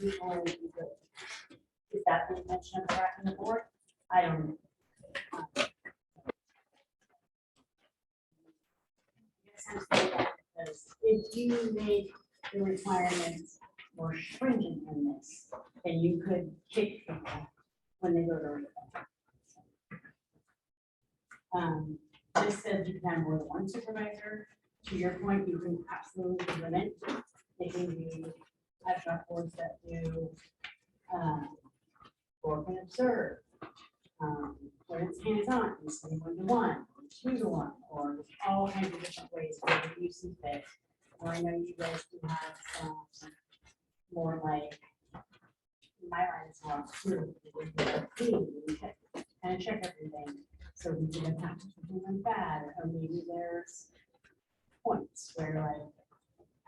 we only do good. Is that the intention of tracking the board? I don't know. Because if you make the requirements more stringent than this, then you could kick people when they go to read them. This says you can have more than one supervisor. To your point, you can absolutely limit. They can be, I've got boards that do or can observe. When it's hands-on, you say 1-to-1, 2-to-1, or all kinds of different ways where you see fit. Or I know you guys do have some more like my line is more too. Kind of check everything. So we didn't have to do something bad, or maybe there's points where like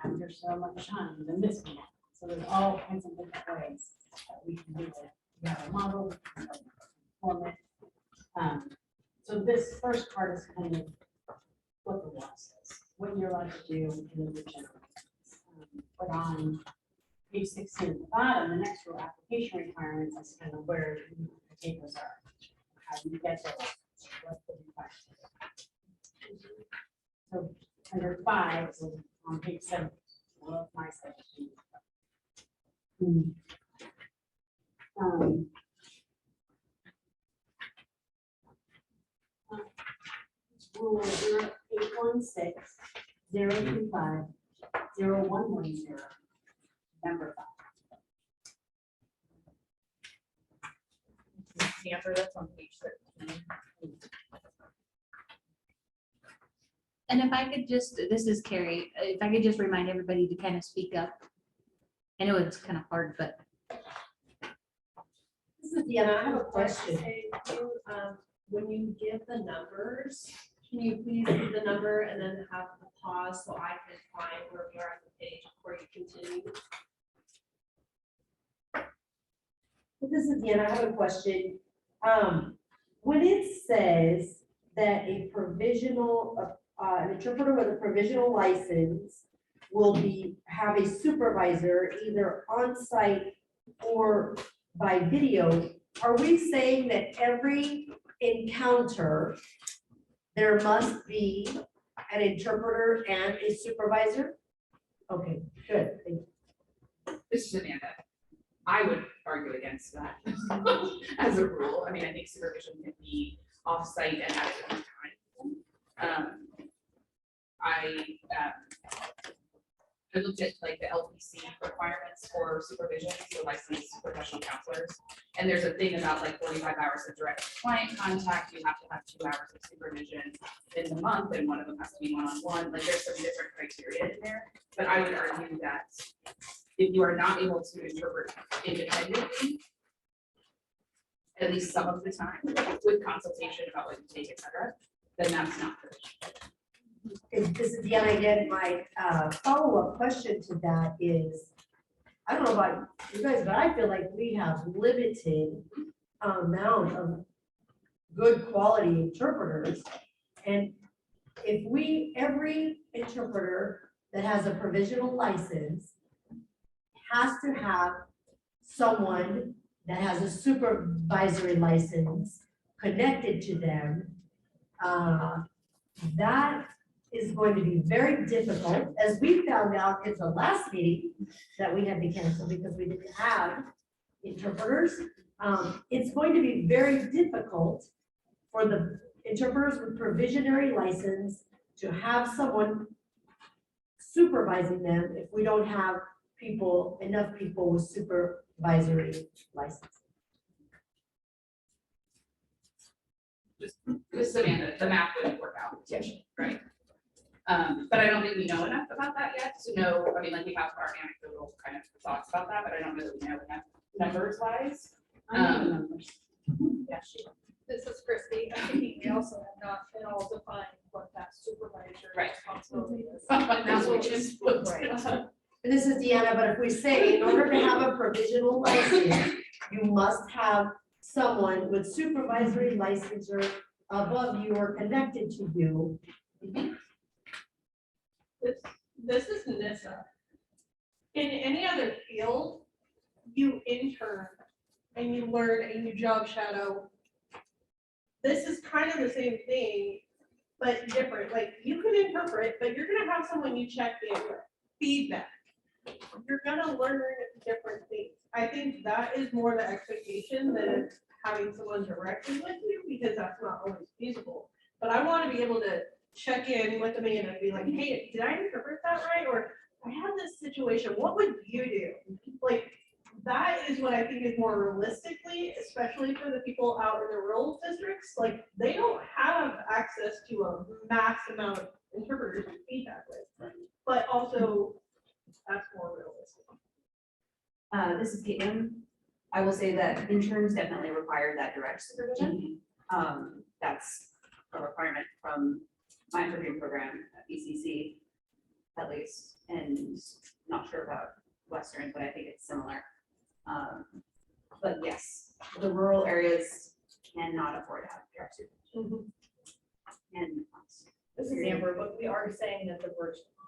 after so much time, then this one. So there's all kinds of different ways that we can do it. We have a model, we can form it. So this first part is kind of what the law says, what you're allowed to do in the general. But on page 16 at the bottom, the next row, application requirements, is kind of where the papers are. How do you get there? What's the requirement? So under 5, so on page 7, well, my section. Rule 0816 025 0110 number 5. Amber, that's on page 13. And if I could just, this is Carrie, if I could just remind everybody to kind of speak up. I know it's kind of hard, but. This is Deanna. I have a question. When you give the numbers, can you please give the number and then have the pause so I can find where we are on the page before you continue? This is Deanna. I have a question. When it says that a provisional, an interpreter with a provisional license will have a supervisor either on site or by video, are we saying that every encounter there must be an interpreter and a supervisor? Okay, good. Thank you. This is Amanda. I would argue against that as a rule. I mean, I think supervision can be off-site and at a different time. I looked at like the LPC requirements for supervision, so licensed professional counselors. And there's a thing about like 45 hours of direct client contact. You have to have 2 hours of supervision in the month, and one of them has to be one-on-one. Like there's some different criteria in there. But I would argue that if you are not able to interpret independently, at least some of the time, with consultation about what you take, etc., then that's not good. This is Deanna again. My follow-up question to that is, I don't know about you guys, but I feel like we have limited amount of good quality interpreters. And if every interpreter that has a provisional license has to have someone that has a supervisory license connected to them, that is going to be very difficult, as we found out in the last meeting that we had to cancel because we didn't have interpreters. It's going to be very difficult for the interpreters with provisionary license to have someone supervising them if we don't have enough people with supervisory license. Just Amanda, the math wouldn't work out, right? But I don't think we know enough about that yet to know. I mean, like we have our anecdotal kind of thoughts about that, but I don't really know enough numbers wise. Yeah, sure. This is Christy. I think we also have not at all defined what that supervisor responsibility is. That's what is Right. And this is Deanna, but if we say in order to have a provisional license, you must have someone with supervisory licensure above you or connected to you. This is NISA. In any other field, you intern and you learn and you job shadow, this is kind of the same thing, but different. Like, you can interpret, but you're gonna have someone you check in with, feedback. You're gonna learn different things. I think that is more the expectation than having someone directly with you, because that's not always feasible. But I want to be able to check in with Amanda and be like, hey, did I interpret that right? Or I have this situation, what would you do? Like, that is what I think is more realistically, especially for the people out in the rural districts, like, they don't have access to a mass amount of interpreters to feedback with. But also, that's more realistic. This is Caitlin. I will say that interns definitely require that direct supervision. That's a requirement from my interviewing program at BCC, at least, and not sure about Western, but I think it's similar. But yes, the rural areas cannot afford to have direct supervision. And This is Amber, but we are saying that the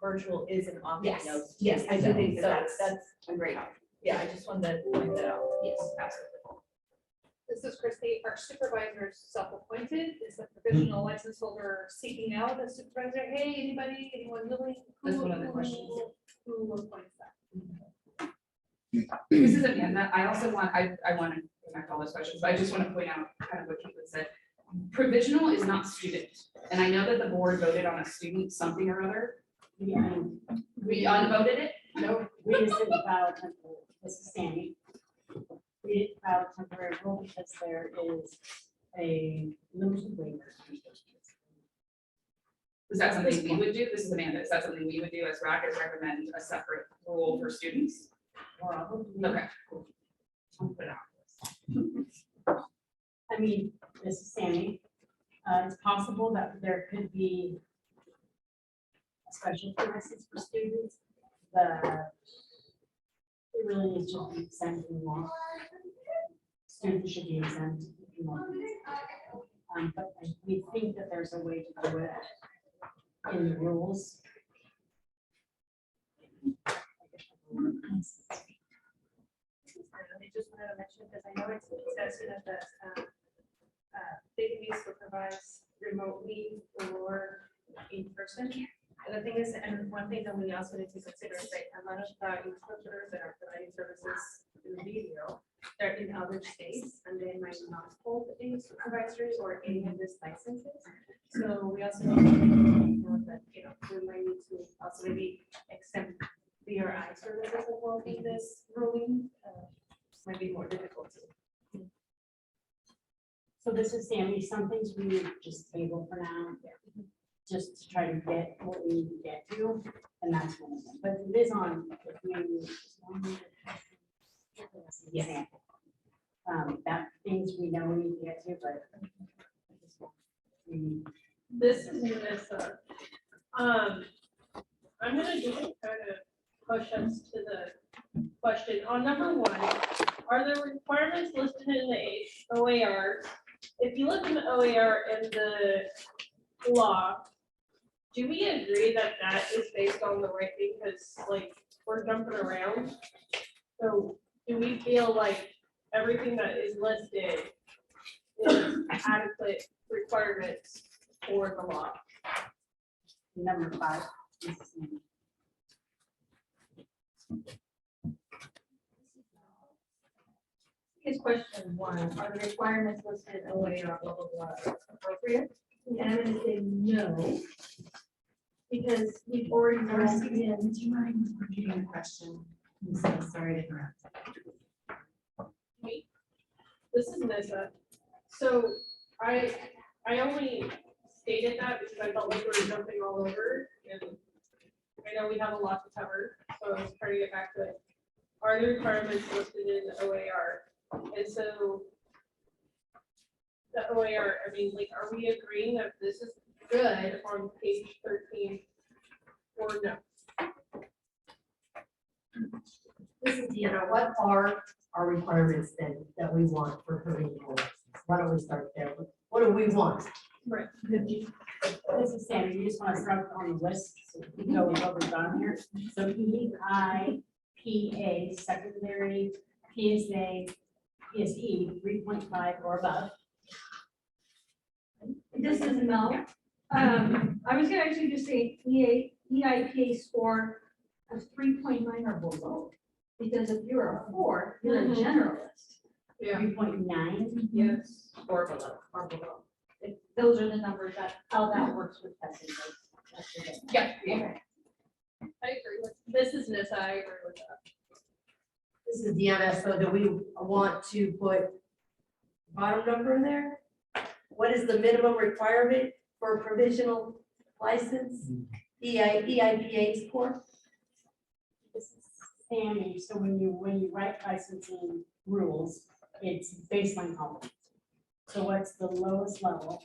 virtual is an option. yes, though. yes, I do think So that that's that's, a great option. yeah, I just wanted to point that out. Yes, absolutely. This is Christy. Our supervisor is self-appointed. Is the provisional license holder seeking out a supervisor? Hey, anyone willing? That's one of the questions. Who appoints that? This is Amanda. I also want, I want to connect all those questions, but I just want to point out kind of what Caitlin said. Provisional is not student. And I know that the board voted on a student something or other. Yeah, We unvoted it. no, we just didn't file temporary, this is Sandy. We didn't file temporary rule because there is a limited waiver. Is that something we would do? This is Amanda. Is that something we would do as RAC, is recommend a separate rule for students? Okay, cool. I'll put it out. I mean, this is Sammy. It's possible that there could be a special license for students. It really needs to be exempt in law. Students should be exempt if you want. But we think that there's a way to do it in the rules. I just wanted to mention, because I know it says that the they can use supervise remotely or in person. And the thing is, and one thing that we also need to consider is that a lot of the instructors that are providing services in video, they're in other states and they might not hold any supervisors or any of these licenses. So we also need to know that, you know, we might need to also maybe exempt BRI services as well in this ruling. Might be more difficult to. So this is Sammy, some things we need to just table for now, just to try to get what we need to get to, and that's one of them. But it is on, if you. Yeah. That things we know we need to get to, but. This is Melissa. I'm gonna just kind of push us to the question on number one. Are there requirements listed in the OAR? If you look in the OAR and the law, do we agree that that is based on the right thing? Because like we're jumping around. So do we feel like everything that is listed is adequate requirements for the law? Number 5. This is Sammy. Is question 1, are the requirements listed in OA or blah, blah, blah appropriate? And I'm gonna say no. Because we've already. Do you mind repeating the question? I'm so sorry to interrupt. This is Nessa. So I only stated that because I felt like we were jumping all over and I know we have a lot to cover, so I was trying to get back to it. Are the requirements listed in the OAR? And so the OAR, I mean, like, are we agreeing that this is good on page 13 or no? This is Deanna. What are our requirements then that we want for provisional license? Why don't we start there? What do we want? Right. This is Sammy, you just want to start on the list, so you know what we've done here. So EIPA, secondary PSA, PSE 3.5 or above. This is Mel. I was gonna actually just say EIPA score of 3.9 or below. Because if you're a 4, you're a generalist 3.9. Yes. Or below. or below. Those are the numbers that, how that works with testing. That's the thing. Yeah. Okay. I agree with, this is Nissa, I agree with that. This is Deanna, so do we want to put bottom number in there? What is the minimum requirement for a provisional license? EIPA score? This is Sammy, so when you write licensing rules, it's baseline competence. So what's the lowest level?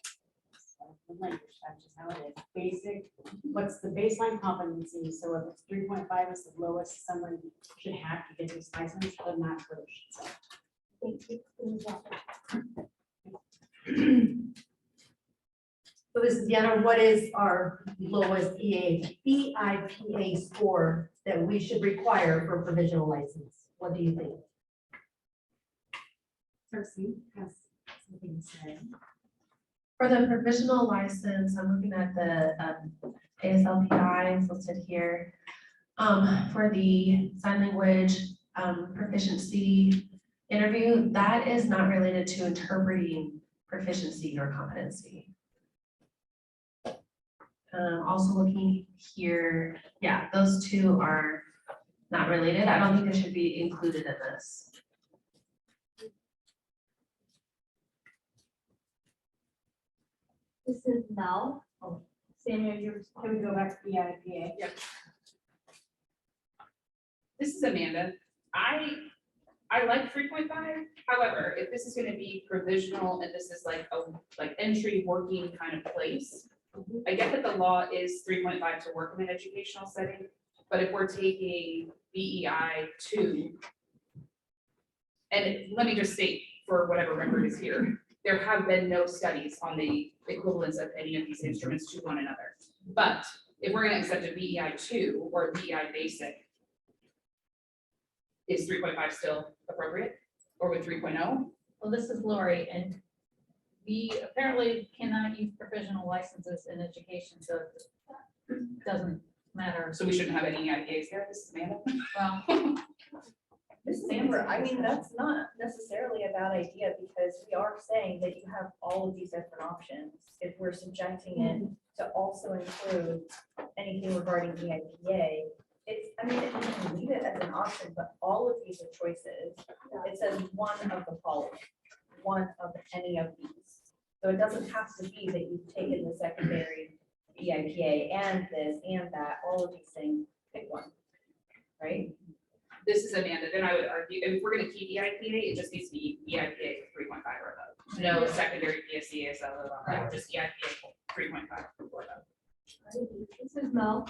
The language, that's just how it is. Basic, what's the baseline competency? So if it's 3.5 is the lowest someone should have to get this license, then that's what it should say. Thank So this is Deanna, what is our lowest EIPA score that we should require for a provisional license? What do you think? Darcy has something to say. For the provisional license, I'm looking at the ASLPI listed here. For the sign language proficiency interview, that is not related to interpreting proficiency or competency. Also looking here, yeah, those two are not related. I don't think they should be included in this. This is Mel. Samuel, Can we go back to the IPA? This is Amanda. I like 3.5. However, if this is gonna be provisional and this is like a entry working kind of place, I get that the law is 3.5 to work in an educational setting, but if we're taking BEI 2, and let me just state for whatever record is here, there have been no studies on the equivalence of any of these instruments to one another. But if we're gonna accept a BEI 2 or a BEI basic, is 3.5 still appropriate, or with 3.0? Well, this is Lori, and we apparently cannot use provisional licenses in education, so it doesn't matter. So we shouldn't have any IPAs there, this is Amanda? Well, This is Amber. I mean, that's not necessarily a bad idea because we are saying that you have all of these different options. If we're subjecting it to also include anything regarding the IPA, it's, I mean, you can leave it as an option, but all of these are choices. It says one of the following, one of any of these. So it doesn't have to be that you've taken the secondary EIPA and this and that, all of these things, pick one, right? This is Amanda, then I would argue, if we're gonna keep EIPA, it just needs to be EIPA 3.5 or above. No secondary PSC is just EIPA 3.5 or above. this is Mel.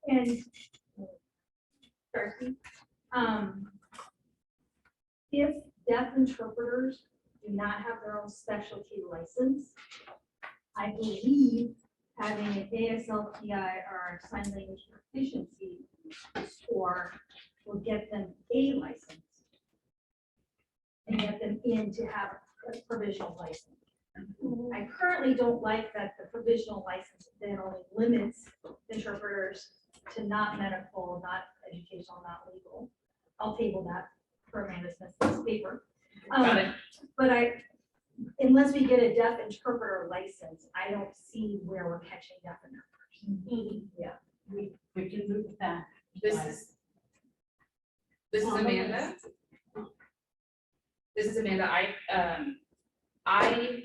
And Darcy, if deaf interpreters do not have their own specialty license, I believe having an ASLPI or a sign language proficiency score will get them a license and get them in to have a provisional license. I currently don't like that the provisional license then only limits interpreters to not medical, not educational, not legal. I'll table that for Amanda Smith's paper. Got it. But unless we get a deaf interpreter license, I don't see where we're catching deaf interpreters. Yeah. We can move with that. This is Amanda. This is Amanda. I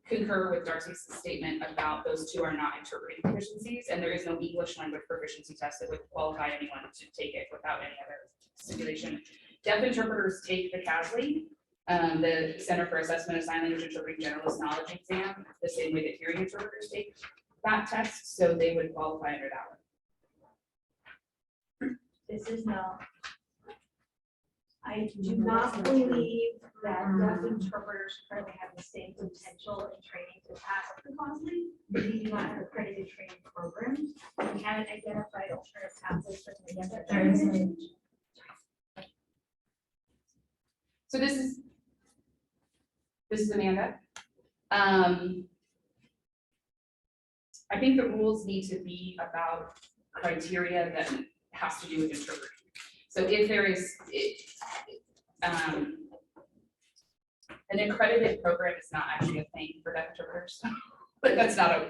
concur with Darcy's statement about those two are not interpreting proficiencies, and there is no English language proficiency test that would qualify anyone to take it without any other stipulation. Deaf interpreters take the CASLI, the Center for Assessment of Sign Language Interpreting Generalist Knowledge exam, the same way that hearing interpreters take that test, so they would qualify under that one. This is Mel. I do not believe that deaf interpreters currently have the same potential and training to pass the COSLI. We do not have accredited training programs. We haven't identified alternative pathways for them to get their There is training. So this is Amanda. I think the rules need to be about criteria that has to do with interpreting. So if there is, an accredited program is not actually a thing for deaf interpreters. But that's not a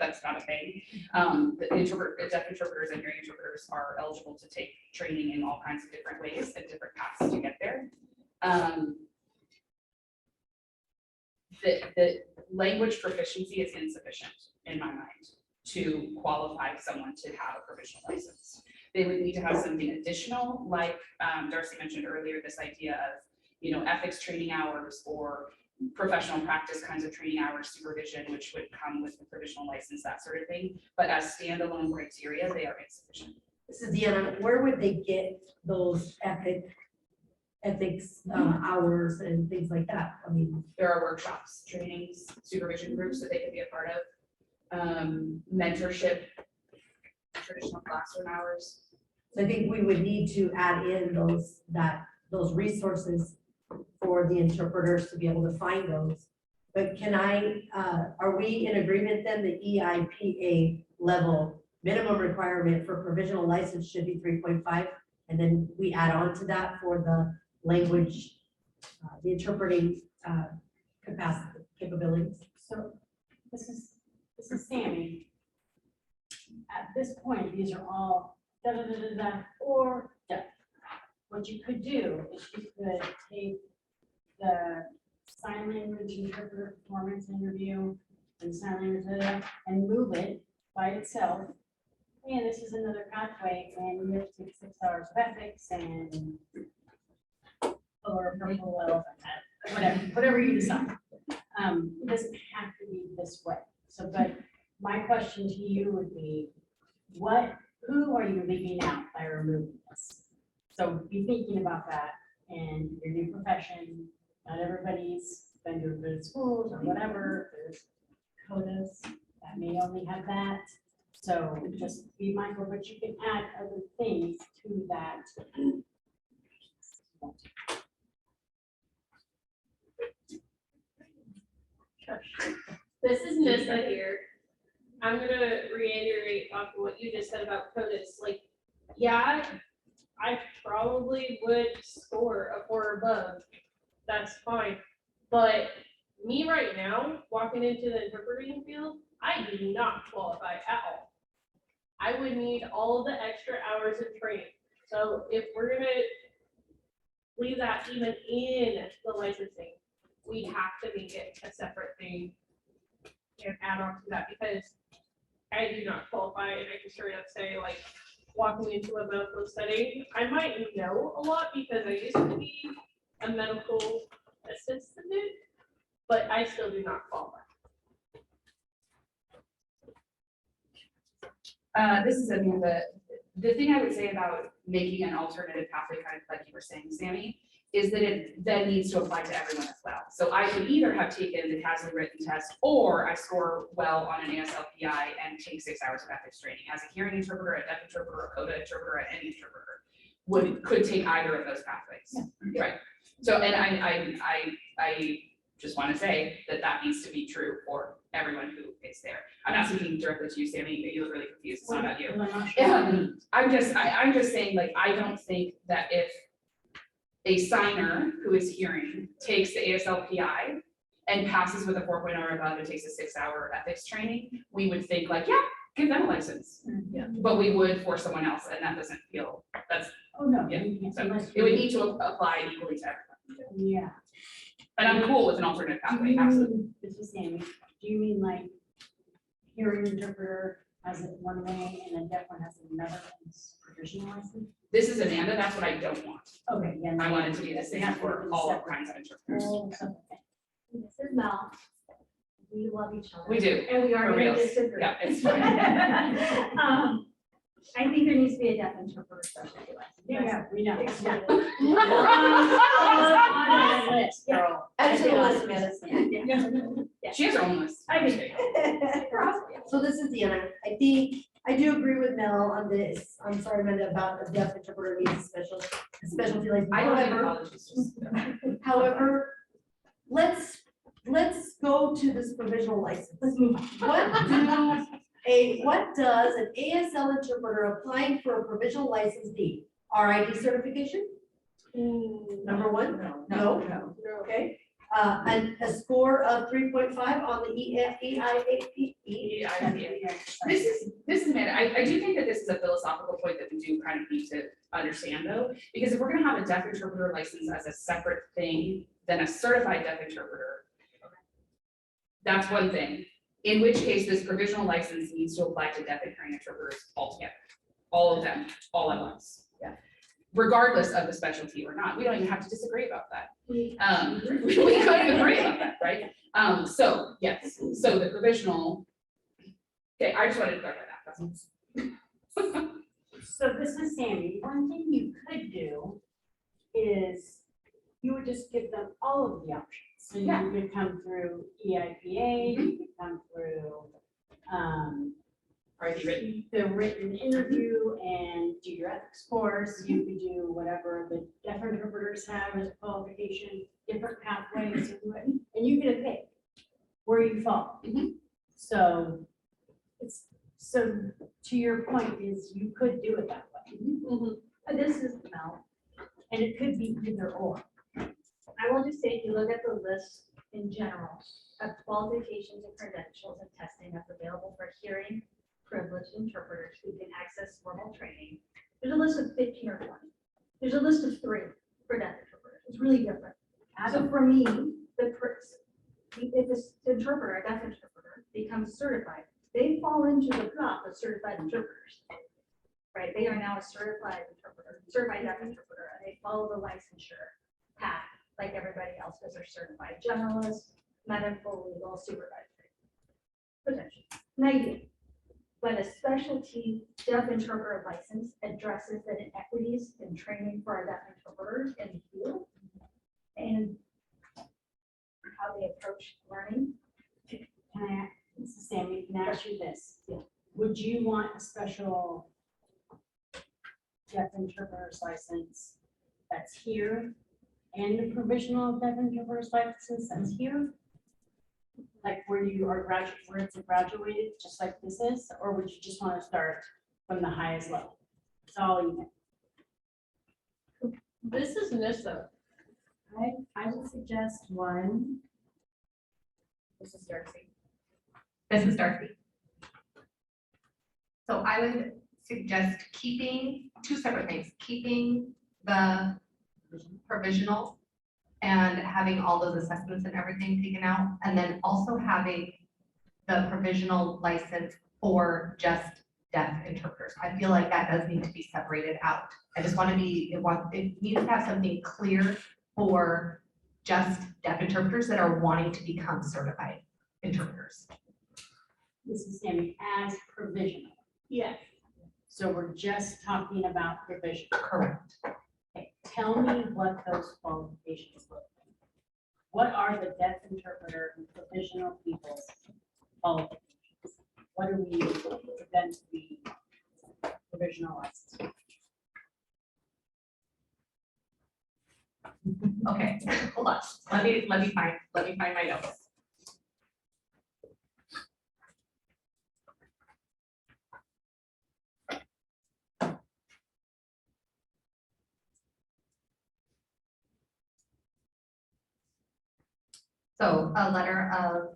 thing. The deaf interpreters and hearing interpreters are eligible to take training in all kinds of different ways and different paths to get there. The language proficiency is insufficient in my mind to qualify someone to have a provisional license. They would need to have something additional, like Darcy mentioned earlier, this idea of, ethics training hours or professional practice kinds of training hours, supervision, which would come with the provisional license, that sort of thing. But as standalone criteria, they are insufficient. This is Deanna, where would they get those ethics hours and things like that? I mean, There are workshops, trainings, supervision groups that they could be a part of, mentorship, traditional classroom hours. so I think we would need to add in those resources for the interpreters to be able to find those. But are we in agreement then the EIPA level minimum requirement for provisional license should be 3.5? And then we add on to that for the language, the interpreting capacity, capabilities. So this is Sammy. At this point, these are all or da. What you could do is you could take the sign language interpreter performance interview and sign language and move it by itself. And this is another pathway, and you have to take 6 hours of ethics and or purple wells and that, whatever you decide. It doesn't have to be this way. So, but my question to you would be, who are you leaving out by removing this? So be thinking about that in your new profession. Not everybody's been to good schools or whatever. There's codas that may only have that. So just be mindful, but you can add other things to that. This is Nissa here. I'm gonna reiterate off of what you just said about CODIS. Like, yeah, I probably would score a 4 or above. That's fine. But me right now, walking into the interpreting field, I do not qualify at all. I would need all of the extra hours of training. So if we're gonna leave that even in the licensing, we have to make it a separate thing and add on to that, because I do not qualify, and I can straight up say, like, walking into a medical setting, I might know a lot because I used to be a medical assistant, but I still do not qualify. This is Amanda. The thing I would say about making an alternative pathway, kind of like you were saying, Sammy, is that it then needs to apply to everyone as well. So I could either have taken the CASLI written test, or I score well on an ASLPI and take 6 hours of ethics training. As a hearing interpreter, a deaf interpreter, a CODA interpreter, any interpreter could take either of those pathways, right? So, and I just want to say that needs to be true for everyone who is there. I'm not speaking directly to you, Sammy. You look really confused. It's not about you. I'm just saying, like, I don't think that if a signer who is hearing takes the ASLPI and passes with a 4.0 or above and takes a 6-hour ethics training, we would think like, yeah, give them a license. Yeah. But we would for someone else, and that doesn't feel, that's, Oh, no. yeah. you can't So unless it would you- need to apply equally to everyone. Yeah. And I'm cool with an alternate Do pathway, you absolutely. mean- This is Sammy. Do you mean like hearing interpreter has it one way and a deaf one has another provisional license? This is Amanda, that's what I don't want. Okay, yeah. I want it to be the same for all kinds of interpreters. Oh, okay. This is Mel. We love each other. We do, And we are for going to reals. disagree. Yeah, it's fine. I think there needs to be a deaf interpreter specialty license. Yeah, we know. Exactly. On the list, girl. Add to the list, Yeah. She has her own list. I do. So this is Deanna. I think I do agree with Mel on this. I'm sorry, Amanda, about a deaf interpreter needs a specialty license. I don't have However, apologies, just. However, let's go to this provisional license. Let's move on. What does an ASL interpreter applying for a provisional license need? RID certification, number one? No. Okay. And a score of 3.5 on the EIAP. This is, man, I do think that this is a philosophical point that we do kind of need to understand though, because if we're gonna have a deaf interpreter license as a separate thing than a certified deaf interpreter, that's one thing, in which case this provisional license needs to apply to deaf and hearing interpreters altogether, all of them, all at once. Yeah. Regardless of the specialty or not, we don't even have to disagree about that. We couldn't agree about that, right? So, yes, so the provisional. Okay, I just wanted to clarify that, that's all. So this is Sammy. One thing you could do is you would just give them all of the options. So Yeah. you could come through EIPA, you could come through Already written. the written interview and do your ethics course. You could do whatever the deaf interpreters have as a qualification, different pathways to do it, and you get a pick where you fall. Mhm. So so to your point is you could do it that way. This is Mel. And it could be either or. I will just say, if you look at the list in general of qualifications and credentials and testing that's available for hearing privileged interpreters who can access formal training, there's a list of 15 or 20. There's a list of 3 for deaf interpreters. It's really different. So for me, if this interpreter, a deaf interpreter, becomes certified, they fall into the crop of certified interpreters. Right? They are now a certified interpreter, certified deaf interpreter, and they follow the licensure path like everybody else, because they're certified generalist, medical, legal, supervisory. Potentially. Maybe. But a specialty deaf interpreter license addresses the inequities in training for our deaf interpreters in the field and how they approach learning. Can I, this is Sammy, can I ask you this? Would you want a special deaf interpreter's license that's here and the provisional deaf interpreter's license that's here? Like where you are where it's graduated, just like this is, or would you just want to start from the highest level? It's all you can. This is NISA. I would suggest one. This is Darcy. So I would suggest keeping 2 separate things, keeping the provisional and having all those assessments and everything taken out, and then also having the provisional license for just deaf interpreters. I feel like that does need to be separated out. I just want to be, it needs to have something clear for just deaf interpreters that are wanting to become certified interpreters. This is Sammy as provisional. Yes. So we're just talking about provision. Correct. Okay, tell me what those qualifications look like. What are the deaf interpreter and provisional people's qualifications? What do we for them to be provisional license? Okay, hold on. Let me find my notes. So a letter of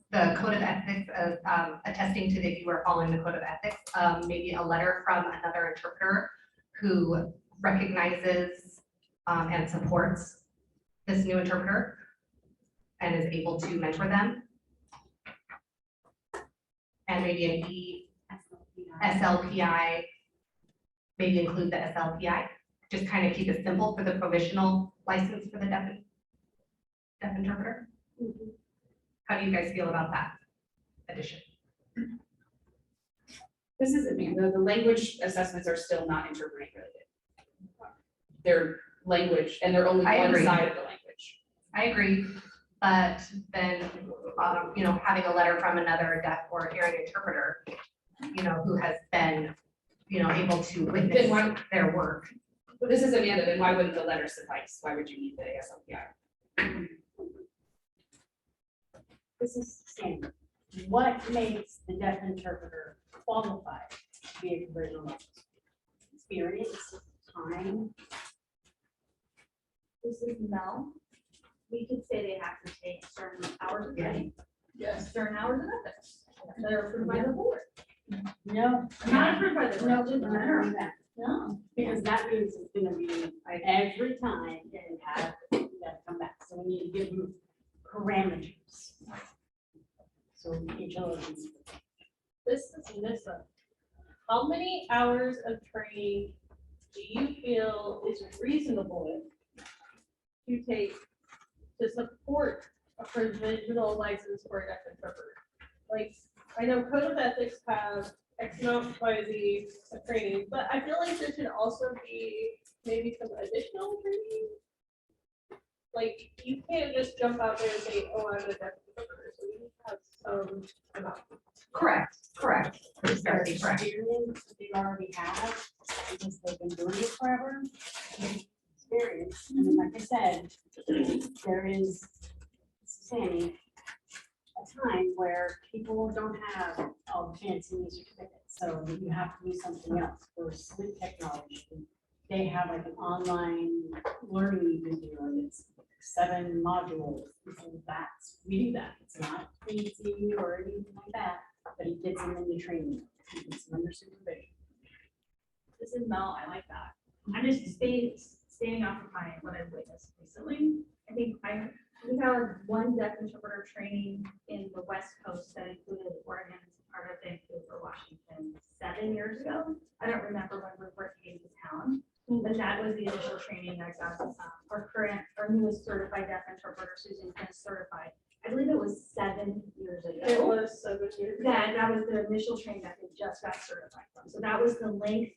the code of ethics of attesting to that you are following the code of ethics, maybe a letter from another interpreter who recognizes and supports this new interpreter and is able to mentor them. And maybe an SLPI, maybe include the SLPI. Just kind of keep it simple for the provisional license for the deaf interpreter. How do you guys feel about that addition? This is, the language assessments are still not interpreting related. They're language, and they're only I one agree. side of the language. I agree. but then, you know, having a letter from another deaf or hearing interpreter, you know, who has been, you know, able to witness their work. This is Amanda, then why wouldn't the letter suffice? Why would you need the ASLPI? This is standard. What makes the deaf interpreter qualified to be a provisional license? Experience, time, This is Mel. We could say they have to take certain hours of training, certain hours of ethics that are approved by the board. no. Not approved by the No, board. no, no. No. Because that means it's gonna be every time and have, you gotta come back, so we need to give them parameters. So intelligence. This is Nissa. How many hours of training do you feel is reasonable to take to support a provisional license for a deaf interpreter? Like, I know code of ethics have X amount Y, Z of training, but I feel like there should also be maybe some additional training. Like, you can't just jump out there and say, oh, I'm a deaf interpreter, so you have some amount. Correct. Their Exactly correct. experience that they already have, because they've been doing it forever. Experience, and like I said, there is, Sammy, a time where people don't have all the fancy new certificates, so you have to do something else for sleep technology. They have like an online learning you can do, and it's 7 modules, so that's, we do that, it's not fancy or anything like that, but it gets them into training, it gets them under supervision. This is Mel, I like that. I'm just staying off of what I've witnessed recently. I think we had one deaf interpreter training in the West Coast that included Oregon as part of Vancouver, Washington, 7 years ago. I don't remember when we were working in the town, but that was the initial training I got. Our newest certified deaf interpreter, Susan, is certified. I believe it was 7 years ago. It was 7 years. That was the initial training that they just got certified from. So that was the length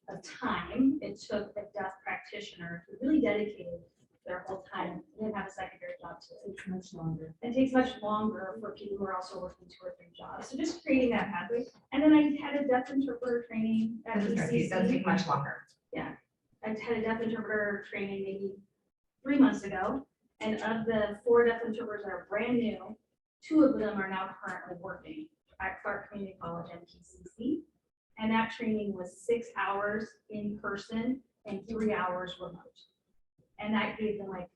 of time it took a deaf practitioner who really dedicated their whole time, and have a secondary job to it. It's much longer. It takes much longer for people who are also working 2 or 3 jobs. So just creating that pathway. And then I had a deaf interpreter training at It does ECC. take much longer. I had a deaf interpreter training maybe 3 months ago. And of the 4 deaf interpreters that are brand new, 2 of them are now currently working at Clark Community College and PCC. And that training was 6 hours in person and 3 hours remote. And that gave them like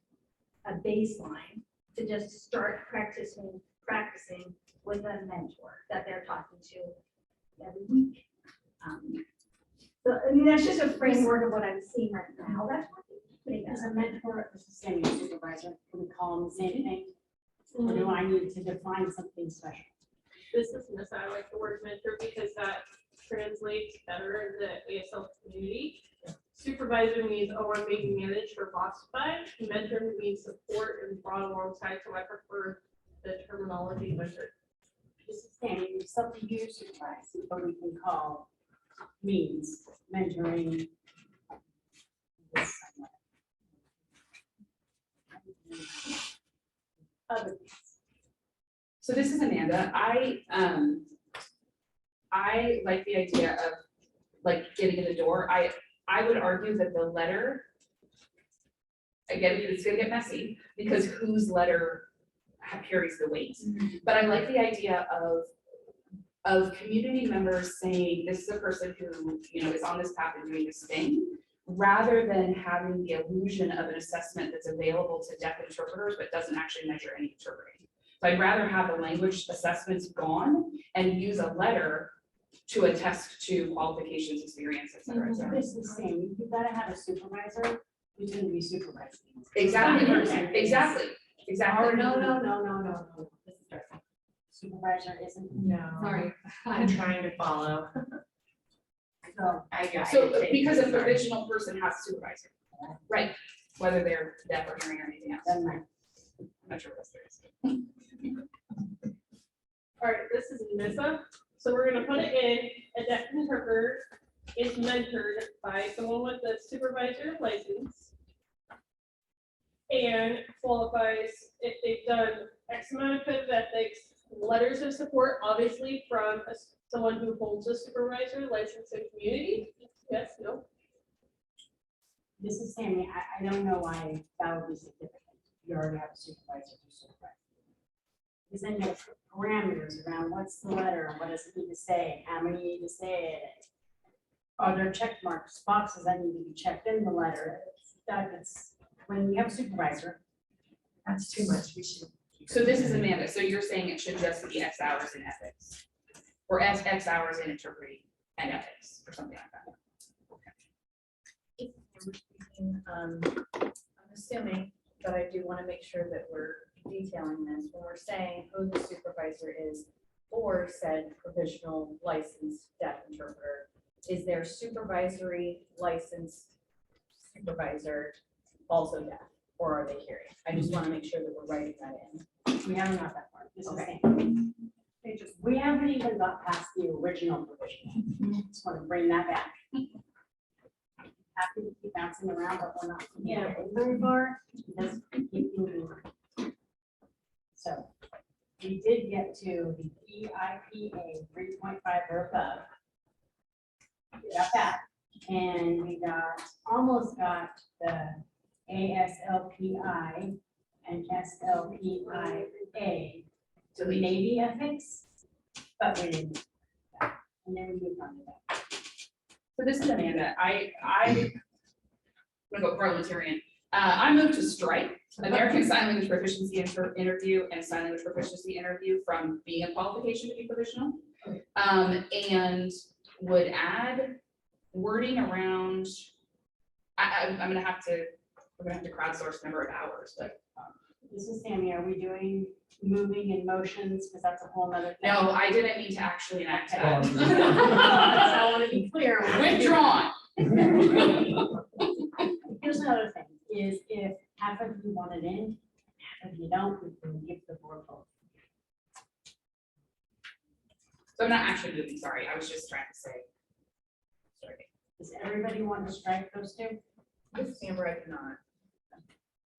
a baseline to just start practicing with a mentor that they're talking to every week. So, I mean, that's just a framework of what I'm seeing right now. That's what I'm putting As as a mentor, as a senior supervisor, can we call them the same thing? Or do I need to define something special? This is Miss, I like the word mentor because that translates better in the ASL community. Supervisor means, oh, I'm being managed or bossed by. Mentor means support and brought alongside, so I prefer the terminology mentor. This is standing, something you supervise, what we can call means mentoring. this somewhere. Other things. So this is Amanda. I like the idea of like getting in the door. I would argue that the letter, again, it's gonna get messy because whose letter carries the weight. But I like the idea of community members saying, this is a person who, you know, is on this path and doing this thing, rather than having the illusion of an assessment that's available to deaf interpreters, but doesn't actually measure any interpreting. So I'd rather have the language assessments gone and use a letter to attest to qualifications, experience, et cetera, et cetera. It's the same, you've got to have a supervisor who's going to be supervising. Exactly, Supervisor is exactly, exactly. already- No. This is different. Supervisor isn't. No. Sorry. I'm trying to follow. So I got So it. because a provisional person has a supervisor, right, whether they're deaf or hearing or anything else. doesn't matter. I'm not sure what else there is. All right, this is Nissa. So we're gonna put it in, a deaf interpreter is mentored by someone with a supervisor license. and qualifies if they've done X amount of code of ethics, letters of support, obviously from someone who holds a supervisor license in community. Yes, no? This is Sammy, I don't know why that would be significant. You already have a supervisor to supervise. Because then you have parameters around what's the letter, what does it need to say, how many need to say it. Are there check marks, boxes that need to be checked in the letter? It's when you have a supervisor. That's too much, we should. So this is Amanda, so you're saying it should just be X hours in ethics? Or X hours in interpreting and ethics, or something like that? I'm assuming, but I do want to make sure that we're detailing this, when we're saying who the supervisor is for said provisional licensed deaf interpreter, is their supervisory licensed supervisor also deaf, or are they hearing? I just want to make sure that we're writing that in. We haven't got that far. This is Okay. Sammy. We haven't even got past the original provision. Just want to bring that back. Happy to keep bouncing around, but we're not getting very far. Let's keep moving. So we did get to the EIPA 3.5 or above. We got that, and we almost got the ASLPI and SLPIA. So we maybe ethics, but we didn't. And then we moved on to that. So this is Amanda. I'm gonna go parliamentarian. I moved to strike American Sign Language Proficiency Interview and Sign Language Proficiency Interview from being a qualification to be provisional. And would add wording around, we're gonna have to crowdsource number of hours, but. This is Sammy. Are we doing moving and motions? Because that's a whole nother thing. No, I didn't mean to actually enact that. So I want to be clear. Withdrawn. Here's another thing, is if half of you want it in, half of you don't, we can give the board vote. So I'm not actually moving, sorry. I was just trying to say. Sorry. Does everybody want to strike those two? This member, I cannot.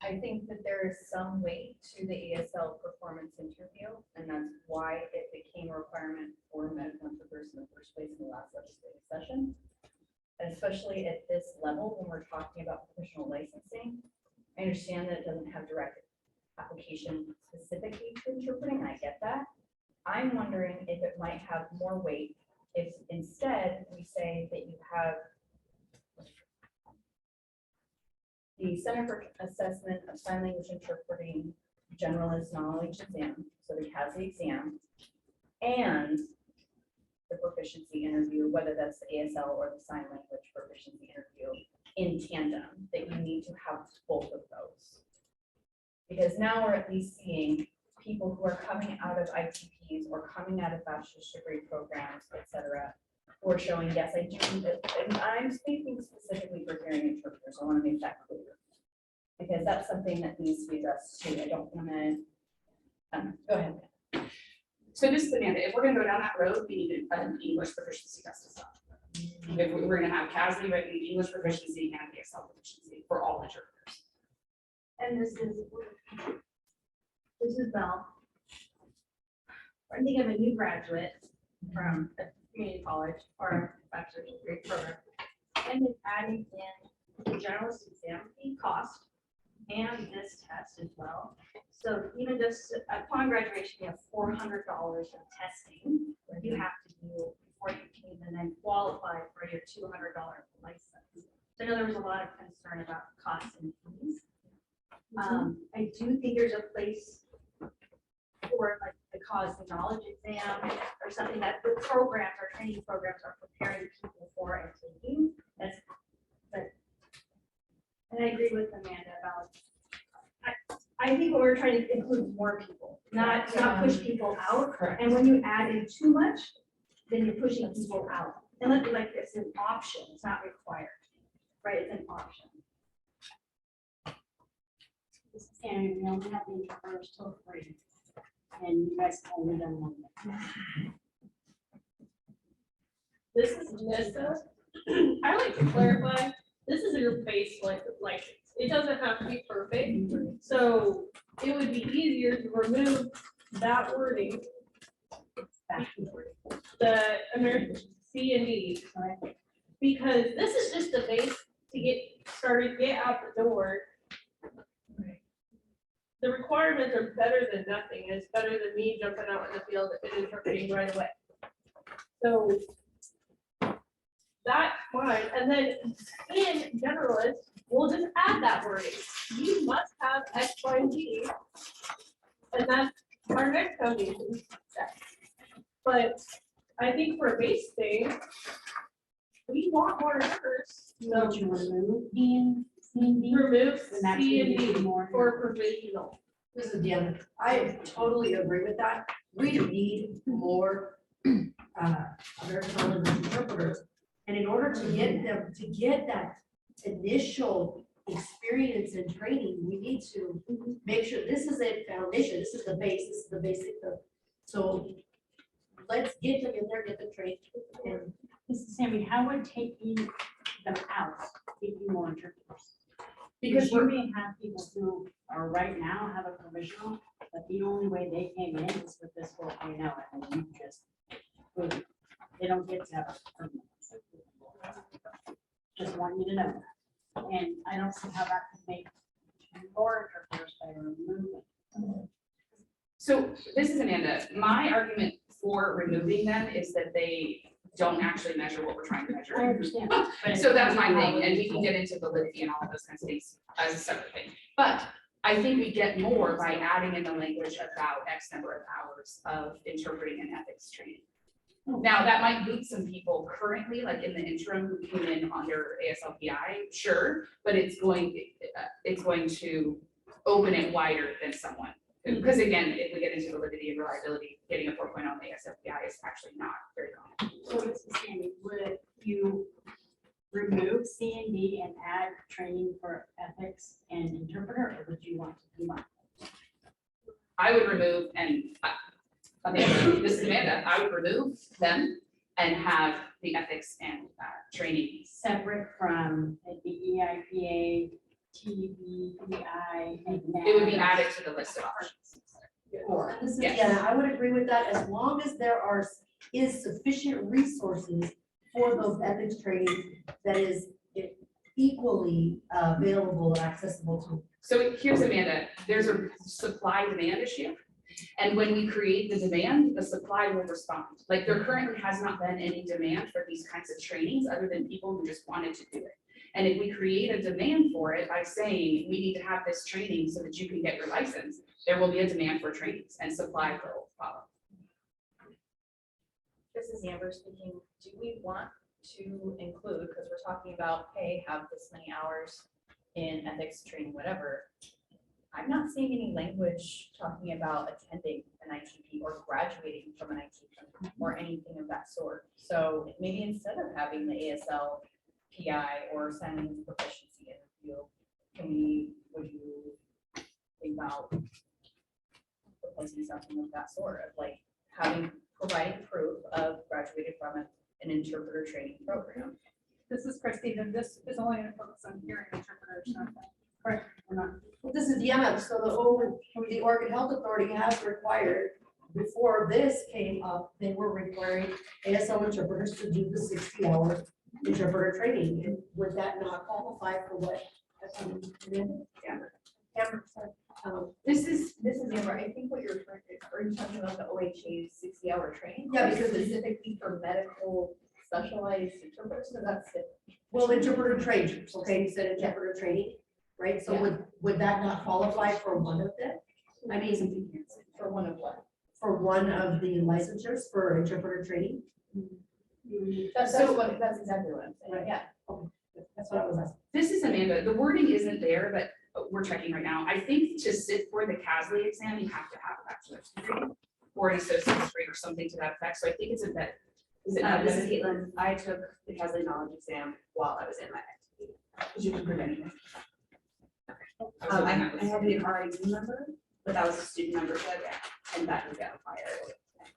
I think that there is some weight to the ASL performance interview, and that's why it became a requirement for medical interpreters in the first place in the last legislative session. And especially at this level, when we're talking about professional licensing, I understand that it doesn't have direct application specifically to interpreting, and I get that. I'm wondering if it might have more weight if instead we say that you have the Center for Assessment of Sign Language Interpreting Generalist Knowledge Exam, so the CASI exam, and the proficiency interview, whether that's the ASL or the sign language proficiency interview in tandem, that you need to have both of those. Because now we're at least seeing people who are coming out of ITPs or coming out of bachelor's degree programs, et cetera, who are showing, yes, I do, and I'm speaking specifically for hearing interpreters, I want to make that clear. Because that's something that needs to be addressed too. I don't want to, go ahead. So this is Amanda. If we're gonna go down that road, we need an English proficiency test as well. If we're gonna have CASI written English proficiency and ASL proficiency for all interpreters. And this is Belle. I'm thinking of a new graduate from a community college or a bachelor's degree program. And then adding in the generalist exam fee cost and this test as well. So even just upon graduation, you have $400 of testing you have to do before you can even then qualify for your $200 license. So I know there was a lot of concern about costs and fees. I do think there's a place for like the cause and knowledge exam or something that the programs or training programs are preparing people for and taking. And I agree with Amanda about, I think what we're trying to include more people, not push people out. Correct. And when you add in too much, then you're pushing people out. And let me like, it's an option, it's not required, right? It's an option. This is Sammy. We only have the interpreters till 3. And you guys only done 1. This is Nesta. I like to clarify, this is your base license. It doesn't have to be perfect, so it would be easier to remove that wording, the American C and D. Because this is just the base to get started, get out the door. The requirements are better than nothing, it's better than me jumping out in the field and interpreting right away. So that's fine, and then in generalist, we'll just add that wording. You must have X, Y, and Z. And that's our next foundation step. But I think for a base thing, we want more numbers, so Don't you remove B and D? remove And that's C and gonna be D more. for provisional. This is Deanna. I totally agree with that. We need more American Sign Language interpreters. And in order to get them, to get that initial experience and training, we need to make sure this is a foundation, this is the base, this is the basic. So let's get them in there, get them trained. And Mrs. Sammy, how would taking them out give you more interpreters? because You we're, may have people who are right now have a provisional, but the only way they came in is with this 4.0, and you just, boom, they don't get to have a permanent. Just want you to know that. And I don't see how that could make more interpreters by removing. So this is Amanda. My argument for removing them is that they don't actually measure what we're trying to I measure. understand. But So that's my thing, and we can get into validity and all of those kinds of things as a separate thing. But I think we get more by adding in the language about X number of hours of interpreting and ethics training. Now, that might boot some people currently, like in the interim who came in under ASLPI, sure, but it's going to open it wider than someone. Because again, if we get into validity and reliability, getting a 4.0 on the ASLPI is actually not very common. So Mrs. Sammy, would you remove C and D and add training for ethics and interpreter, or would you want to combine? I would remove, and Amanda, this is Amanda, I would remove them and have the ethics and training. Separate from the EIPA, TBPI, and It would be added to the list of options. Or, this is Yes. Deanna, I would agree with that as long as there is sufficient resources for those ethics trainings that is equally available and accessible to. So here's Amanda, there's a supply demand issue. And when we create the demand, the supply will respond. Like there currently has not been any demand for these kinds of trainings other than people who just wanted to do it. And if we create a demand for it by saying, we need to have this training so that you can get your license, there will be a demand for trainings and supply will follow. This is Amber speaking. Do we want to include, because we're talking about, hey, have this many hours in ethics training, whatever. I'm not seeing any language talking about attending an ITP or graduating from an ITP or anything of that sort. So maybe instead of having the ASL PI or sign language proficiency interview, would you think about proposing something of that sort of like providing proof of graduated from an interpreter training program? This is Christine, and this is only going to focus on hearing interpreters, not that. correct, or not? Well, this is Deanna, so the Oregon Health Authority has required, before this came up, they were requiring ASL interpreters to do the 60-hour interpreter training. And would that not qualify for what? Amber said, This is Amber. I think what you're referring to, are you talking about the OHA's 60-hour training? Yeah, because it's- Specifically for medical specialized interpreters, so that's it. well, interpreter trainers, okay, you said interpreter training, right? So would that not qualify for one of them? I mean, For one of what? for one of the licensures for interpreter training? That's exactly what I'm saying, Right. yeah. That's what I was asking. This is Amanda. The wording isn't there, but we're checking right now. I think to sit for the CASLI exam, you have to have a bachelor's degree or an associate's degree or something to that effect. So I think it's a bit. Is it not? This is Caitlin. I took the CASLI knowledge exam while I was in my ITP. Because you can prove anything. I had to be an RIT member, but that was a student membership, and that would get required.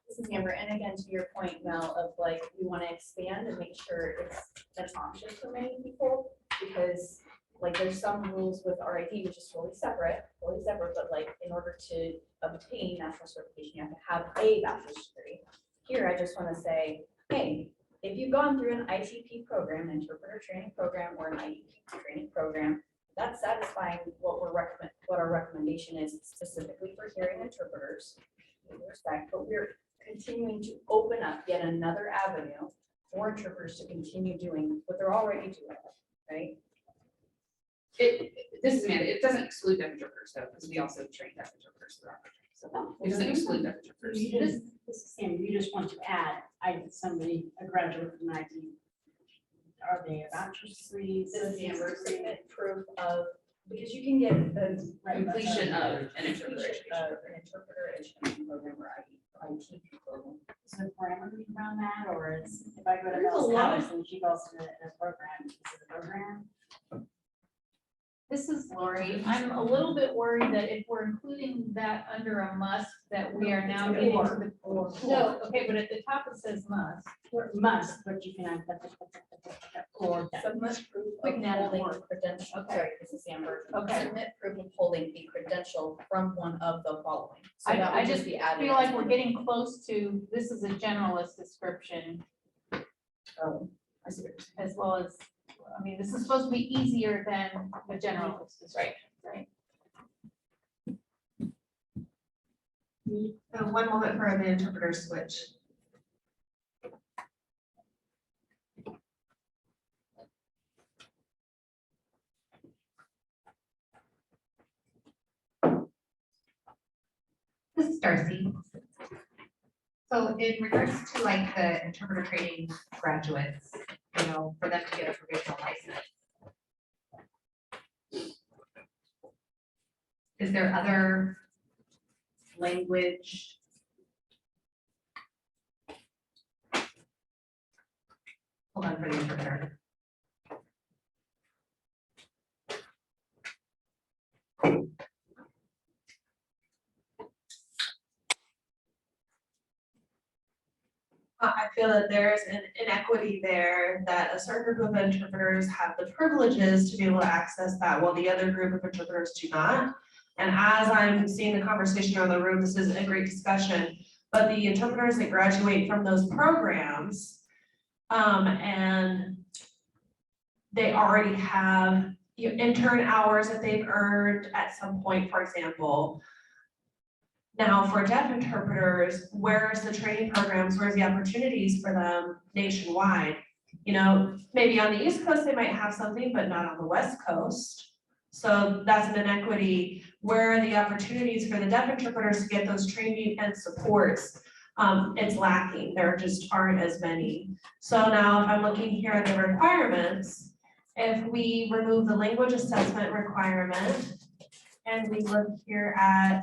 This is Amber, and again, to your point, Mel, of like, we want to expand and make sure it's an option for many people, because like, there's some rules with RID, which is totally separate, but like, in order to obtain national certification, you have to have a bachelor's degree. Here, I just wanna say, hey, if you've gone through an ITP program, an interpreter training program, or an IEP training program, that's satisfying what our recommendation is specifically for hearing interpreters, with respect, but we're continuing to open up yet another avenue for interpreters to continue doing what they're already doing, right? This is, Amanda, it doesn't exclude deaf interpreters though, because we also train deaf interpreters throughout our training. So it doesn't exclude deaf interpreters. This is Sam, you just want to add, a graduate from IT. Are they a bachelor's degree? This is the statement proof of, because you can get the Completion of an interpreter completion education. of an interpreter education program or ITP program. Is there parameters around that, or is, if I go to There's a Bell's lot of- house and she goes to a program, is it a program? This is Lori. I'm a little bit worried that if we're including that under a must, that we are now getting to the. No, okay, but at the top it says must. Or must, but you can add or that. Submit proof We of can add holding more. a credential, Okay. sorry, this is Sam version. Okay. Submit proof of holding a credential from one of the following. So that I would just just be added. feel like we're getting close to, this is a generalist description Oh, I see what you're saying. as well as, I mean, this is supposed to be easier than the generalist description, right? One moment for the interpreter switch. This is Darcy. So in regards to like the interpreter training graduates, you know, for them to get a provisional license. Is there other language? Hold on for the interpreter. I feel that there's an inequity there, that a certain group of interpreters have the privileges to be able to access that, while the other group of interpreters do not. And as I'm seeing the conversation around the room, this is a great discussion, but the interpreters that graduate from those programs, and they already have intern hours that they've earned at some point, for example. Now, for deaf interpreters, where's the training programs, where's the opportunities for them nationwide? You know, maybe on the East Coast, they might have something, but not on the West Coast. So that's an inequity. Where are the opportunities for the deaf interpreters to get those training and supports? It's lacking, there just aren't as many. So now if I'm looking here at the requirements, if we remove the language assessment requirement, and we look here at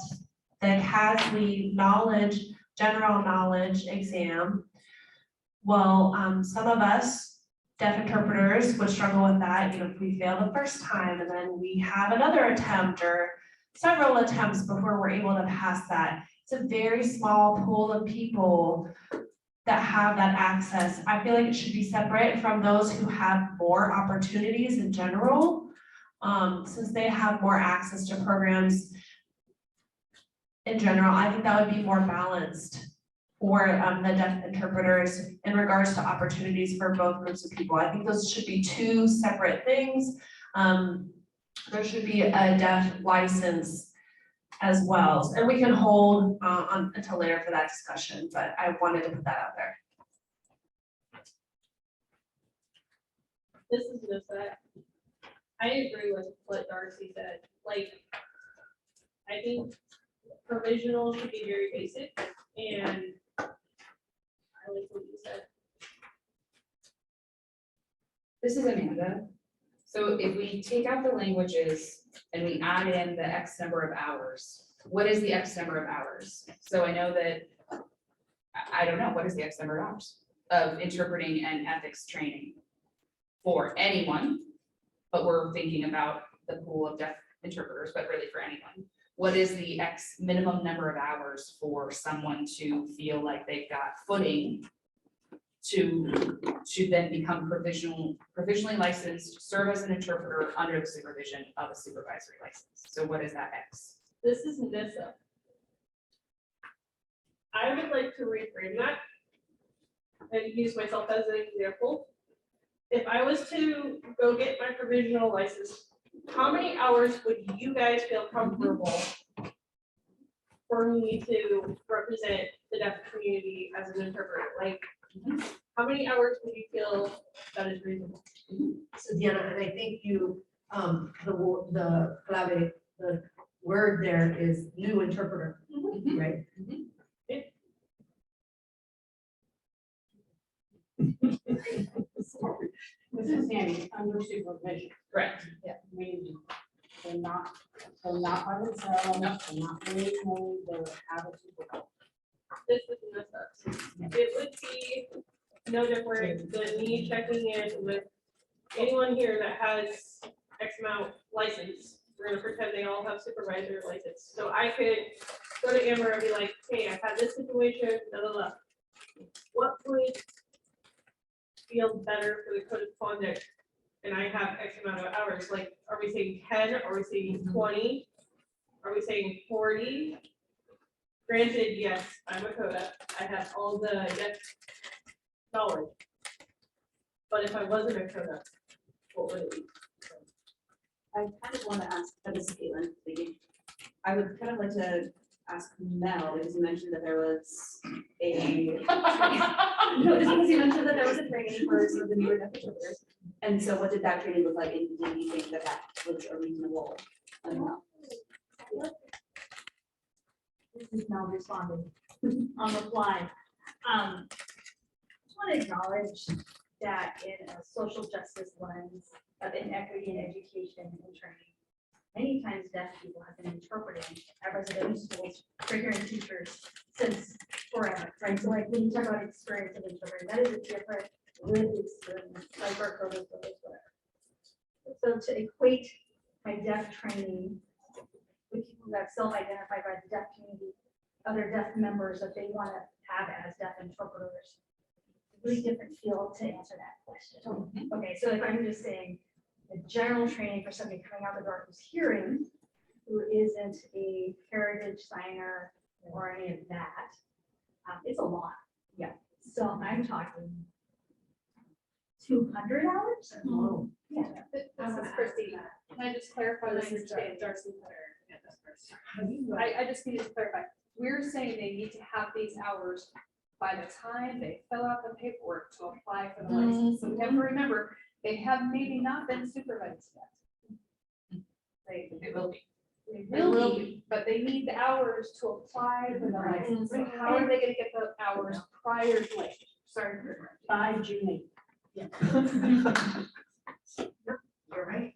the CASLI knowledge, general knowledge exam. Well, some of us deaf interpreters would struggle with that, you know, if we fail the first time and then we have another attempt or several attempts before we're able to pass that. It's a very small pool of people that have that access. I feel like it should be separate from those who have more opportunities in general, since they have more access to programs in general. I think that would be more balanced for the deaf interpreters in regards to opportunities for both groups of people. I think those should be two separate things. There should be a deaf license as well. And we can hold on until later for that discussion, but I wanted to put that out there. This is just that, I agree with what Darcy said, like, I think provisional should be very basic, and I like what you said. This is Amanda. So if we take out the languages and we add in the X number of hours, what is the X number of hours? So I know that, I don't know, what is the X number of hours of interpreting and ethics training for anyone? But we're thinking about the pool of deaf interpreters, but really for anyone. What is the X minimum number of hours for someone to feel like they've got footing to then become provisionally licensed, to serve as an interpreter under the supervision of a supervisory license. So what is that X? This is NISA. I would like to reframe that and use myself as an example. If I was to go get my provisional license, how many hours would you guys feel comfortable for me to represent the deaf community as an interpreter? Like, how many hours would you feel that is reasonable? So Deanna, and I think you, the clave, the word there is new interpreter, right? This is Sandy, under supervision. Correct. Meaning they're not by themselves, they're not really, they're have a supervisor. This is NISA. It would be no different than me checking in with anyone here that has X amount license. We're gonna pretend they all have supervisor license. So I could go to Amber and be like, hey, I've had this situation, blah, blah, blah. What would feel better for the code of conduct? And I have X amount of hours, like, are we saying 10? Are we saying 20? Are we saying 40? Granted, yes, I'm a CODA. I have all the deaf knowledge. But if I wasn't a CODA, what would it be? I kind of want to ask, this is Caitlin speaking. I would kind of like to ask Mel, because you mentioned that there was a. No, just because you mentioned that there was a training for some of the newer deaf interpreters. And so what did that training look like, and did you think that that was a reasonable amount? This is Mel responding on the fly. I just want to acknowledge that in a social justice lens of inequity in education and training, many times deaf people have been interpreting at residential schools for hearing teachers since forever, right? So like when you talk about experience of interpreting, that is a different lived experience, like our COVID, whatever. So to equate my deaf training with people that self-identify by the deaf community, other deaf members that they want to have as deaf interpreters, really different field to answer that question. Okay, so if I'm just saying the general training for somebody coming out the door who's hearing, who isn't a heritage signer or any of that, it's a lot. Yeah. So I'm talking 200 hours. Oh. Yeah. This is Christina. Can I just clarify this is Darcy Cutter? I just need to clarify. We're saying they need to have these hours by the time they fill out the paperwork to apply for the license. So we have to remember, they have maybe not been supervised yet. They will be. They will be, but they need the hours to apply for the license. So how are they gonna get the hours prior to like, sorry for By June 8th. You're right.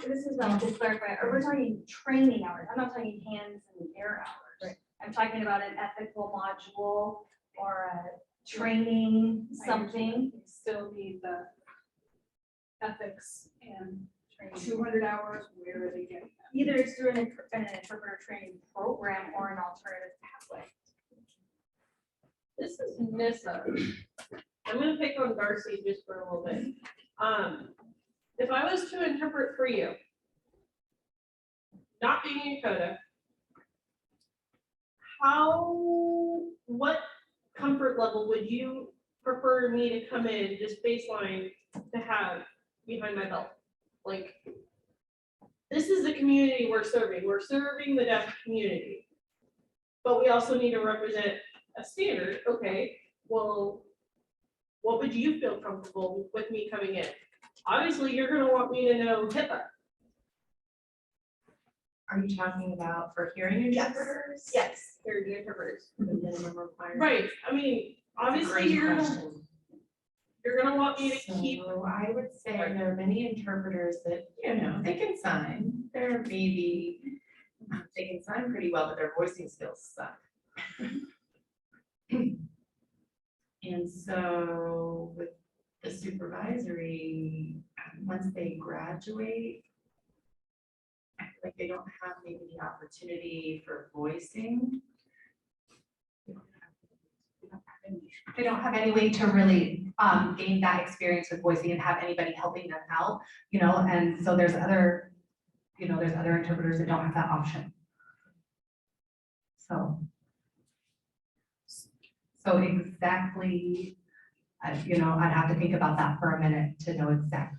This is not to clarify, we're talking training hours. I'm not talking hands and air hours. Right. I'm talking about an ethical module or a training something. You still need the ethics and training. 200 hours, where are they getting that? Either it's through an interpreter training program or an alternative pathway. This is NISA. I'm gonna pick on Darcy just for a little bit. If I was to interpret for you, not being a CODA, what comfort level would you prefer me to come in, just baseline, to have behind my belt? Like, this is the community we're serving. We're serving the deaf community. But we also need to represent a standard. Okay, well, what would you feel comfortable with me coming in? Obviously, you're gonna want me to know HIPAA. Are you talking about for hearing interpreters? Yes, they're the interpreters. The minimum requirement? Right, I mean, That's a obviously, great you're question. gonna want me to keep, So I would say there are many interpreters that, they can sign. They're maybe, they can sign pretty well, but their voicing skills suck. And so with the supervisory, once they graduate, I feel like they don't have maybe the opportunity for voicing. They don't have They don't have any way to really gain that experience with voicing and have anybody helping them out, you know, and so there's other, you know, there's other interpreters that don't have that option. So. So exactly, you know, I'd have to think about that for a minute to know exact.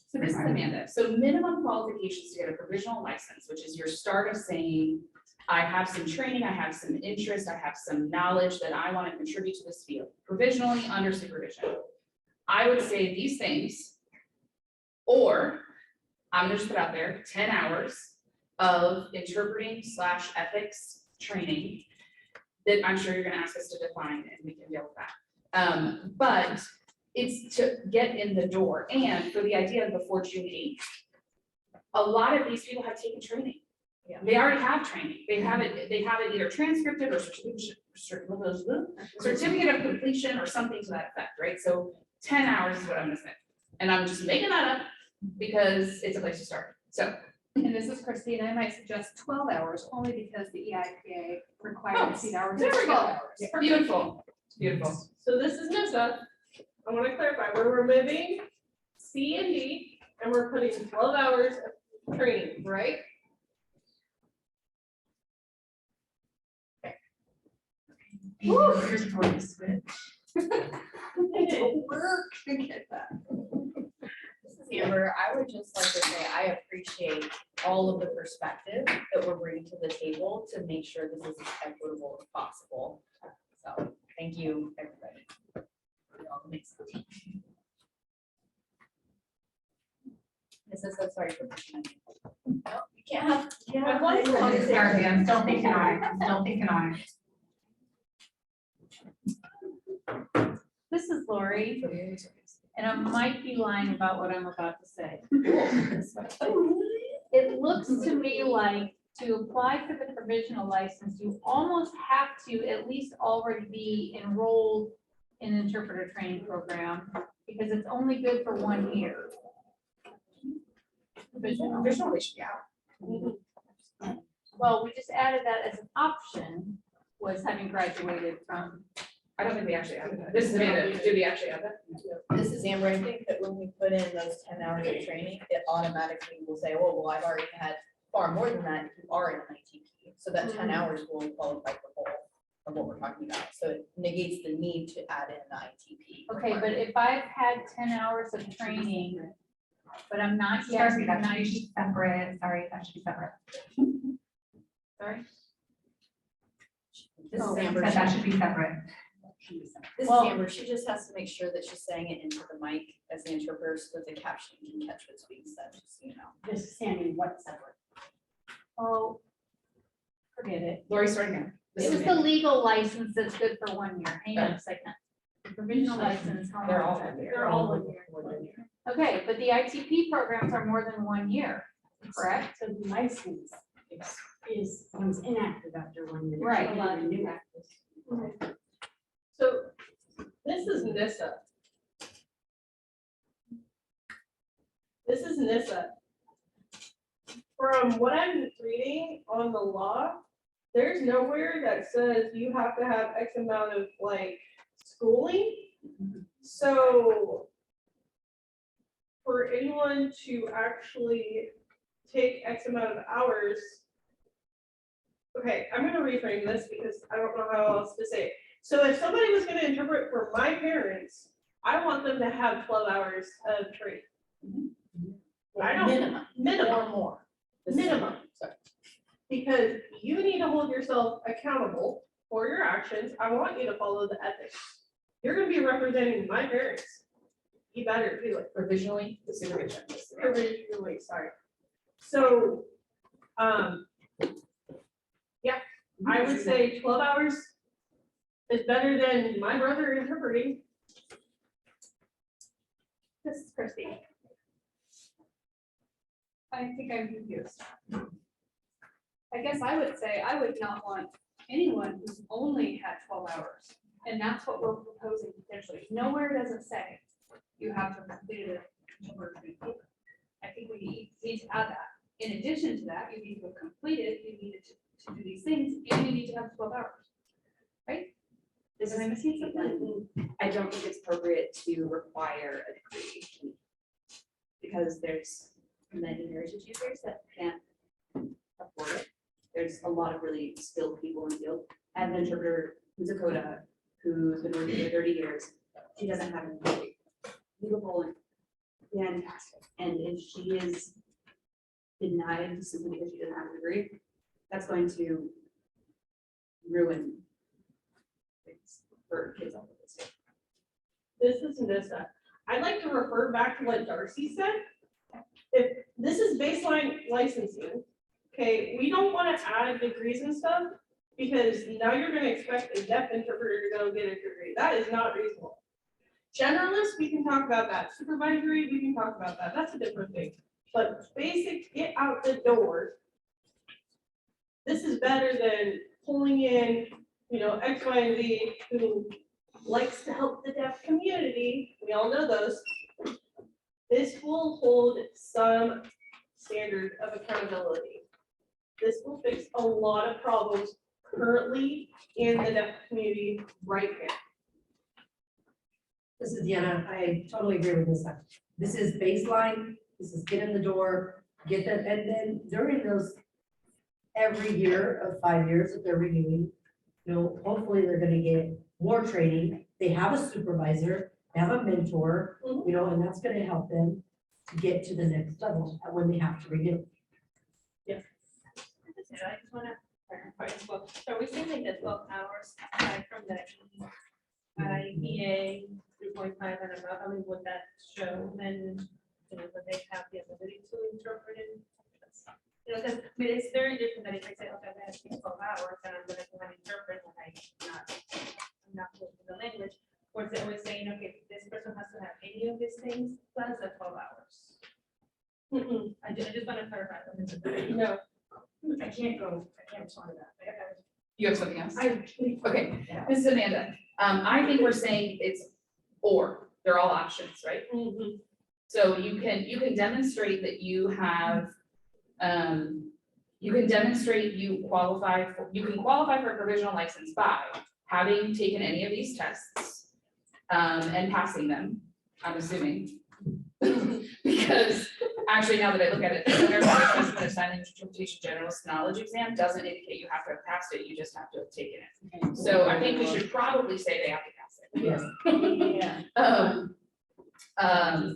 So this is Amanda. So minimum qualifications to get a provisional license, which is your start of saying, I have some training, I have some interest, I have some knowledge that I want to contribute to this field, provisionally under supervision. I would say these things, or I'm gonna just put out there 10 hours of interpreting / ethics training that I'm sure you're gonna ask us to define, and we can deal with that. But it's to get in the door, and for the idea of before June 8th, a lot of these people have taken training. Yeah. They already have training. They have it either transcripted or certificate of completion or something to that effect, right? So 10 hours is what I'm gonna say. And I'm just making that up because it's a place to start. So. And this is Christine, I might suggest 12 hours, only because the EIPA requires these hours. There is we 12 go. hours. Beautiful, beautiful. So this is NISA. I want to clarify, we're removing C and D, and we're putting 12 hours of training, right? Here's for the switch. Work to get that. This is Amber, I would just like to say, I appreciate all of the perspective that we're bringing to the table to make sure this is as equitable as possible. So, thank you, everybody. It all makes sense. This is so sorry for pushing. No, you can't have, you can't have one. Sorry, I'm still thinking on it, I'm still thinking on it. This is Lori, and I might be lying about what I'm about to say. It looks to me like to apply for the provisional license, you almost have to at least already be enrolled in an interpreter training program, because it's only good for 1 year. Provisional. Provisional, they should be out. Well, we just added that as an option, was having graduated from. I don't think we actually added that. This is Amanda. Did we actually add that? This is Amber. I think that when we put in those 10 hours of training, it automatically will say, oh, well, I've already had far more than that if you are in an ITP. So that 10 hours will qualify for both of what we're talking about. So it negates the need to add in the ITP. Okay, but if I've had 10 hours of training, but I'm not yet. Sorry, that should be separate, sorry, that should be separate. Sorry. This is Oh, Amber. That should be separate. This is Well- Amber. She just has to make sure that she's saying it into the mic as the interpreter so that the caption can catch what's being said, just so you know. Just Sammy, what's separate? Oh, forget it. Lori, starting now. This It is was the Amanda. legal license that's good for 1 year. Hang on a second. The provisional license. how They're long all is that? 1 year. They're all 1 year. Okay, but the ITP programs are more than 1 year, correct? So the license becomes inactive after 1 year. Right. It's not renewed. So this is NISA. This is NISA. From what I'm reading on the law, there's nowhere that says you have to have X amount of like schooling. So for anyone to actually take X amount of hours. Okay, I'm gonna reframe this because I don't know how else to say it. So if somebody was gonna interpret for my parents, I want them to have 12 hours of training. I don't, minimum or more, minimum. Because you need to hold yourself accountable for your actions. I want you to follow the ethics. You're gonna be representing my parents. You better do it. Provisionally, the supervision. Provisionally, sorry. So, yeah, I would say 12 hours is better than my brother interpreting. This is Christine. I think I'm confused. I guess I would say I would not want anyone who's only had 12 hours. And that's what we're proposing potentially. Nowhere does it say you have to complete it. I think we need to add that. In addition to that, you need to complete it, you need to do these things, and you need to have 12 hours. Right? This is, I don't think it's appropriate to require a degree. Because there's many heritage users that can't afford it. There's a lot of really skilled people in the field. I have an interpreter who's a CODA, who's been working for 30 years. She doesn't have a degree. Beautiful and fantastic. And if she is denied simply because she doesn't have a degree, that's going to ruin things for kids all over the state. This is Nissa. I'd like to refer back to what Darcy said. If this is baseline licensing, okay, we don't want to add degrees and stuff because now you're going to expect a deaf interpreter to go get a degree. That is not reasonable. Generalist, we can talk about that. Supervisory, we can talk about that. That's a different thing. But basic, get out the door. This is better than pulling in, X, Y, and Z who likes to help the deaf community. We all know those. This will hold some standard of accountability. This will fix a lot of problems currently in the deaf community right now. This is Deanna. I totally agree with this. This is baseline. This is get in the door, get that, and then during those every year of 5 years that they're renewing, hopefully they're gonna get more training. They have a supervisor, they have a mentor, and that's gonna help them to get to the next level when they have to renew. I just wanna clarify as well. So are we saying like the 12 hours aside from the EA 3.5 and above, I mean, would that show then, that they have the ability to interpret it? Because, I mean, it's very different than if I say, okay, I'm gonna speak 12 hours and I'm gonna go and interpret when I'm not looking the language. Or is it always saying, okay, this person has to have any of these things plus the 12 hours? I just want to clarify. No. I can't respond to that. You have something else? I. Okay, this is Amanda. I think we're saying it's or, they're all options, right? So you can demonstrate that you have, you can demonstrate you can qualify for a provisional license by having taken any of these tests, and passing them, I'm assuming. Because actually, now that I look at it, the Center for Assessment of Sign Language Interpretation Generalist Knowledge Exam doesn't indicate you have to have passed it, you just have to have taken it. So I think we should probably say they have to pass it. Yes.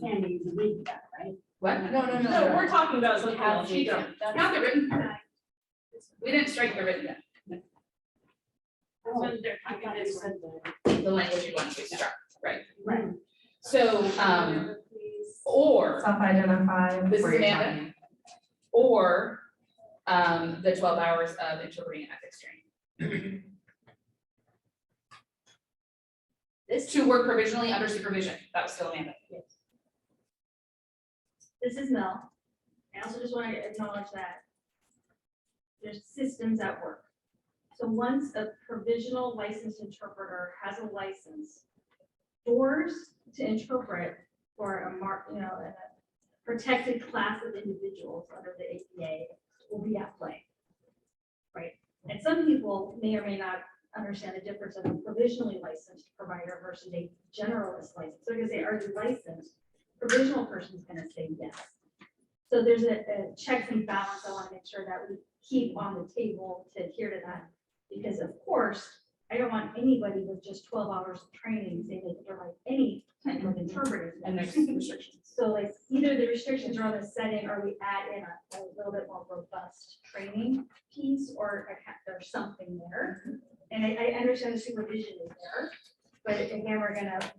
Sandy, you read that, right? What? No, we're talking about something else. She don't. Not the written part. We didn't strike the written yet. Oh, When they're I talking thought you this said one. that. The language you want to struck, right? Right. So, or, Self-identify. this is where you're Amanda, talking. or, the 12 hours of interpreting ethics training. This To work provisionally under supervision, that was still Amanda. This is Mel. I also just want to acknowledge that there's systems at work. So once a provisional licensed interpreter has a license, doors to interpret for a protected class of individuals under the APA will be at play. Right? And some people may or may not understand the difference of a provisionally licensed provider versus a generalist license. So they're gonna say, are you licensed? Provisional person's gonna say yes. So there's a checks and balance I want to make sure that we keep on the table to adhere to that. Because of course, I don't want anybody with just 12 hours of training saying they can provide any type of interpreting. And there's restrictions. So like either the restrictions are on the setting or we add in a little bit more robust training piece or there's something there. And I understand the supervision is there, but again,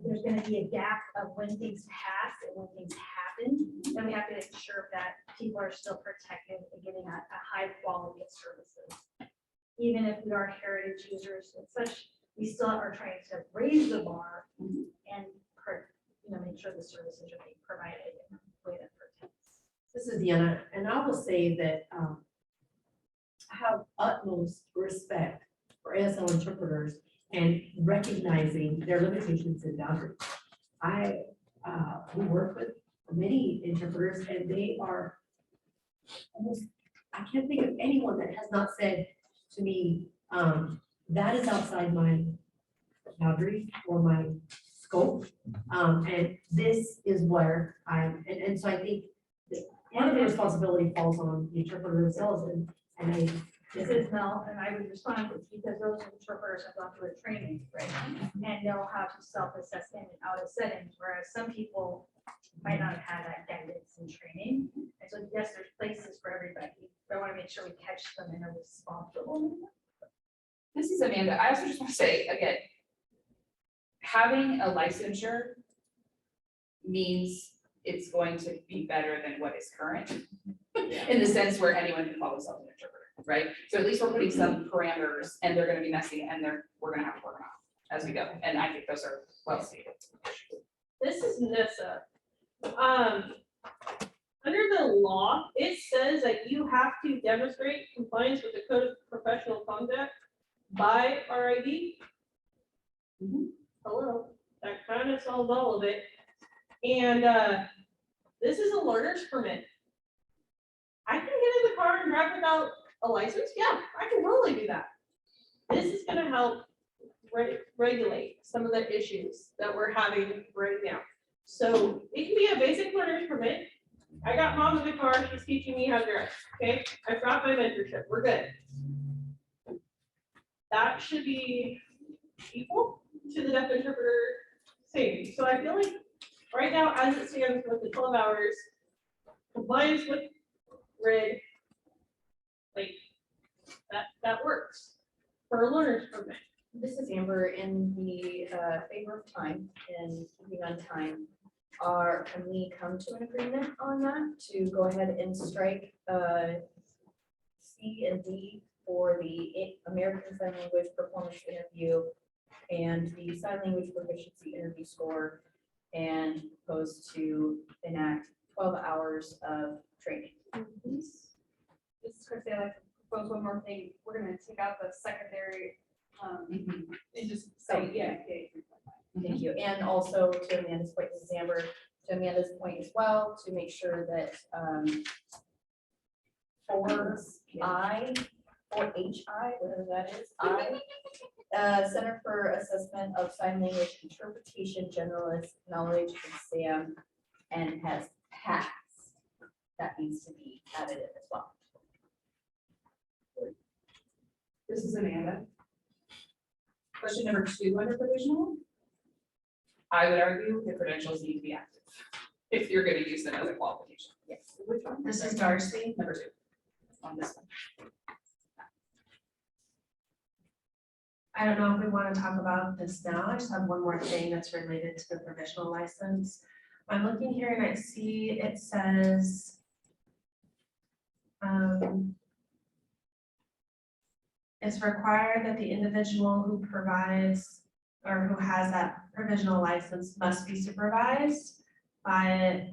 there's gonna be a gap of when things pass and when things happen. Then we have to ensure that people are still protected and getting a high quality of services. Even if we are heritage users and such, we still are trying to raise the bar and make sure the services are being provided in a way that protects. This is Deanna, and I will say that I have utmost respect for ASL interpreters and recognizing their limitations and boundaries. We work with many interpreters and they are almost, I can't think of anyone that has not said to me, that is outside my boundary or my scope. And this is where and so I think that part of the responsibility falls on the interpreter themselves and This is Mel, and I would respond with, because those interpreters have gone through a training, right? And know how to self-assess in and out of settings, whereas some people might not have had that guidance and training. And so yes, there's places for everybody, but I want to make sure we catch them in a responsible manner. This is Amanda. I also just want to say, again, having a licensure means it's going to be better than what is current. In the sense where anyone can call themselves an interpreter, right? So at least we're putting some parameters and they're gonna be messy and we're gonna have to work them out as we go. And I think those are well stated. This is Nissa. Under the law, it says that you have to demonstrate compliance with the Code of Professional Conduct by RID. Hello, that kind of solves all of it. And this is a learner's permit. I can get in the car and drive without a license. Yeah, I can totally do that. This is gonna help regulate some of the issues that we're having right now. So it can be a basic learner's permit. I got mom in the car, she's teaching me how to drive, okay? I've got my mentorship, we're good. That should be equal to the deaf interpreter same. So I feel like right now, as it stands with the 12 hours, compliance with RID, like, that works for a learner's permit. This is Amber in the favor of time and keeping on time. Can we come to an agreement on that to go ahead and strike C and D for the American Sign Language Performance Interview and the Sign Language Proficiency Interview Score, and propose to enact 12 hours of training? This is Christie. I'd like to propose one more thing. We're gonna take out the secondary, and just say, yeah. Thank you. And also to Amanda's point, this is Amber, to Amanda's point as well, to make sure that for HI, whatever that is, Center for Assessment of Sign Language Interpretation Generalist Knowledge exam and has passed. That needs to be added in as well. This is Amanda. Question number 2 under provisional. I would argue the credentials need to be active if you're going to use them as a qualification. Yes. Which one? This is Darcy. Number 2 on this one. I don't know if we want to talk about this now. I just have one more thing that's related to the provisional license. I'm looking here and I see it says it's required that the individual who provides or who has that provisional license must be supervised by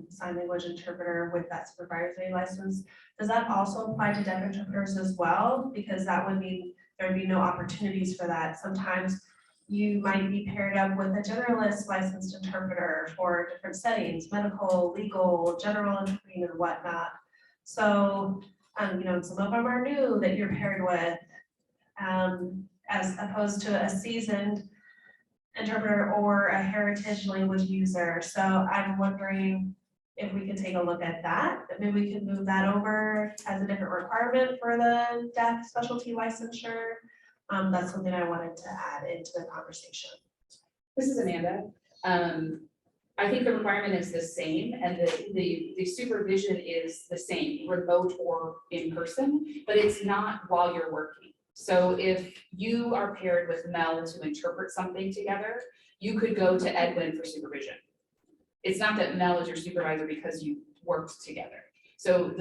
sign language interpreter with that supervisory license. Does that also apply to deaf interpreters as well? Because that would mean there'd be no opportunities for that. Sometimes you might be paired up with a generalist licensed interpreter for different settings, medical, legal, general interpreting and whatnot. So, some of them are new that you're paired with, as opposed to a seasoned interpreter or a heritage language user. So I'm wondering if we could take a look at that maybe we could move that over as a different requirement for the deaf specialty licensure. That's something I wanted to add into the conversation. This is Amanda. I think the requirement is the same and the supervision is the same, remote or in person, but it's not while you're working. So if you are paired with Mel to interpret something together, you could go to Edwin for supervision. It's not that Mel is your supervisor because you worked together. So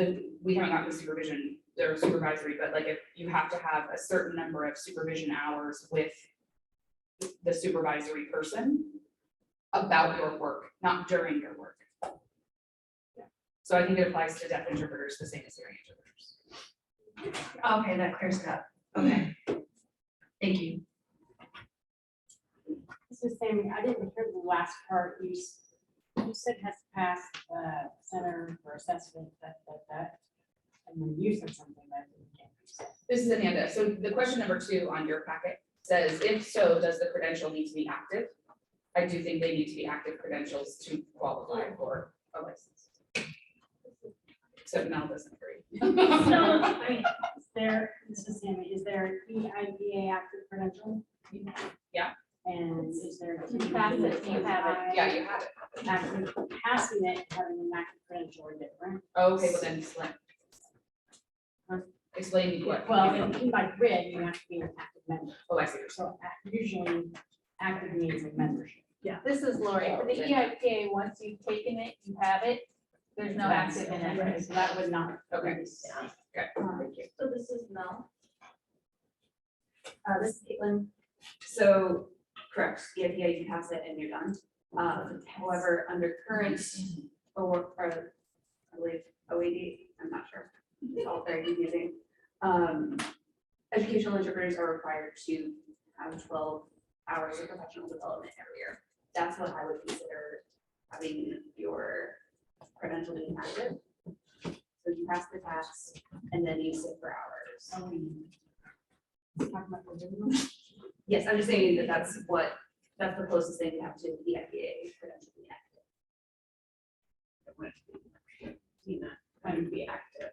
we haven't gotten the supervision or supervisory, but like if you have to have a certain number of supervision hours with the supervisory person about your work, not during your work. Yeah. So I think it applies to deaf interpreters the same as hearing interpreters. Okay, that clears it up. Okay. Thank you. This is Sammy. I didn't hear the last part. You said has to pass the Center for Assessment, that, and then you said something that I didn't get. This is Amanda. So the question number 2 on your packet says, if so, does the credential need to be active? I do think they need to be active credentials to qualify for a license. Except Mel doesn't agree. I mean, this is Sammy, is there an EIDA active credential? Yeah. And is there? You pass it, you have it. Yeah, you have it. Actually, passing it, and having an active credential are different. Okay, well then explain. Explain what. Well, in my grid, you have to be an active member. Oh, I see. So usually active means a membership. Yeah, this is Lori. For the EIPA, once you've taken it, you have it. There's no active in it. Okay, so that would not. Okay. Okay, thank you. So this is Mel. This is Caitlin. So, correct, EIPA, you pass it and you're done. However, under current, or, I believe, OED, I'm not sure. It's all very confusing. Educational interpreters are required to have 12 hours of professional development every year. That's what I would consider having your credential being active. So you pass the test and then you sit for hours. Yes, I'm just saying that that's the closest thing you have to the EIPA credential being active. Kind of be active.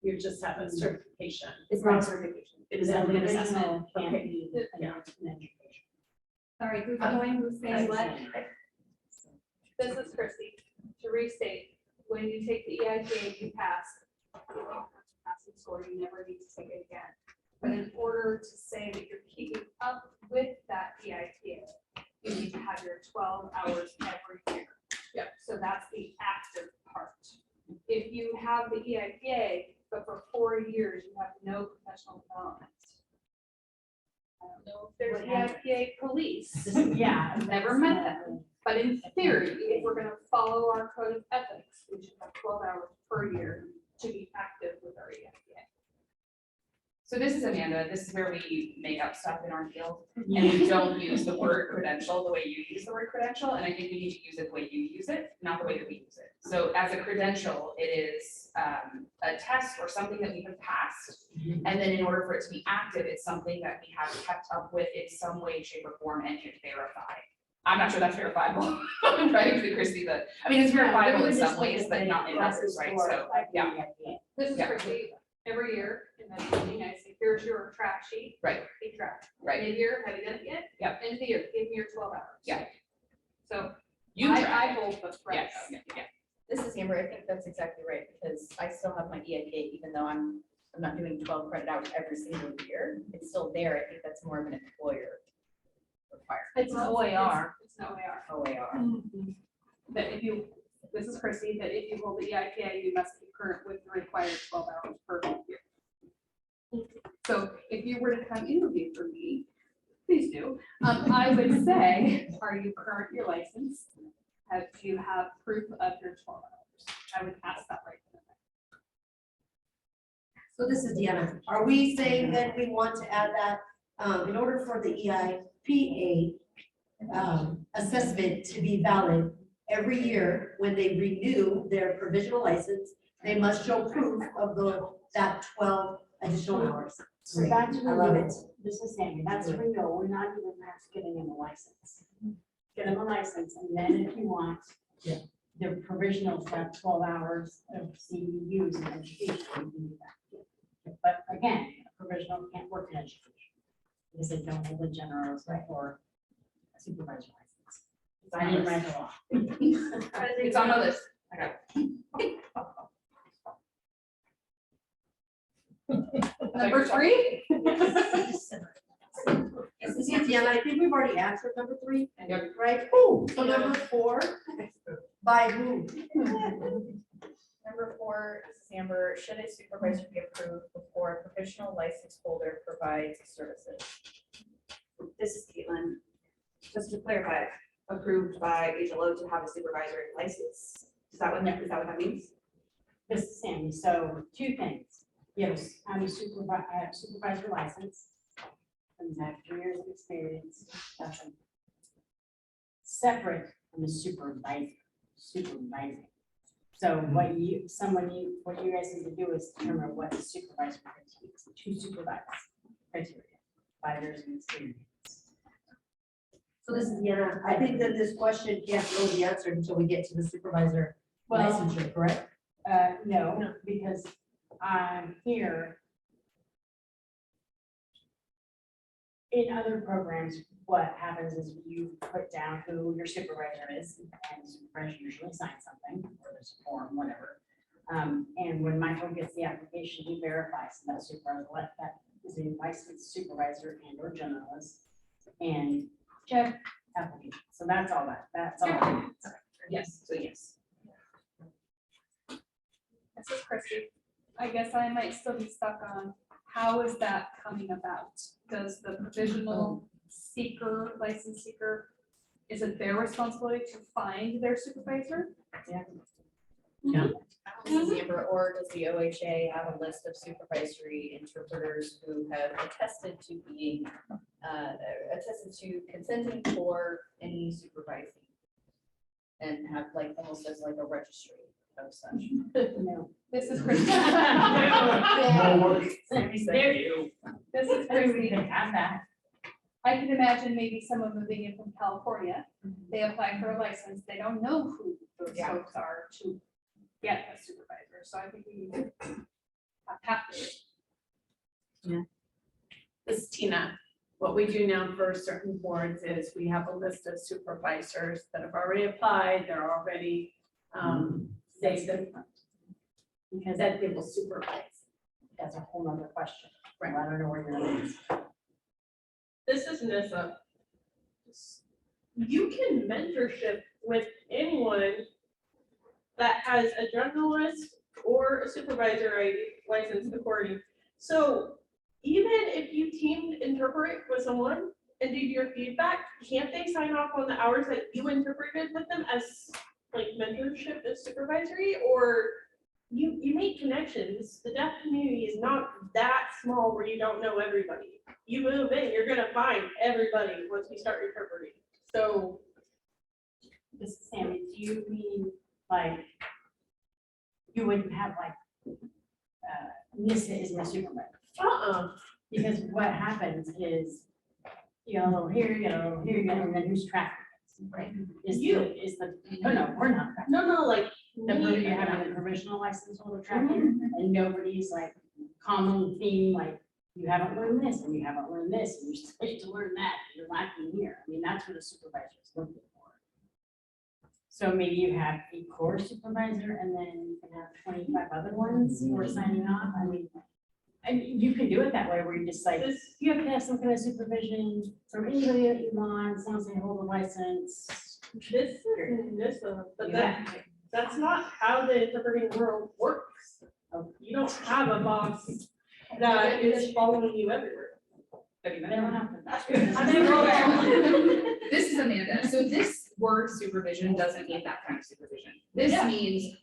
You just have a certification. It's not a certification. It is only an assessment. Can't Okay. be an education. Sorry, who's going, who's saying what? This is Chrissy. To restate, when you take the EIPA, you pass. Passing score, you never need to take it again. But in order to say that you're keeping up with that EIPA, you need to have your 12 hours every year. Yep. So that's the active part. If you have the EIPA, but for 4 years, you have no professional development. I don't know if there's EIPA police. Yeah. I've never met them. But in theory, if we're gonna follow our code of ethics, we should have 12 hours per year to be active with our EIPA. So this is Amanda, this is where we make up stuff in our field, and we don't use the word credential the way you use the word credential, and I think we need to use it the way you use it, not the way that we use it. So as a credential, it is a test or something that we have passed, and then in order for it to be active, it's something that we have kept up with in some way, shape, or form, and can verify. I'm not sure that's verifiable. I'm trying to figure see that, I mean, it's verifiable in some ways, but not in others, right? So, yeah. This is Yeah. Chrissy, every year, in the meeting, I say, here's your track sheet. Right. Keep track. Right. Mid-year, have you done it yet? Yep. End of the year, give me your 12 hours. Yeah. So You I track it. hold the threads. Yes, yeah. This is Amber, I think that's exactly right, because I still have my EIPA, even though I'm not doing 12 credit hours every single year. It's still there. I think that's more of an employer requirement. It's an OAR. It's an OAR. OAR. That if you, this is Chrissy, that if you hold the EIPA, you must be current with the required 12 hours per year. So if you were to come interview for me, please do, I would say, are you current your license? Do you have proof of your 12 hours? I would ask that right then. So this is Deanna. Are we saying that we want to add that, in order for the EIPA assessment to be valid every year when they renew their provisional license, they must show proof of that 12 additional hours. So that's I love it. renewal. This is Sammy, that's renewal. We're not even past getting them a license. Get them a license, and then if you want, the provisional for that 12 hours of CEUs in education, you can do that. But again, a provisional can't work in education because they don't hold a general or a supervisor license. I didn't write the law. It's on my list. I got it. Number 3? See, Deanna, I think we've already answered number 3, Yep. right? So number 4, by whom? Number 4, this is Amber, should a supervisor be approved before a professional license holder provides services? This is Caitlin. Just to clarify, approved by HLO to have a supervisory license. Is that what that means? This is Sammy. So 2 things. Yes, I'm a supervisor license. And I have 3 years of experience. That's a separate from a supervisor. Supervising. So what you guys need to do is determine what the supervisor criteria is, to supervise criteria, 5 years of experience. So this is, Deanna, I think that this question can't know the answer until we get to the supervisor licensure, correct? No, because I'm here. In other programs, what happens is you put down who your supervisor is, and the supervisor usually signs something, or there's a form, whatever. And when Michael gets the application, he verifies that supervisor, that is a licensed supervisor and or generalist, and check application. So that's all that's all. Yes, so yes. This is Christie. I guess I might still be stuck on, how is that coming about? Does the provisional seeker, license seeker, is it their responsibility to find their supervisor? Amber, or does the OHA have a list of supervisory interpreters who have attested to being, attested to consenting for any supervising? And have like, almost as like a registry of such. No. This is Christie. This is Christie. Have that. I can imagine maybe someone moving in from California, they apply for a license, they don't know who those Yeah. folks are to get a supervisor, so I think we need to have to. This is Tina. What we do now for certain boards is we have a list of supervisors that have already applied, they're already, That's different. Because that they will supervise. that's a whole nother question. Right. I don't know where you're at. This is Nissa. You can mentorship with anyone that has a journalist or a supervisor ID license according. So even if you teamed interpret with someone and did your feedback, can't they sign off on the hours that you interpreted with them as like mentorship and supervisory? Or you make connections. The deaf community is not that small where you don't know everybody. You move in, you're gonna find everybody once we start interpreting. So This is Sammy, do you mean like, you wouldn't have like, Nissa is my supervisor? Because what happens is, you got a little here, you got a little here, you got, and then who's tracking it? Right. No, we're not. no, like You're having a provisional license holder tracking, and nobody's like common theme, like, you haven't learned this, and you haven't learned this, and you're supposed to learn that, and you're lacking here. I mean, that's what a supervisor is looking for. So maybe you have a core supervisor, and then you can have 25 other ones who are signing off. I mean, and you can do it that way, where you just like, you have to have some kind of supervision from anybody that you want, as long as they hold a license. this is Nissa, but that's not how the interpreting world works. You don't have a boss that is following you everywhere. They don't have to. This is Amanda. So this word supervision doesn't mean that kind of supervision. This Yeah. means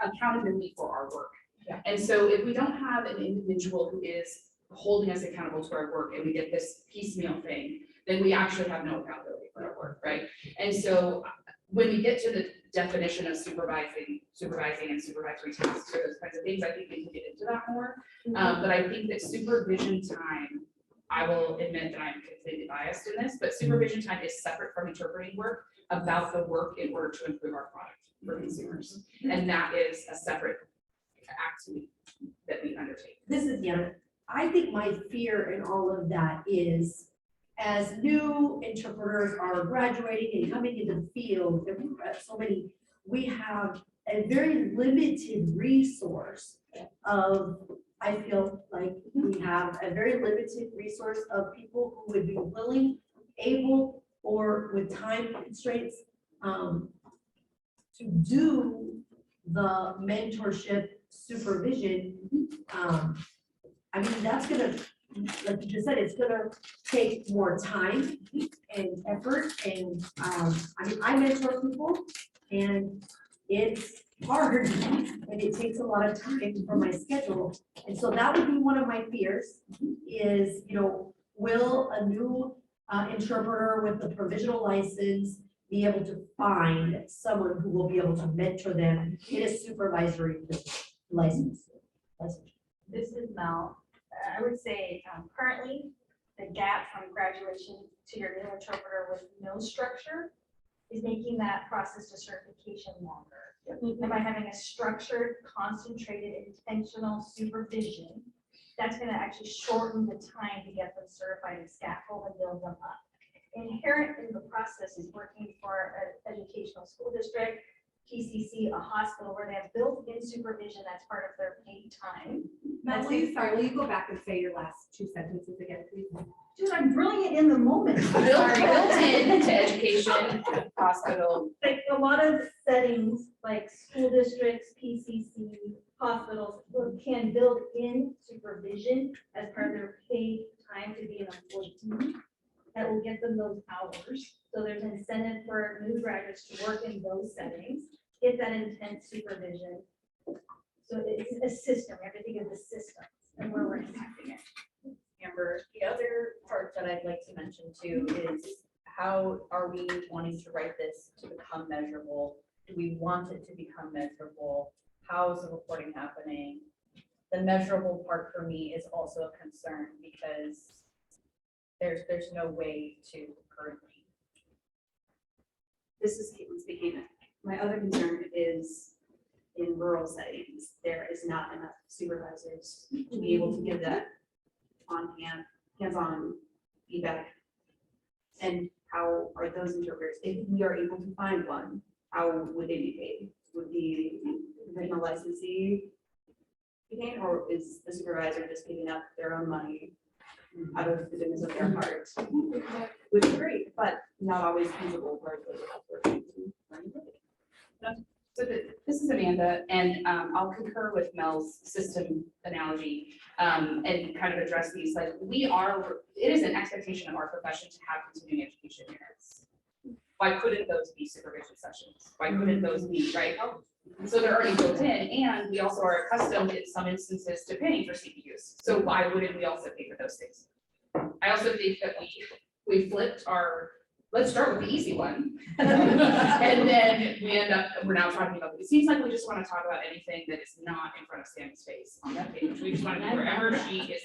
accountability for our work. Yeah. And so if we don't have an individual who is holding us accountable to our work and we get this piecemeal thing, then we actually have no accountability for our work, right? And so when we get to the definition of supervising and supervisory tasks or those kinds of things, I think we can get into that more. But I think that supervision time, I will admit that I'm completely biased in this, but supervision time is separate from interpreting work about the work in order to improve our product for consumers. And that is a separate activity that we undertake. This is, I think my fear in all of that is, as new interpreters are graduating and coming into the field, and we've got so many, we have a very limited resource of, I feel like we have a very limited resource of people who would be willing, able, or with time constraints, to do the mentorship supervision. I mean, that's gonna, like you just said, it's gonna take more time and effort, and, I mean, I mentor people, and it's hard, and it takes a lot of time from my schedule, and so that would be one of my fears, is, will a new interpreter with the provisional license, be able to find someone who will be able to mentor them in a supervisory license? This is Mel. I would say currently, the gap from graduation to your new interpreter with no structure is making that process to certification longer. And by having a structured, concentrated, intentional supervision, that's going to actually shorten the time to get them certified and scaffold and build them up. Inherent in the process is working for an educational school district, PCC, a hospital, where they have built-in supervision that's part of their paid time. Mel, will you go back and say your last two sentences again, please? Dude, I'm brilliant in the moment. Built in to education, hospital. Like a lot of settings, like school districts, PCC, hospitals, can build in supervision as part of their paid time to be an employee. That will get them those hours. So there's an incentive for new graduates to work in those settings, get that intense supervision. So it's a system, everything is a system, and where we're impacting it. Amber, the other part that I'd like to mention too is how are we wanting to write this to become measurable? Do we want it to become measurable? How is the reporting happening? The measurable part for me is also a concern because there's no way to currently. This is Caitlin speaking. My other concern is in rural settings, there is not enough supervisors to be able to give that hands-on feedback. And how are those interpreters, if we are able to find one, how would they be paid? Would the professional licensee be paid, or is the supervisor just giving up their own money out of the goodness of their heart? Which is great, but not always feasible for everybody. So this is Amanda, and I'll concur with Mel's system analogy and kind of address these. Like it is an expectation of our profession to have continuing education units. Why couldn't those be supervision sessions? Why couldn't those be, right? So they're already built in, and we also are accustomed in some instances to paying for CPUs. So why wouldn't we also pay for those things? I also think that we flipped our, let's start with the easy one. And then we're now talking about, it seems like we just want to talk about anything that is not in front of Sammy's face on that page. We just want to be wherever she is.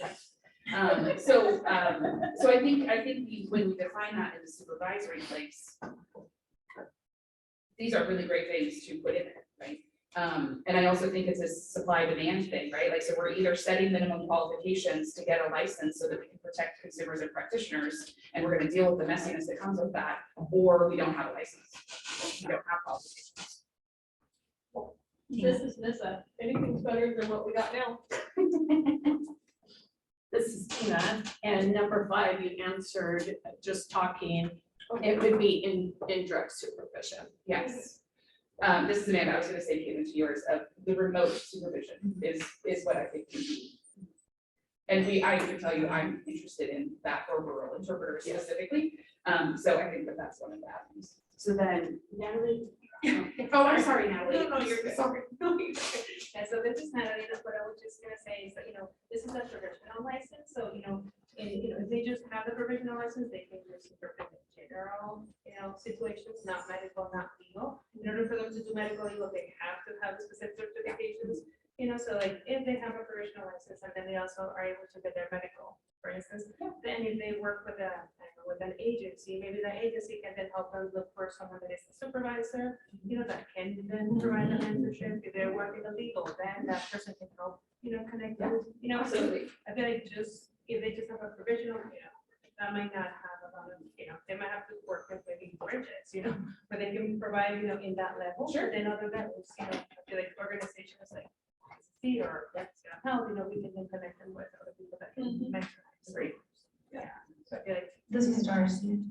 So I think when we define that in the supervisory place, these are really great things to put in there, right? And I also think it's a supply demand thing, right? Like, so we're either setting minimum qualifications to get a license so that we can protect consumers and practitioners, and we're going to deal with the messiness that comes with that, or we don't have a license. We don't have qualifications. This is Nissa. Anything's better than what we got now. This is Tina, and number 5, you answered just talking, it would be in direct supervision. Yes. This is Amanda. I was going to say, Caitlin, to yours, of the remote supervision is what I think we need. And I can tell you, I'm interested in that for rural interpreters specifically. So I think that's one of the avenues. So then, Natalie. Oh, I'm sorry, Natalie. No, you're good. Sorry. Yeah, so this is Natalie, that's what I was just gonna say, is that, this is a provisional license, so, if they just have a provisional license, they can use it for general, situations, not medical, not legal. In order for them to do medical legal, they have to have specific certifications, so like, if they have a provisional license, and then they also are able to get their medical, for instance, then if they work with with an agency, maybe that agency can then help them look for someone that is a supervisor, that can then provide a mentorship. If they're working illegal, then that person can help, connect them, Absolutely. I feel like if they just have a provisional, that might not have a lot of, they might have to work with maybe bridges, but they can provide, in that level. Sure. Then other levels, I feel like organizations like see or that's gonna help, we can then connect them with other people that can mentor. Great. Yeah. So I feel like This is Darcy.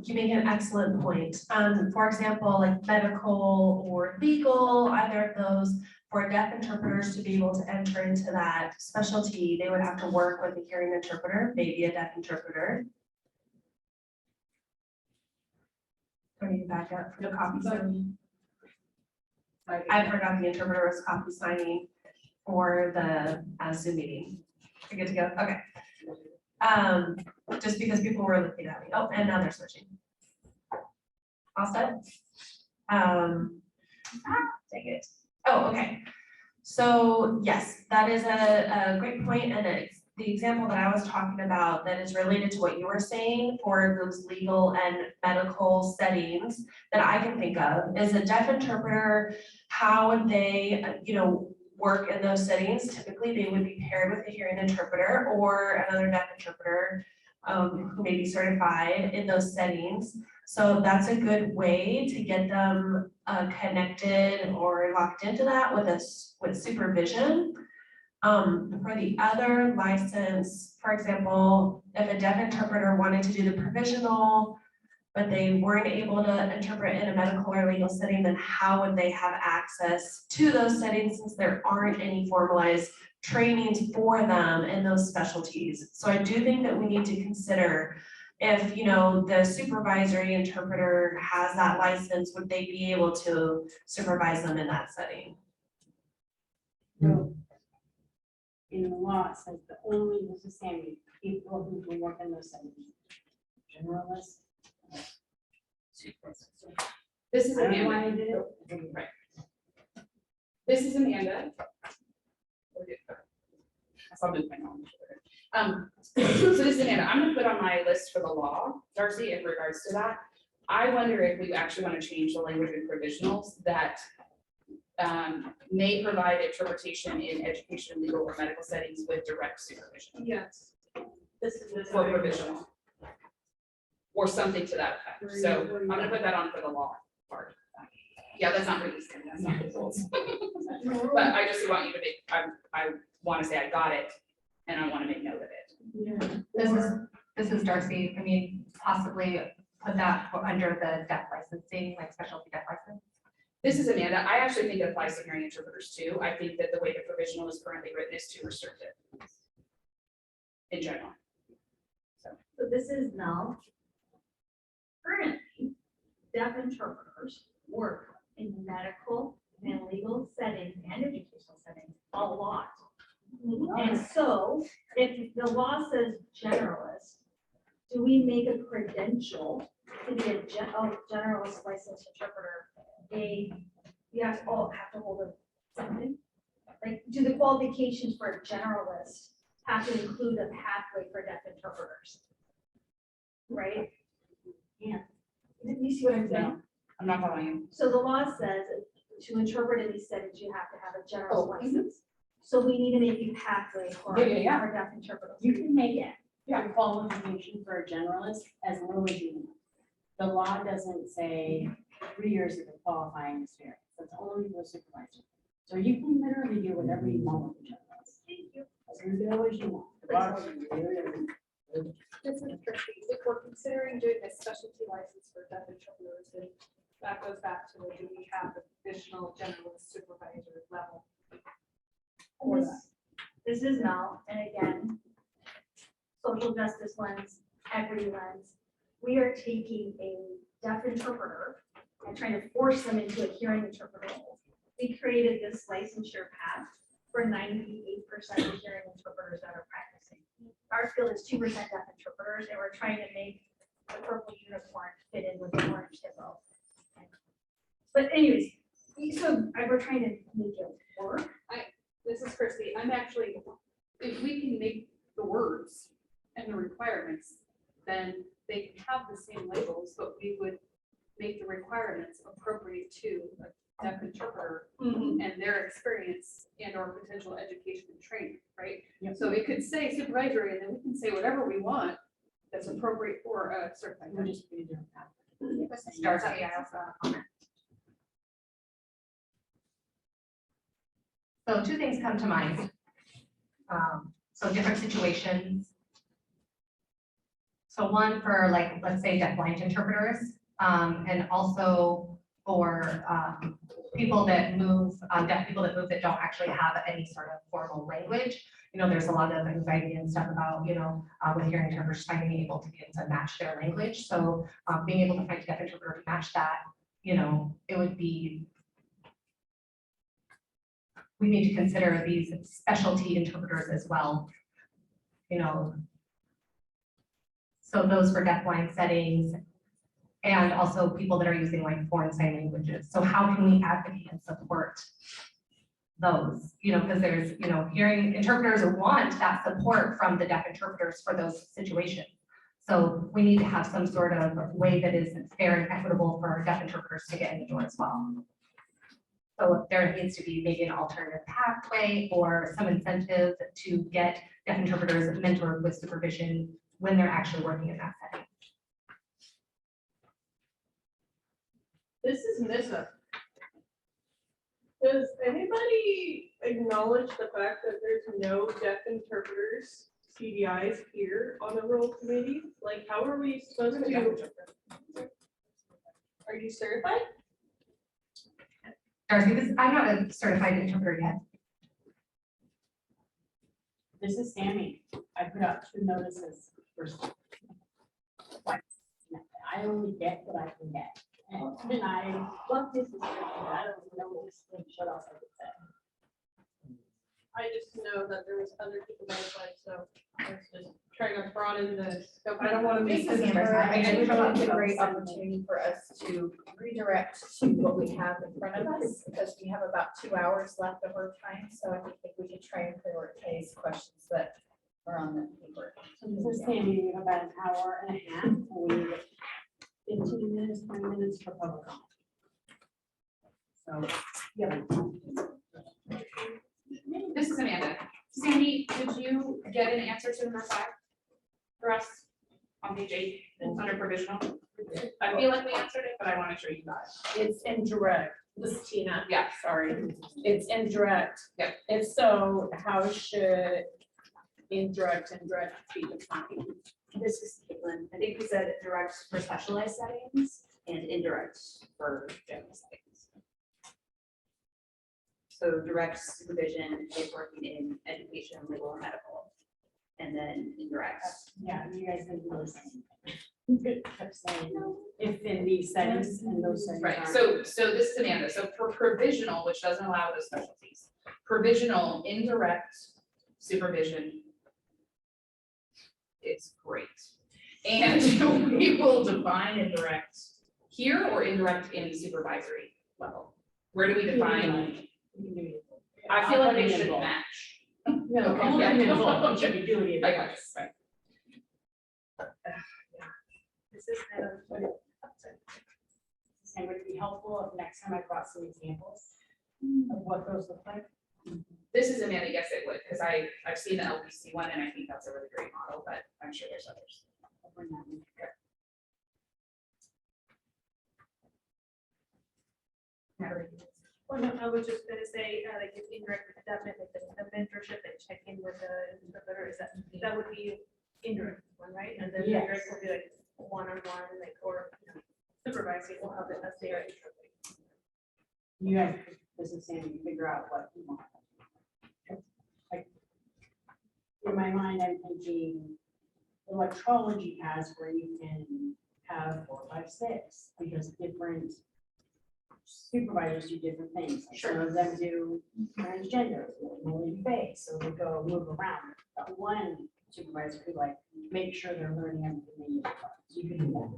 You make an excellent point. For example, like medical or legal, either of those, for deaf interpreters to be able to enter into that specialty, they would have to work with a hearing interpreter, maybe a deaf interpreter. I need to back up for the copy signing. I forgot the interpreter was copy signing for the Zoom meeting. We're good to go, okay. Just because people were looking at me, oh, and now they're switching. All set? Dang it. Oh, okay. So yes, that is a great point, and it's the example that I was talking about that is related to what you were saying for those legal and medical settings that I can think of is a deaf interpreter. How would they, work in those settings? Typically, they would be paired with a hearing interpreter or another deaf interpreter who may be certified in those settings. So that's a good way to get them connected or locked into that with supervision. For the other license, for example, if a deaf interpreter wanted to do the provisional, but they weren't able to interpret in a medical or legal setting, then how would they have access to those settings since there aren't any formalized trainings for them in those specialties? So I do think that we need to consider if, the supervisory interpreter has that license, would they be able to supervise them in that setting? So, in the law, it says this is Sammy, people who can work in those settings. Generalists. This is I don't know why Amanda. I did it. Right. This is Amanda. I saw movement on. So this is Amanda. I'm gonna put on my list for the law, Darcy, in regards to that. I wonder if we actually want to change the language in provisionals that may provide interpretation in education, legal, or medical settings with direct supervision. Yes. This is. For provisional. Or something to that effect. So I'm gonna put that on for the law part. Yeah, that's not really, that's not the rules. But I just want you to make, I want to say I got it, and I want to make note of it. This is Darcy. I mean, possibly put that under the deaf licensing, like specialty deaf license. This is Amanda. I actually think it applies to hearing interpreters too. I think that the way the provisional is currently written is too restrictive. In general. So this is now. Currently, deaf interpreters work in medical and legal settings and educational settings a lot. And so if the law says generalist, do we make a credential to be a generalist licensed interpreter? You have to hold something? Like, do the qualifications for a generalist have to include a pathway for deaf interpreters? Right? Yeah. You see what I'm saying? No, I'm not following you. So the law says to interpret in these settings, you have to have a general license. So we need to make a pathway for Yeah. our deaf interpreters. You can make it a qualification for a generalist as low as you want. The law doesn't say 3 years of qualifying experience. That's only for supervisor. So you can literally do whatever you want with the generalist. Thank you. As low as you want. The bar is really- This is tricky. If we're considering doing a specialty license for deaf interpreters, then that goes back to, do we have the additional generalist supervisor level? for that? This is Mel, and again, social justice lens, equity lens. We are taking a deaf interpreter and trying to force them into a hearing interpreter role. We created this licensure path for 98% of hearing interpreters that are practicing. Our field is 2% deaf interpreters, and we're trying to make the purple unicorn fit in with the orange hippo. But anyways, so we're trying to make it work. This is Christy. I'm actually, if we can make the words and the requirements, then they can have the same labels, but we would make the requirements appropriate to a deaf interpreter and their experience and or potential education and training, right? Yep. So it could say supervisory, and then we can say whatever we want that's appropriate for a certified. We're just gonna do that. This is Darcy. I also have a comment. So two things come to mind. So different situations. So one for like, let's say deafblind interpreters, and also for people that move, deaf people that move that don't actually have any sort of formal language. You know, there's a lot of anxiety and stuff about, with hearing interpreters finding able to be able to match their language. So being able to find a deaf interpreter to match that, it would be, we need to consider these specialty interpreters as well. you know. So those for deafblind settings, and also people that are using like foreign sign languages. So how can we advocate and support those? You know, because there's, you know, hearing interpreters want that support from the deaf interpreters for those situations. So we need to have some sort of way that is fair and equitable for our deaf interpreters to get in the door as well. So there needs to be maybe an alternative pathway or some incentive to get deaf interpreters mentored with supervision when they're actually working in that setting. This is Nissa. Does anybody acknowledge the fact that there's no deaf interpreters, CDIs here on the rural committee? Like, how are we supposed to? Are you certified? Darcy, I'm not a certified interpreter yet. This is Sammy. I put out 2 notices for twice. I only get what I can get. And I love this description, but I don't know what else I could say. I just know that there was other people notified, so I was just trying to broaden the scope. I don't want to miss Thanks, this. Amber. I think it's a great Something. opportunity for us to redirect to what we have in front of us, because we have about 2 hours left of our time, so I think we could try and prioritize questions that are on the paper. So this is Sammy, we have about an hour and a half, and we need 15 minutes, 20 minutes for public comment. So, yeah. This is Amanda. Sandy, did you get an answer to number 5 for us on page 8 under provisional? I feel like we answered it, but I want to make sure you got it. It's indirect. This is Tina. Yeah. Sorry. It's indirect. Yep. If so, how should indirect be defined? This is Caitlin. I think we said direct for specialized settings and indirect for general settings. So direct supervision is working in education, legal, and medical. And then indirect. Yeah, you guys didn't really say anything. Kept saying, if in these settings and those settings. Right, aren't. so this is Amanda. So for provisional, which doesn't allow those specialties, provisional indirect supervision is great. And we will define indirect here or indirect in supervisory level. Where do we define? You can do it. I feel I'll like put they it in should bold. match. No, Okay, I'll yeah, put it in no, bold. You okay. should be doing it. I got it, right. This is And would it be helpful if next time I brought some examples of what those look like? This is Amanda, yes, it would, because I've seen the LBC one and I think that's a really great model, but I'm sure there's others. I'll bring that in. Well, no, I was just gonna say, like, if indirect, definitely the mentorship and check in with the interpreter, that would be indirect one, right? And then the Yes. direct will be like one-on-one, like, or you know, supervising will have it as their interpreter. You guys, this is Sandy, figure out what you want. Like, in my mind, I'm thinking electrology has where you can have 4, 5, 6, because different supervisors do different things. Like, some of them do transgender, only face, so they go move around. But one supervisor could like make sure they're learning everything they need. So you could do that.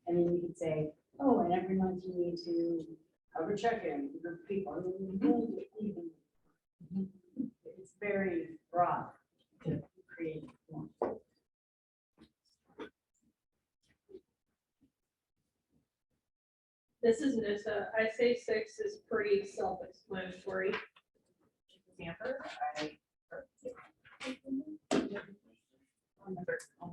And then you could say, oh, and every month you need to have a check-in with people. I mean, you don't do anything. It's very broad to create one. This is Nissa. I say 6 is pretty self-explanatory. Amber,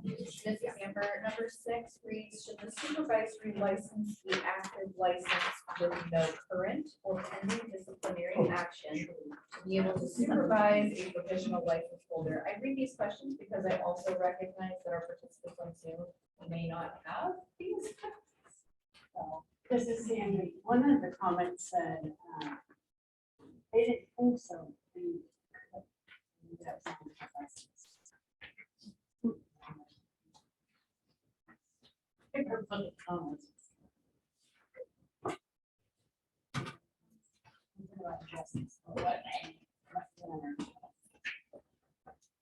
This is Amber. Number 6 reads, should the supervisory license be active license with no current or pending disciplinary action to be able to supervise a provisional license holder? I read these questions because I also recognize that our participants on Zoom may not have these. This is Sandy. One of the comments said, they didn't think so.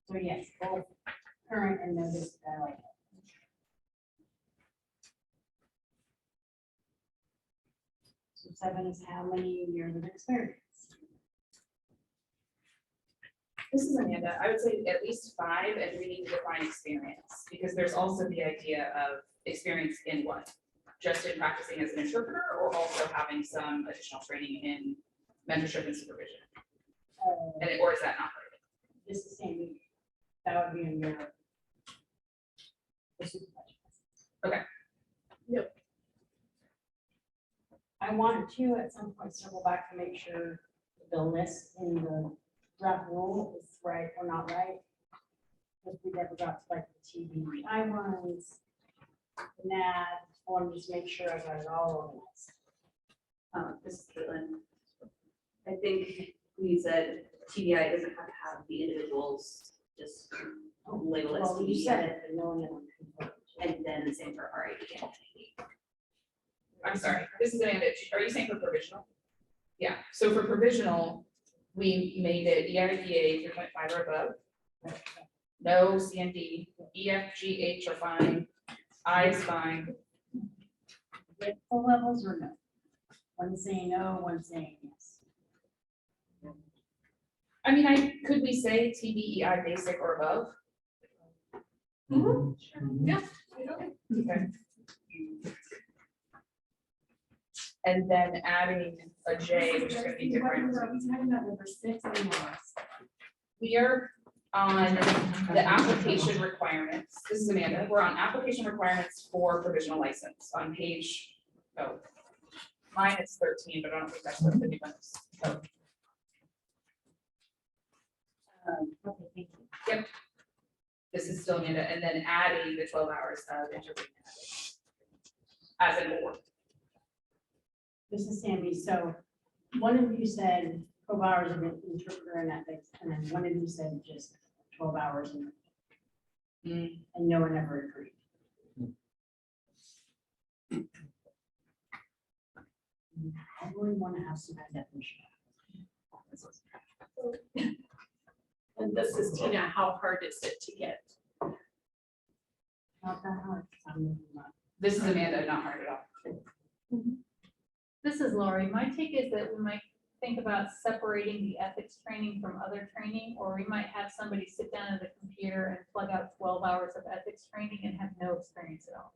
So yes, both 7 is how many years of experience? This is Amanda. I would say at least 5, and we need to define experience, because there's also the idea of experience in what? Just in practicing as an interpreter, or also having some additional training in mentorship and supervision? And or is that not part of it? This is Sandy. That would be in your. the supervisor. Okay. Yep. I wanted to at some point circle back to make sure the list in the draft rule is right or not right. If we never got to like the TBI ones, the NAD, I want to just make sure I got it all organized. This is Caitlin. I think we said TBI doesn't have to have the individuals just label it as Well, you TBI. said it, but no one ever confirmed. And then the same for RID and NAD. I'm sorry, this is Amanda. Are you saying for provisional? Yeah, so for provisional, we made it EIDA 3.5 or above. No CND, E, F, G, H are fine. I is fine. With full levels or no? One saying no, one saying yes. I mean, could we say TBEI basic or above? Yeah. Okay. And then adding a J, which is gonna be different. talking about number 6 and We are on the application requirements. This is Amanda. We're on application requirements for provisional license on page, oh, mine is 13, but I don't think that's what the new one is. Oh, Okay, thank you. Yep. This is still Amanda, and then adding the 12 hours of interpreting as an or. This is Sammy. So one of you said 12 hours of an interpreter and ethics, and then one of you said just 12 hours. And no one ever agreed. I really want to have some kind of definition. And this is Tina, how hard is it to get? Not that hard. Not. This is Amanda, not hard at all. This is Lori. My take is that we might think about separating the ethics training from other training, or we might have somebody sit down at a computer and plug out 12 hours of ethics training and have no experience at all.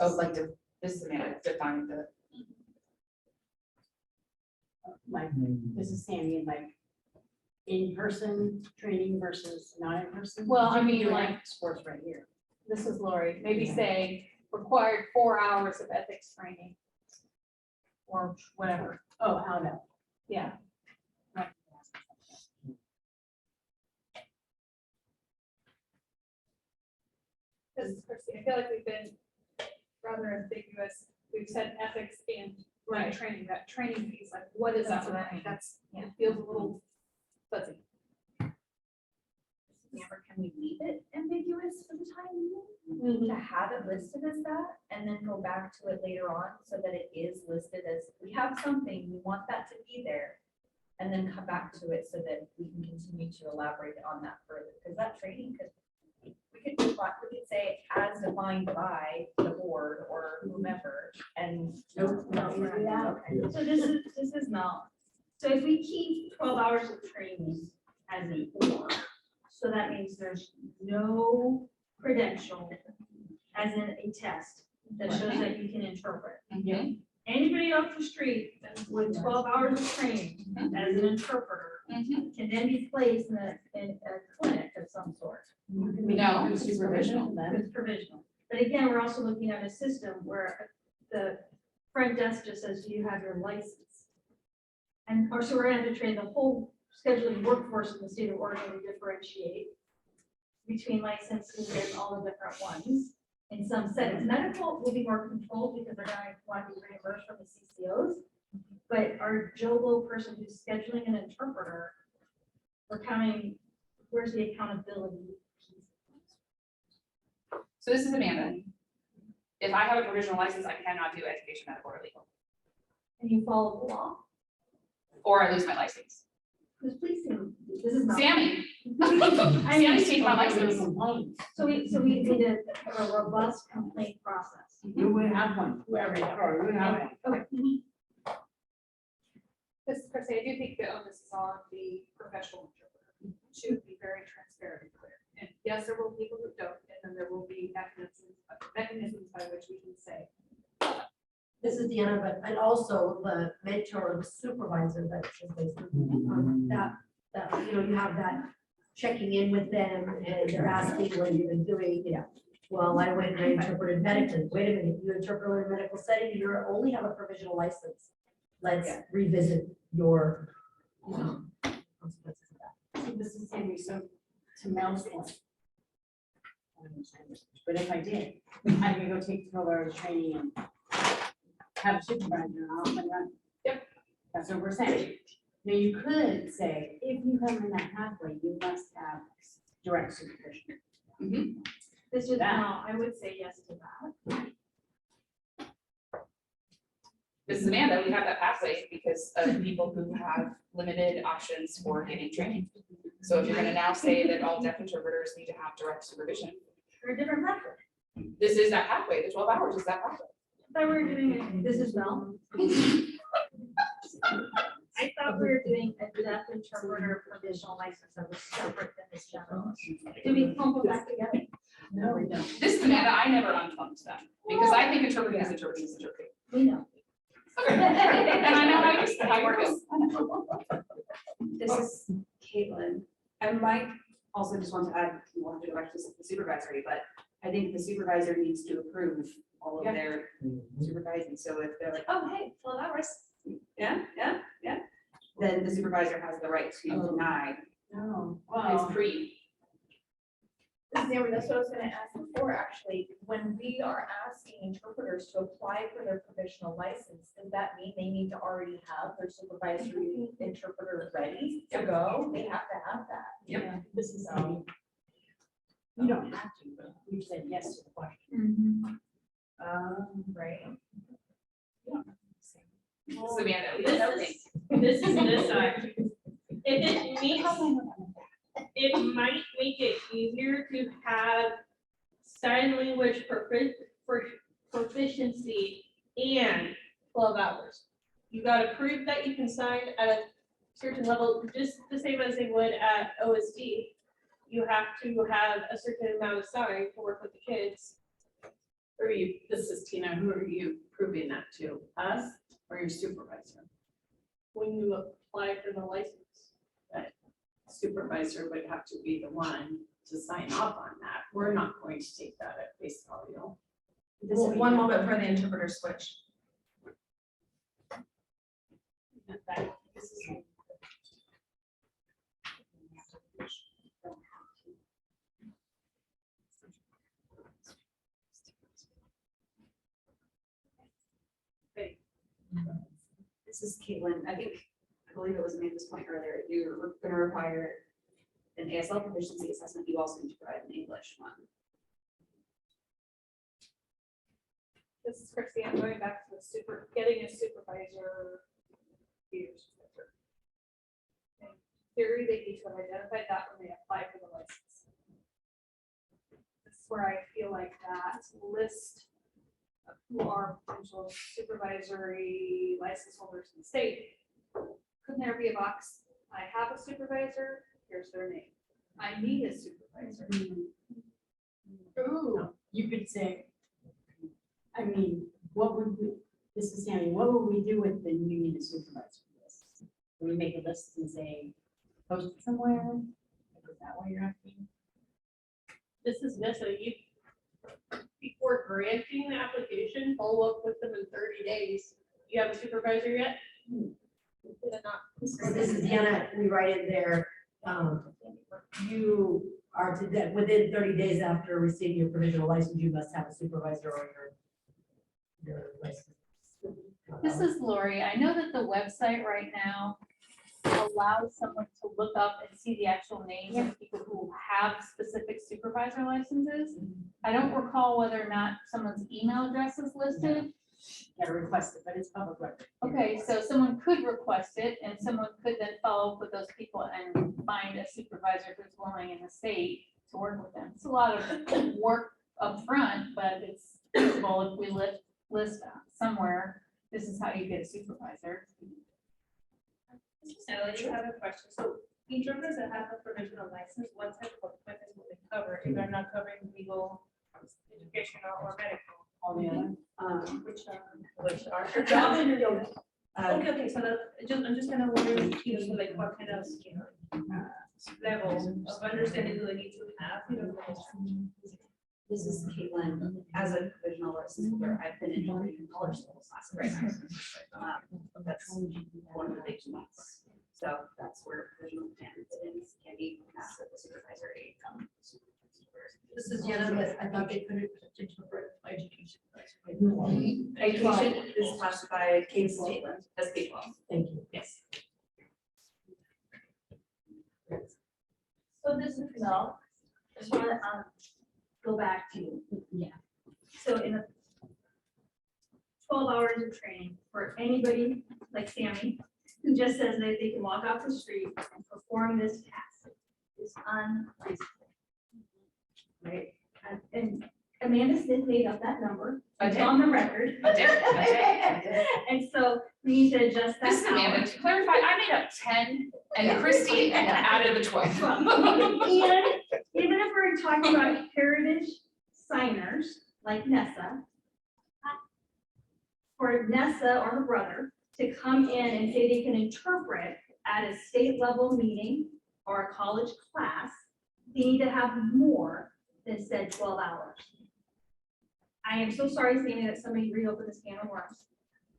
Oh, like this is Amanda, define the. Like, this is Sammy, like, in-person training versus not in-person. Well, I You can mean, do like- ethics course right here. This is Lori. Maybe say required 4 hours of ethics training. Or whatever. Oh, how to. Yeah. This is Christie. I feel like we've been rather ambiguous. We've said ethics and training, that training piece, like, what is that? That's what I mean. That's, it feels a little fuzzy. Amber, can we leave it ambiguous for the time being? To have it listed as that, and then go back to it later on, so that it is listed as, we have something, we want that to be there. And then come back to it so that we can continue to elaborate on that further, because that training could, we could say as defined by the board or whomever, and. Nope, not really that. So this is not, so if we keep 12 hours of training as an or, so that means there's no credential as in a test that shows that you can interpret. Yeah. Anybody off the street with 12 hours of training as an interpreter can then be placed in a clinic of some sort. No, it's provisional. It's provisional. But again, we're also looking at a system where the front desk just says, do you have your license? And or so we're going to have to train the whole scheduling workforce in the state of Oregon to differentiate between licenses and all the different ones in some settings. Medical will be more controlled because they're going to want to be reimbursed from the CCOs. But our Joe Blow person who's scheduling an interpreter, we're counting, where's the accountability? So this is Amanda. If I have a provisional license, I cannot do education, medical, or legal, And you follow the law. or I lose my license. Who's policing This is not. Sammy. Sammy's taking my license. So we need a robust complaint process. You would have one, whoever, or you would have one. Okay. This is Chrissy, I do think the onus is on the professional interpreter to be very transparent and clear. And yes, there will be people who don't, and then there will be mechanisms by which we can say, This is Deanna, but, and also the mentor or the supervisor that is that, you know, you have that checking in with them and they're asking what you've been doing, you know. Well, I went and I interpreted medically. Wait a minute, you interpret in a medical setting, you only have a provisional license. Let's revisit your, you know, consequences of that. So this is Sammy, so to Mel's point. I don't understand this, but if I did, I could go take 12 hours training and have a supervisor and off and run. Yep. That's what we're saying. Now, you could say, if you come in that pathway, you must have direct supervision. This is, That. no, I would say yes to that. This is Amanda, we have that pathway because of people who have limited options for getting training. So if you're gonna now say that all deaf interpreters need to have direct supervision, For a different method. this is that pathway, the 12 hours is that pathway. I thought we were doing, This is Mel. I thought we were doing a deaf interpreter provisional license that was separate than this general. Do we clump them back together? No, we don't. This is Amanda, I never unplugged them because I think interpreting is interpreting is interpreting. We know. And I know how you work it. This is Caitlin. I might also just want to add, you want to go back to the supervisory, but I think the supervisor needs to approve all of their supervising. So if they're like, oh, hey, 12 hours. Yeah. Then the supervisor has the right to deny. No, It's well, pre. Sammy, that's what I was gonna ask before, actually, when we are asking interpreters to apply for their provisional license, does that mean they need to already have their supervisory interpreter ready to go? They have to have that. Yep. this is, you don't have to, but you said yes to the question. Right. This is Amanda. We don't know things. This is this side. It might make it easier to have sign language proficiency and 12 hours. You gotta prove that you can sign at a certain level, just the same as they would at OSD. You have to have a certain amount of sign to work with the kids. This is Tina, who are you proving that to? Us or your supervisor? When you apply for the license. Supervisor would have to be the one to sign off on that. We're not going to take that at face value. This is one moment for the interpreter switch. This is Caitlin. I believe it was made this point earlier. You're going to require an ASL proficiency assessment. You also need to provide an English one. this is Chrissy, I'm going back to the getting a supervisor. In theory, they need to have identified that when they apply for the license. This is where I feel like that list of who are potential supervisory license holders in the state. Couldn't there be a box? I have a supervisor, here's their name. I need a supervisor. Ooh, you could say, I mean, what would we, this is Sammy, what would we do with the union supervisor list? Would we make a list and say, post it somewhere? Is that what you're asking? This is Nessa, you, before granting the application, follow up with them in 30 days. You have a supervisor yet? Did it not? So this is Deanna, we write in there, you are to, within 30 days after receiving your provisional license, you must have a supervisor or your license. this is Lori. I know that the website right now allows someone to look up and see the actual names of people who have specific supervisor licenses. I don't recall whether or not someone's email address is listed, gotta request it, but it's public record. Okay, so someone could request it and someone could then follow up with those people and find a supervisor who's willing in the state to work with them. It's a lot of work up front, but it's feasible if we list somewhere, this is how you get a supervisor. So I do have a question. So interpreters that have a provisional license, what type of equipment will they cover if they're not covering legal, educational, or medical? All the other. Which are job interviews. Okay, so I'm just kind of wondering, you know, so like what kind of, you know, level of understanding do they need to have, you know? This is Caitlin, as a provisional license holder, I've been in college schools last grade. That's one of the big ones. So that's where provisional candidates can be passed at the supervisory. This is Jenna, but I thought they couldn't interpret education. Education is classified K-12 as K-12. Thank you. Yes. So this is Mel. Just want to go back to, so in the 12 hours of training for anybody like Sammy, who just says that they can walk off the street and perform this task is unreasonable. Right? And Amanda Smith made up that number. I It's did. on the record. I did. And so we need to adjust that. This is Amanda, to clarify, I made up 10 and Christy added the 12. And even if we're talking about heritage signers like Nessa, for Nessa or her brother to come in and say they can interpret at a state level meeting or a college class, they need to have more than said 12 hours. I am so sorry, Sammy, that somebody reopened this can of worms.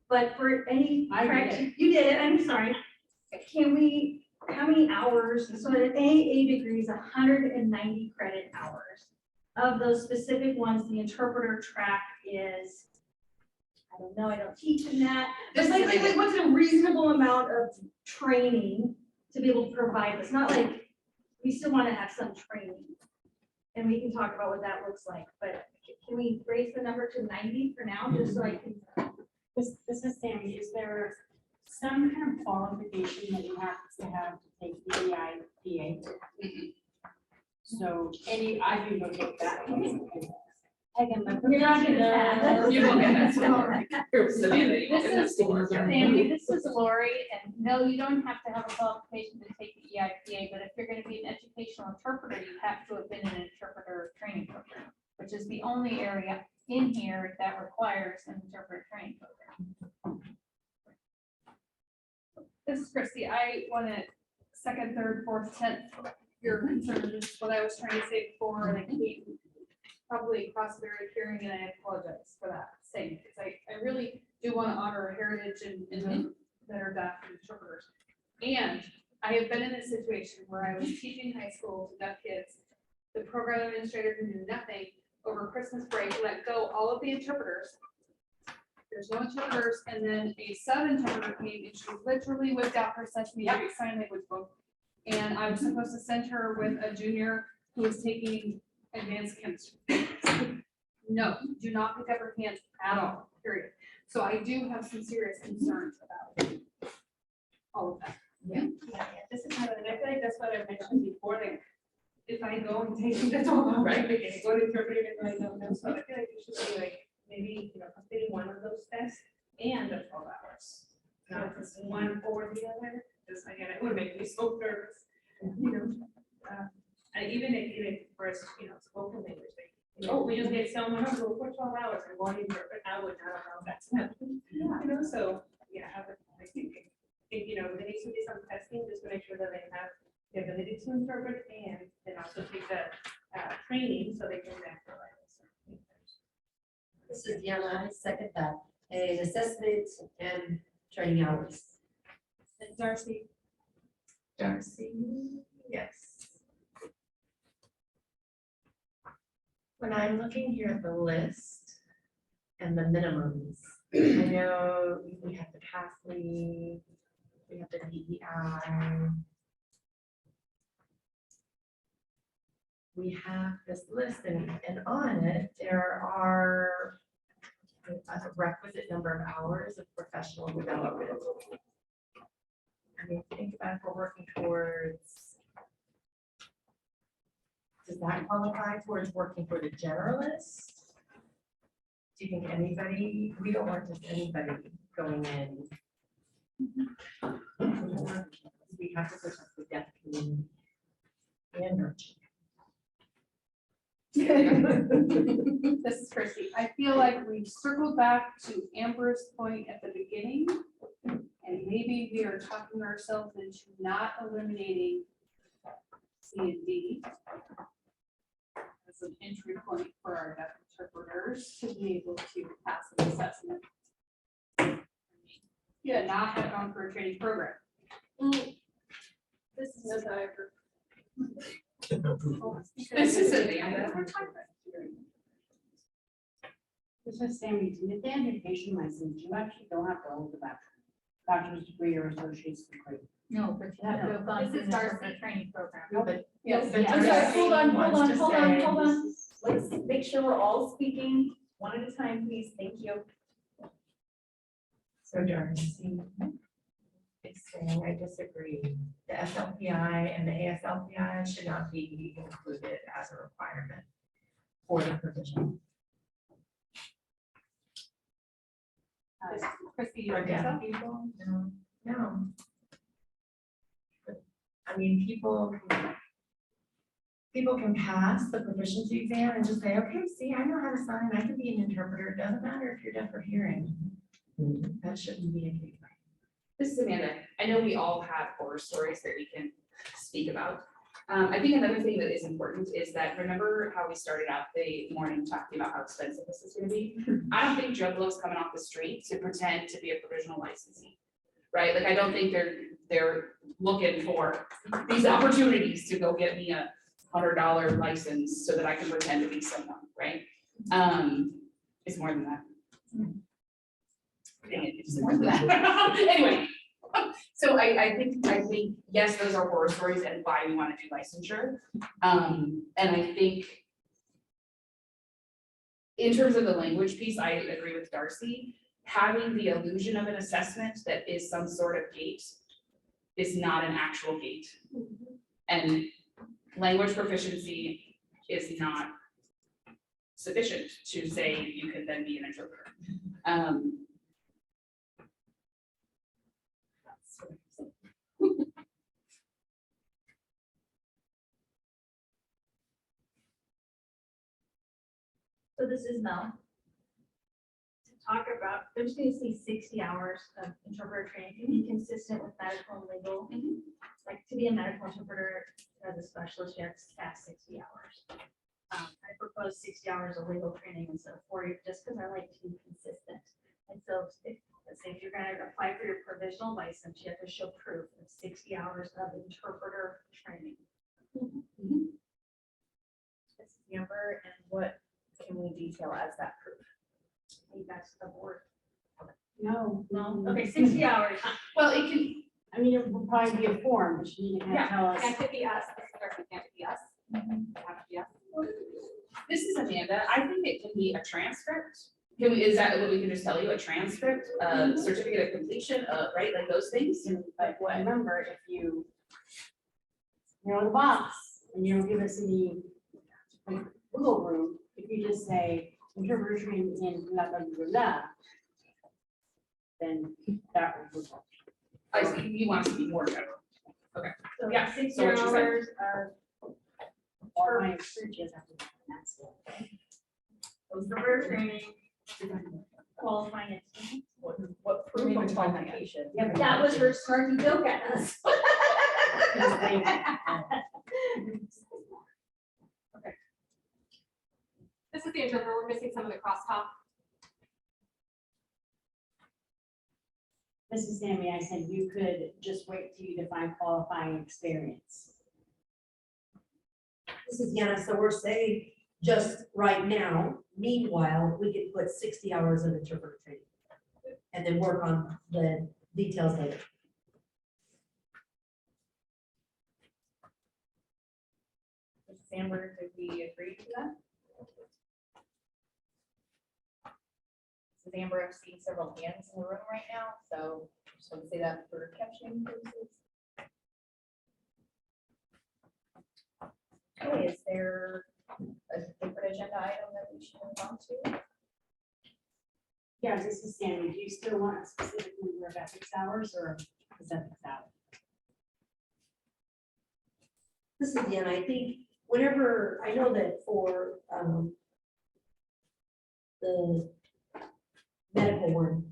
But for any, I did it. you did it, I'm sorry. Can we, how many hours, so an AA degree is 190 credit hours. Of those specific ones, the interpreter track is, I don't know, I don't teach in that. This But is like, like- what's a reasonable amount of training to be able to provide this? Not like, we still want to have some training. And we can talk about what that looks like, but can we raise the number to 90 for now, just so I can? This is Sammy, is there some kind of qualification that you have to take the EIPA? So I do know what that is. I can. You're not gonna have You won't get that store. This Samantha, you won't get that is, store. Sammy, this is Lori, and no, you don't have to have a qualification to take the EIPA, but if you're gonna be an educational interpreter, you have to have been in an interpreter training program, which is the only area in here that requires an interpreter training program. This is Christy. I want to second, third, fourth, 10th. Your concern is what I was trying to say before, and I came probably across very hearing, and I apologize for that saying, because I really do want to honor heritage and that are deaf interpreters. And I have been in a situation where I was teaching high school to deaf kids. The program administrator who knew nothing over Christmas break let go all of the interpreters. There's no interpreters, and then a sub-interpreter came and she literally whipped out her Sesame Street sign language book. And I was supposed to send her with a junior who was taking advanced chemistry. No, do not pick up her hands at all, period. So I do have some serious concerns about all of that. Yeah, this is kind of, and I feel like that's what I mentioned before, like, if I go and take the 12 hours, Right. like, and go to interpret it, and I don't know, so I feel like it should be like, maybe, you know, completing one of those tests and the 12 hours. Not just one or the other, just again, it would make me so nervous, you know. And even if first, you know, spoken language, like, oh, we just get someone else go for 12 hours and go and interpret, I would not allow that to happen. You know, so, yeah, I think, you know, there needs to be some testing just to make sure that they have the ability to interpret and then also take the training so they can then provide us. This is Diana, I second that, an assessment and training hours. And Darcy, Darcy, yes. When I'm looking here at the list and the minimums, I know we have the pass leave, we have the DEI. We have this list and on it, there are a requisite number of hours of professional development. I mean, think about if we're working towards, does that qualify towards working for the generalist? Do you think anybody, we don't want just anybody going in. We have to push up the deaf community. And nurture. This is Christy. I feel like we've circled back to Amber's point at the beginning. And maybe we are talking ourselves into not eliminating C and D as an entry point for our deaf interpreters to be able to pass an assessment. Yeah, not have gone for a training program. This is no diaper. This is Amanda. This is Sammy, in the education license, you actually don't have to hold the bachelor's degree or associate's degree. No, but you have to have gone This through is the Darcy. interpreter training program. No, but Yes. but Yeah. I'm sorry, Darcy hold on, wants to hold say- on. Let's make sure we're all speaking one at a time, please. Thank you. So Darcy is saying, I disagree. The SLPI and the ASLPI should not be included as a requirement for the provision. Christy, you For think so? deaf people, no. I mean, people can pass the proficiency exam and just say, okay, see, I know how to sign, I can be an interpreter, it doesn't matter if you're deaf or hearing. That shouldn't be a case. This is Amanda. I know we all have horror stories that we can speak about. I think another thing that is important is that, remember how we started out the morning talking about how expensive this is gonna be? I don't think juggalos coming off the street to pretend to be a provisional licensee, right? Like, I don't think they're looking for these opportunities to go get me a $100 license so that I can pretend to be someone, right? It's more than that. Dang it, it's more than that. Anyway, so I think, yes, those are horror stories and why we want to do licensure. And I think in terms of the language piece, I agree with Darcy. Having the illusion of an assessment that is some sort of gate is not an actual gate. And language proficiency is not sufficient to say you can then be an interpreter. So this is Mel. To talk about, I'm just gonna say 60 hours of interpreter training to be consistent with medical and legal. Like to be a medical interpreter as a specialist, you have to pass 60 hours. I propose 60 hours of legal training instead of 40, just because I like to be consistent. And so if, let's say if you're gonna apply for your provisional license, you have to show proof of 60 hours of interpreter training. This is Amber, and what can we detail as that proof? I think that's the board. No. Okay, 60 hours. Well, it can, I mean, it will probably be a form, but you need to tell us. Can't it be us? Can't it be us? Have to be us. this is Amanda. I think it can be a transcript. Is that what we can just tell you? A transcript, a certificate of completion, right? Like those things? But remember, if you're on the box and you don't give us any like, wiggle room, if you just say interpreter training in blah, blah, blah, blah, then that would work. I see, you want us to be more general. So Yeah, 60 so what you said. hours of Or my experience have to be that's it. interpreter training, qualifying experience. What proof of qualification? Yeah, but That was her snarky joke at us. This is the interpreter. We're missing some of the crosstalk. This is Sammy. I said you could just wait till you define qualifying experience. This is Yana, so we're saying just right now, meanwhile, we could put 60 hours of interpreter training. And then work on the details later. Amber, did we agree to that? is Amber, I'm seeing several hands in the room right now, so just want to say that for captioning purposes. Okay, is there a different agenda item that we should move on to? Yeah, this is Sammy. Do you still want a specific number of ethics hours or is ethics out? This is Deanna. I think whenever, I know that for, the medical one,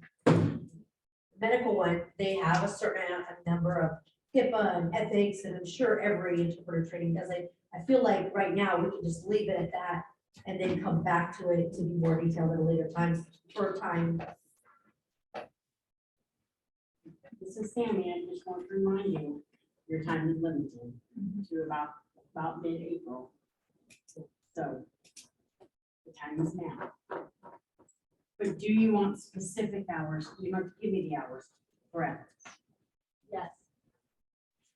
they have a certain number of HIPAA and ethics, and I'm sure every interpreter training does it. I feel like right now we can just leave it at that and then come back to it to be more detailed at a later time, for time. This is Sammy. I just want to remind you, your time is limited to about mid-April. So the time is now. But do you want specific hours? You have to give me the hours for ethics. Yes,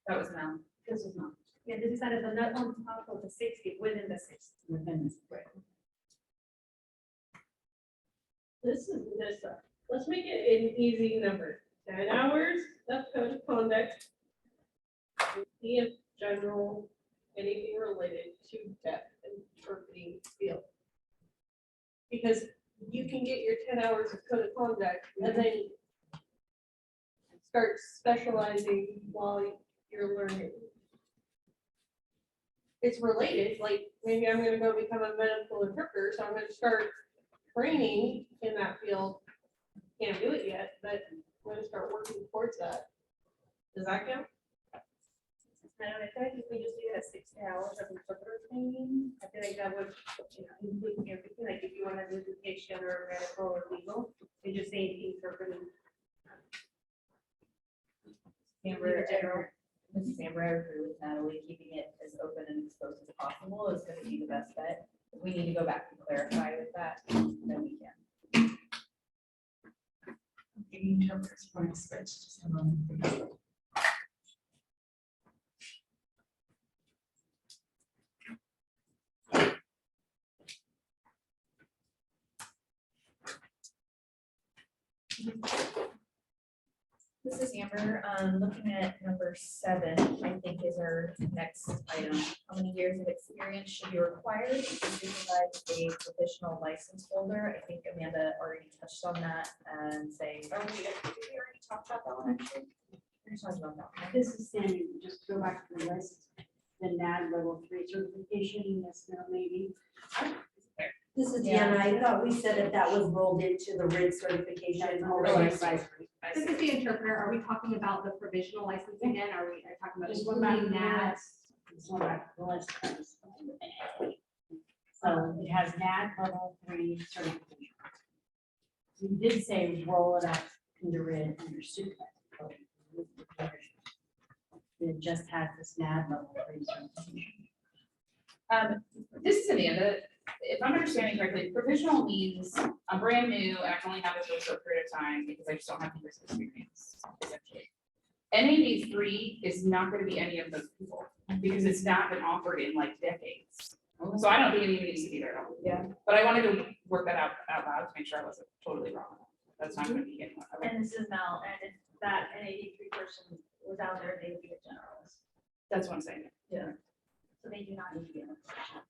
That was Mel. This is not yeah, this is kind of the not on top of the 60, within the 60. within this. This is this, let's make it an easy number, 10 hours, that's code of conduct. In general, anything related to deaf interpreting field. Because you can get your 10 hours of code of conduct and then start specializing while you're learning. It's related, like maybe I'm gonna go become a medical interpreter, so I'm gonna start training in that field. Can't do it yet, but I'm gonna start working towards that. Does that count? I don't know, I feel like if we just do it at 60 hours of interpreter training, I feel like that would, include everything, like if you want to do education or medical or legal, you just say interpreting. Amber, Mrs. Amber, I agree with Natalie, keeping it as open and exposed as possible is going to be the best bet. If we need to go back and clarify with that, then we can. The interpreters want to switch just a moment, please. This is Amber, looking at number 7, I think is our next item. How many years of experience should be required to supervise a professional license holder? I think Amanda already touched on that and saying, oh, did we already talk about that one actually? We talked about that one. This is Sammy. Just go back to the list. The NAD level 3 certification, yes, no, maybe. This is Yeah. Deanna. I thought we said that that was rolled into the RID certification already. This is the interpreter. Are we talking about the provisional license again? Are we talking about Just one back to including the that? list. Just one back to the list. So it has NAD level 3 certification. We did say roll it up into RID under supervisor. It just has this NAD level 3 certification. This is Amanda. If I'm understanding correctly, provisional means I'm brand new and I can only have this for a short period of time because I just don't have years of experience, essentially. NAD 3 is not going to be any of those people because it's not been offered in like decades. So I don't think it even needs to be there at all. Yeah. But I wanted to work that out loud to make sure I wasn't totally wrong. That's not going to be getting one. Okay. And this is Mel, and if that NAD3 person was out there, they would be a generalist. That's what I'm saying. So they do not need to be in a position.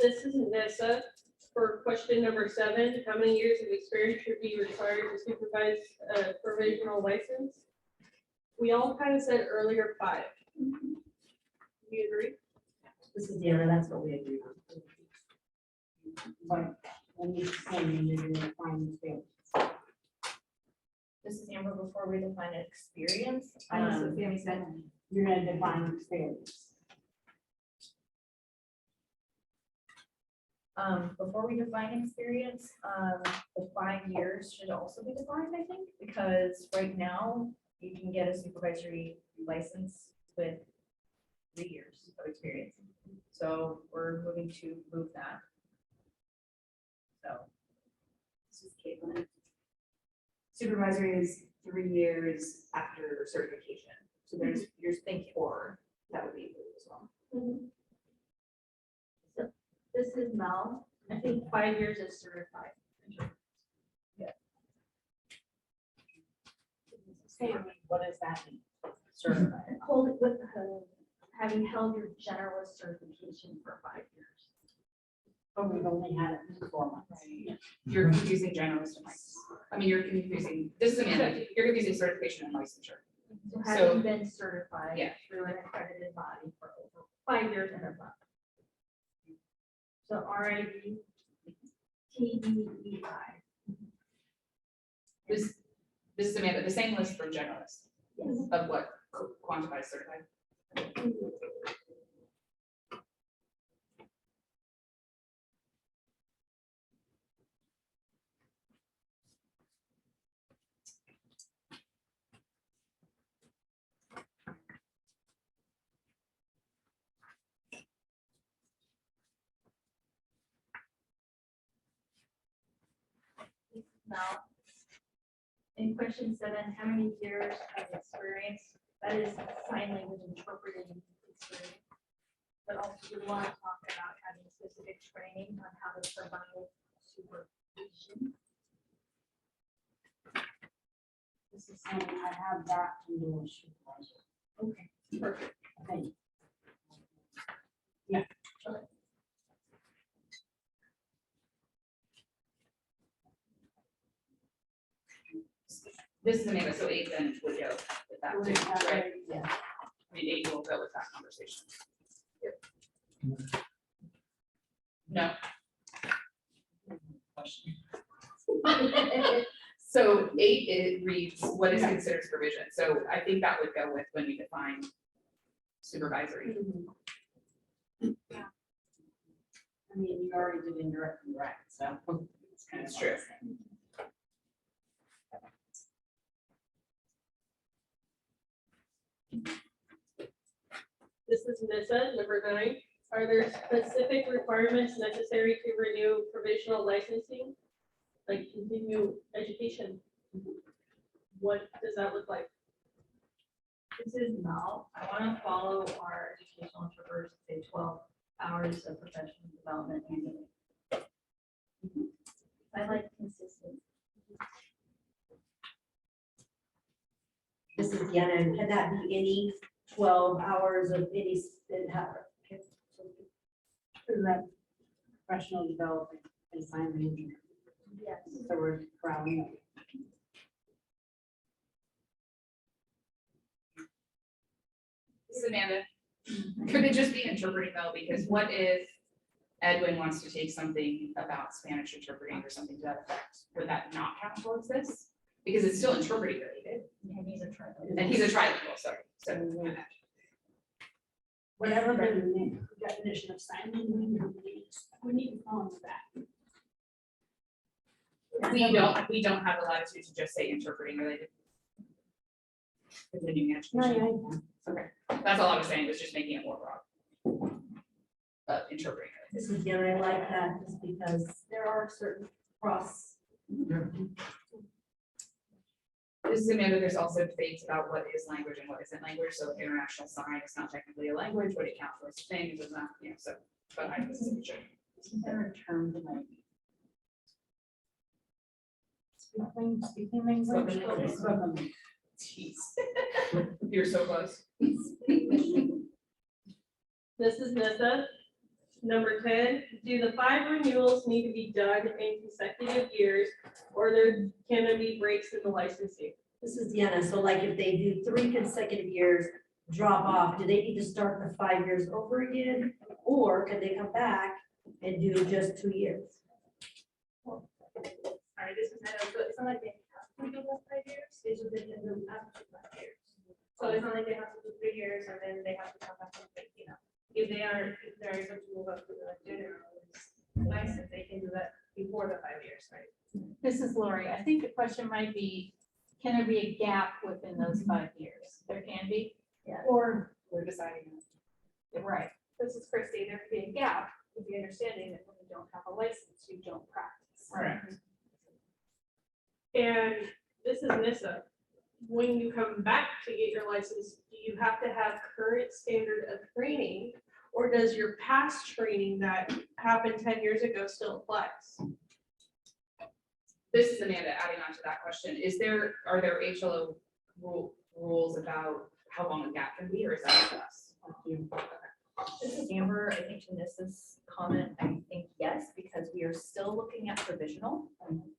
This is Nessa for question number 7. How many years of experience should be required to supervise a provisional license? We all kind of said earlier 5. Do you agree? This is Deanna. That's what we agreed on. But when you say you're going to find the field. This is Amber before we define experience. So Sammy said you're going to define experience. Before we define experience, the 5 years should also be defined, I think, because right now you can get a supervisory license with 3 years of experience. So we're moving to move that. So. This is Caitlin. Supervisory is 3 years after certification. So there's, you're thinking, or that would be included as well. This is Mel. I think 5 years is certified. Sam, what does that mean? Certified. Hold it with having held your generalist certification for 5 years. But we've only had it for 4 months. You're confusing generalist and license. I mean, you're confusing, this is Amanda, you're confusing certification and licensure. So So- having been certified Yeah. through an accredited body for over 5 years and above. So RID, TEEI. This is Amanda, the same list for generalist Yes. of what quantifies certified. Now, in question 7, how many years of experience? That is sign language interpreting experience. But also we want to talk about having specific training on how to provide supervision. This is saying I have that to do a supervisor. Okay. Perfect. Okay. This is Amanda, so 8 then would go with that too, right? Yeah. I mean, 8 will go with that conversation. No. So 8, it reads, what is considered supervision? So I think that would go with when you define supervisory. I mean, you already did indirect and direct, so. It's kind of That's true. the same. This is NISA, number 9. Are there specific requirements necessary to renew provisional licensing? Like continue education? What does that look like? This is Mel. I want to follow our educational interpreters, say 12 hours of professional development annually. I like consistency. This is Deanna, and can that be any 12 hours of any, Through that professional development and sign language. Yes. So we're rounding up. This is Amanda. Could it just be interpreting though? Because what if Edwin wants to take something about Spanish interpreting or something to that effect? Would that not count towards this? Because it's still interpreting related. And he's a trial. And he's a trilingual, sorry. So my bad. Whatever the definition of sign language, we need to follow that. We don't have the latitude to just say interpreting related. Continuing education. Okay, that's all I was saying, was just making it more broad. Interpreting. this is Deanna, I like that just because there are certain cross. This is Amanda, there's also debates about what is language and what isn't language, so if international sign is not technically a language, would it count for a thing, it does not, you know, so, but I, this is a joke. Isn't there a term to like? Speaking language. Spoken language. Jeez. You're so close. This is NISA. Number 10, do the 5 renewals need to be done in consecutive years, or can there be breaks in the licensing? This is Deanna, so like if they do 3 consecutive years, drop off, do they need to start the 5 years over again? Or can they come back and do just 2 years? Sorry, this is not, so it's not like they have to do those 5 years, it's just they can do up to 5 years. So it's not like they have to do 3 years and then they have to come back and, you know, if they're able to move up to the general license, they can do that before the 5 years, right? This is Lori. I think the question might be, can there be a gap within those 5 years? There can be. Or we're deciding. Right. This is Christie, there could be a gap with the understanding that when you don't have a license, you don't practice. Correct. And this is NISA. When you come back to get your license, do you have to have current standard of training, or does your past training that happened 10 years ago still applies? This is Amanda adding on to that question. Are there HLO rules about how long a gap can be, or is that up to us? This is Amber, I think to Nissa's comment, I think yes, because we are still looking at provisional.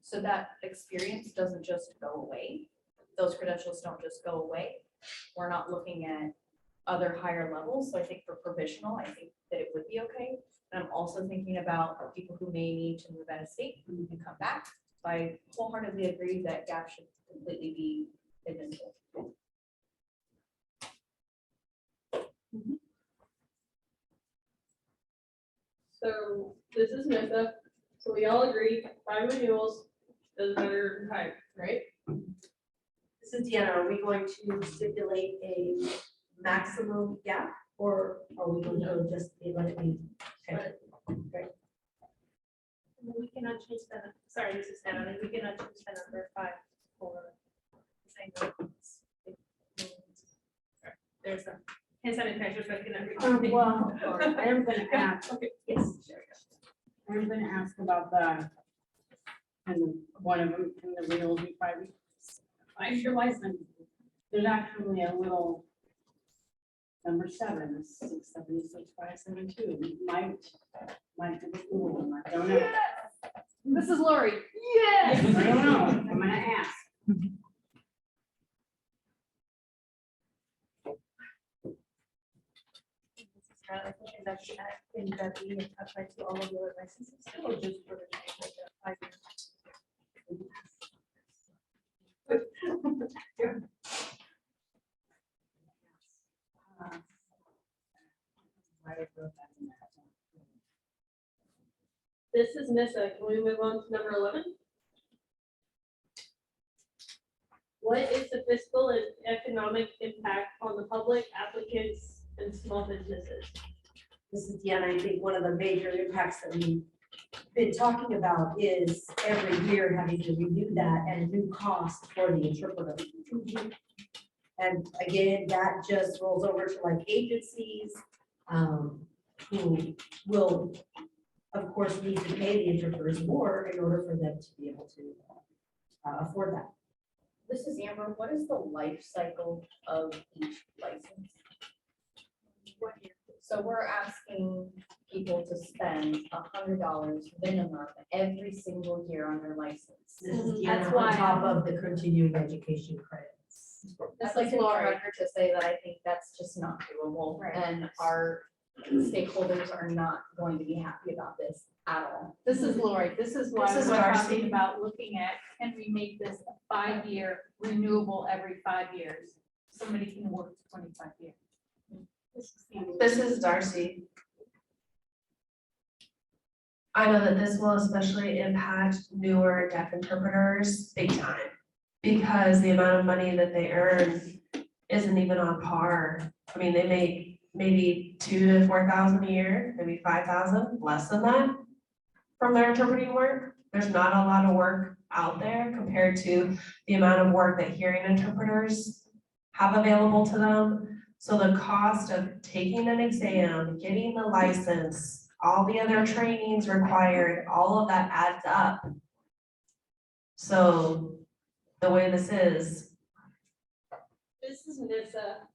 So that experience doesn't just go away. Those credentials don't just go away. We're not looking at other higher levels. So I think for provisional, I think that it would be okay. And I'm also thinking about people who may need to move out of state and come back. So I wholeheartedly agree that gap should completely be admissible. So this is Nissa, so we all agree, 5 renewals does better than 5, right? This is Deanna, are we going to stipulate a maximum gap, or are we going to just let it be? Okay. We cannot change that, sorry, this is Hannah, we cannot change the number 5 for saying there's a hand sanitizer, so I cannot read. Well, I am gonna ask, Yes, there we go. I'm gonna ask about the, and one of them, in the renewal be 5-year license. There's actually a little number 7, 676,572. Might be the cool one, I don't know. This is Lori. I don't know, I'm gonna ask. I think is actually in that we apply to all of the other licenses. Or just for the 5 years. This is Nissa, can we move on to number 11? What is the fiscal and economic impact on the public, applicants, and small businesses? This is Deanna, I think one of the major impacts that we've been talking about is every year having to renew that and new cost for the interpreter. And again, that just rolls over to like agencies who will, of course, need to pay the interpreters more in order for them to be able to afford that. This is Amber. What is the life cycle of each license? So we're asking people to spend $100 minimum every single year on their license. This is That's Deanna why- on top of the continuing education credits. I'd like to go on record to say that I think that's just not doable, and our stakeholders are not going to be happy about this at all. This is Lori. This is why This is we're Darcy. talking about looking at, can we make this a 5-year renewable every 5 years? Somebody can work 25 years. This is Darcy. I know that this will especially impact newer deaf interpreters big time, because the amount of money that they earn isn't even on par. I mean, they make maybe 2,000 to 4,000 a year, maybe 5,000, less than that from their interpreting work. There's not a lot of work out there compared to the amount of work that hearing interpreters have available to them. So the cost of taking an exam, getting the license, all the other trainings required, all of that adds up. So the way this is, Nissa.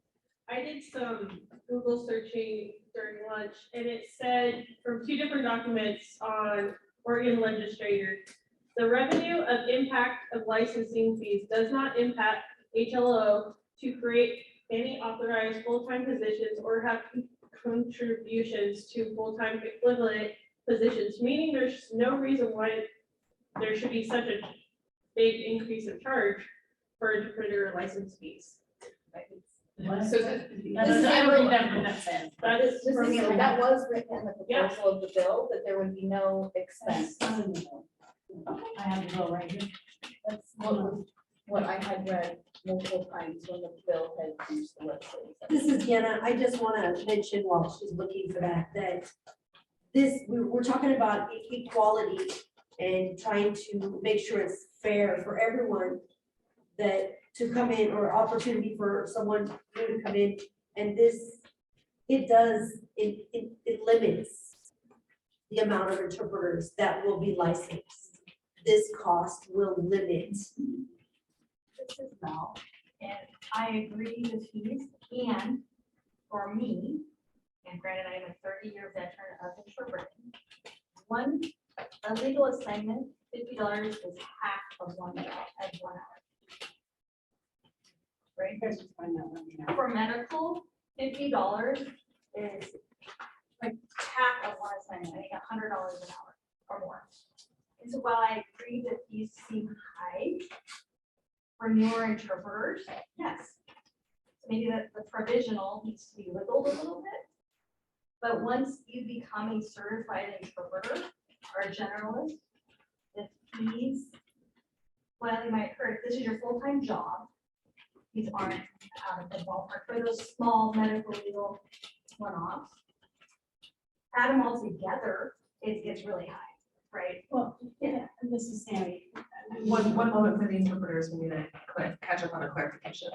I did some Google searching during lunch, and it said from 2 different documents on Oregon legislature, the revenue of impact of licensing fees does not impact HLO to create any authorized full-time positions or have contributions to full-time equivalent positions, meaning there's no reason why there should be such a big increase in charge for interpreter license fees. So that- That is from me. That was written in the proposal of the bill, that there would be no expense. I have the bill right here. That's what I had read multiple times when the bill had reached the legislature. This is Deanna. I just want to mention while she's looking for that, that this, we're talking about equality and trying to make sure it's fair for everyone that to come in, or opportunity for someone new to come in. And this it does, it limits the amount of interpreters that will be licensed. This cost will limit. This is Mel, and I agree with fees, and for me, and granted, I am a 30-year veteran of interpreting, a legal assignment, $50 is half of 1 hour, at 1 hour. Right? You guys just find that one, you know. For medical, $50 is like half of one assignment, I think $100 an hour or more. And so while I agree that these seem high for newer interpreters, yes. So maybe the provisional needs to be wiggled a little bit. But once you become a certified interpreter or a generalist, the fees, well, you might heard, this is your full-time job. These aren't out of the ballpark for those small medical legal one-offs. Add them all together, it gets really high, right? Well, yeah, and this is Sammy. One moment for the interpreters, we need to catch up on a clarification.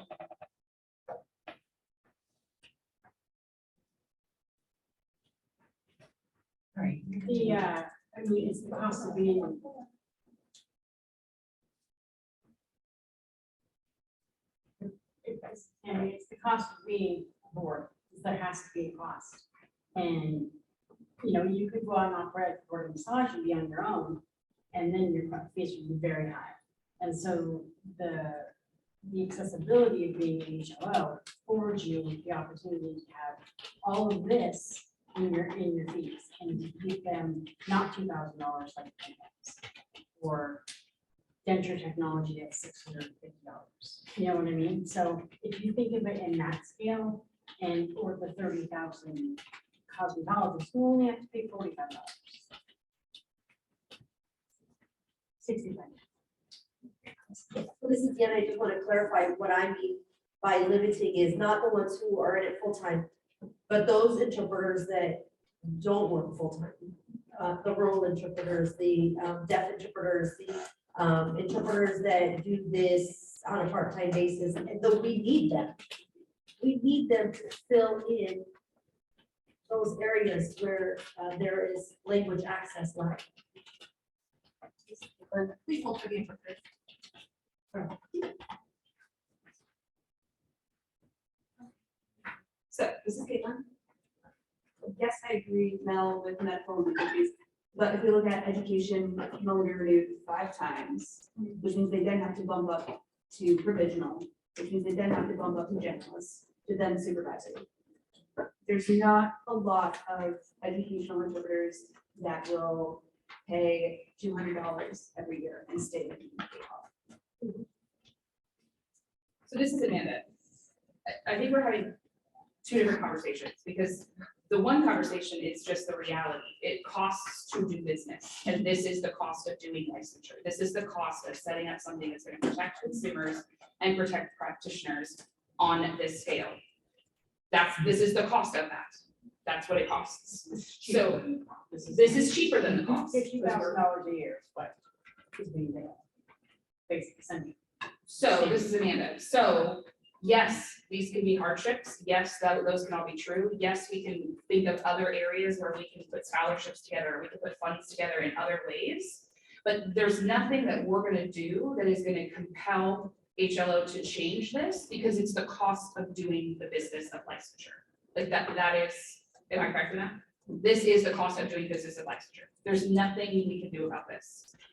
Right. The, I mean, it's the cost of being. It's the cost of being board, there has to be a cost. And, you know, you could go out and operate for a massage and be on your own, and then your fees would be very high. And so the accessibility of being an HLO affords you the opportunity to have all of this in your fees, and to keep them not $2,000 like or denture technology at $650. You know what I mean? So if you think of it in that scale, and or the 30,000 cosmetologists who only have to pay $45. 65. So this is, again, I just want to clarify what I mean by limiting is not the ones who are in it full-time, but those interpreters that don't work full-time. The rural interpreters, the deaf interpreters, the interpreters that do this on a part-time basis, and though we need them. We need them to fill in those areas where there is language access lack. Please hold for the interpreter. So this is Caitlin. Yes, I agree, Mel, with medical and legal fees, but if we look at education, it can only be renewed 5 times, which means they then have to bump up to provisional, which means they then have to bump up to generalist, to then supervisory. There's not a lot of educational interpreters that will pay $200 every year and stay with them. So this is Amanda. I think we're having 2 different conversations, because the one conversation is just the reality. It costs to do business, and this is the cost of doing licensure. This is the cost of setting up something that's going to protect consumers and protect practitioners on this scale. This is the cost of that. That's what it costs. So this is cheaper than the cost. $50,000 a year is what is being paid. Basic essential. So this is Amanda. So yes, these can be hardships. Yes, those can all be true. Yes, we can think of other areas where we can put scholarships together. We can put funds together in other ways. But there's nothing that we're going to do that is going to compel HLO to change this, because it's the cost of doing the business of licensure. Like that is, am I correct in that? This is the cost of doing business of licensure. There's nothing we can do about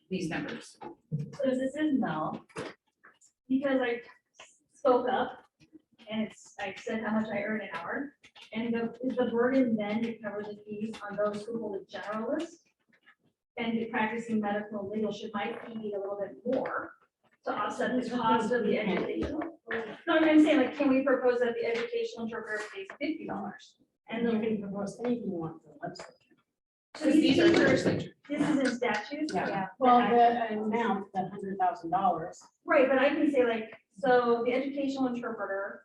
these numbers. So this is Mel, because I spoke up and I said how much I earn an hour. And is the burden then to cover the fees on those who hold a generalist and be practicing medical and legal, should my fee be a little bit more to offset the cost of the educational? No, I'm saying, like, can we propose that the educational interpreter pays $50? And You then, can propose anything you want for the legislature. so These are are- legislature. this is in statute? Yeah. Well, the amount, the $100,000. Right, but I can say like, so the educational interpreter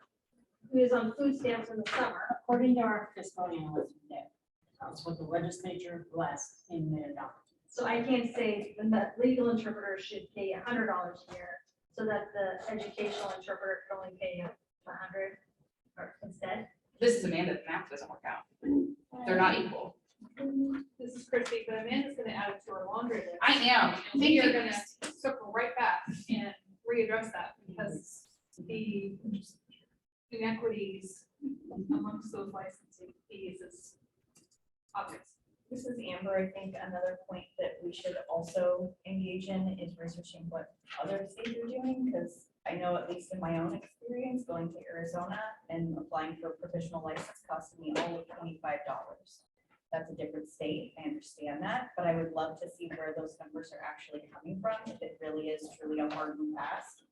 who is on food stamps in the summer, According to our fiscal analyst today, that's what the legislature blessed in their document. so I can't say the legal interpreter should pay $100 a year, so that the educational interpreter can only pay $100 or instead. This is Amanda, the math doesn't work out. They're not equal. This is Christie, but Amanda's gonna add it to our laundry list. I am. And we are gonna circle right back and readdress that because the inequities amongst those licensing fees is obvious. This is Amber. I think another point that we should also engage in is researching what other states are doing, because I know at least in my own experience, going to Arizona and applying for a professional license costed me all of $25. That's a different state. I understand that, but I would love to see where those numbers are actually coming from, if it really is truly a hard and fast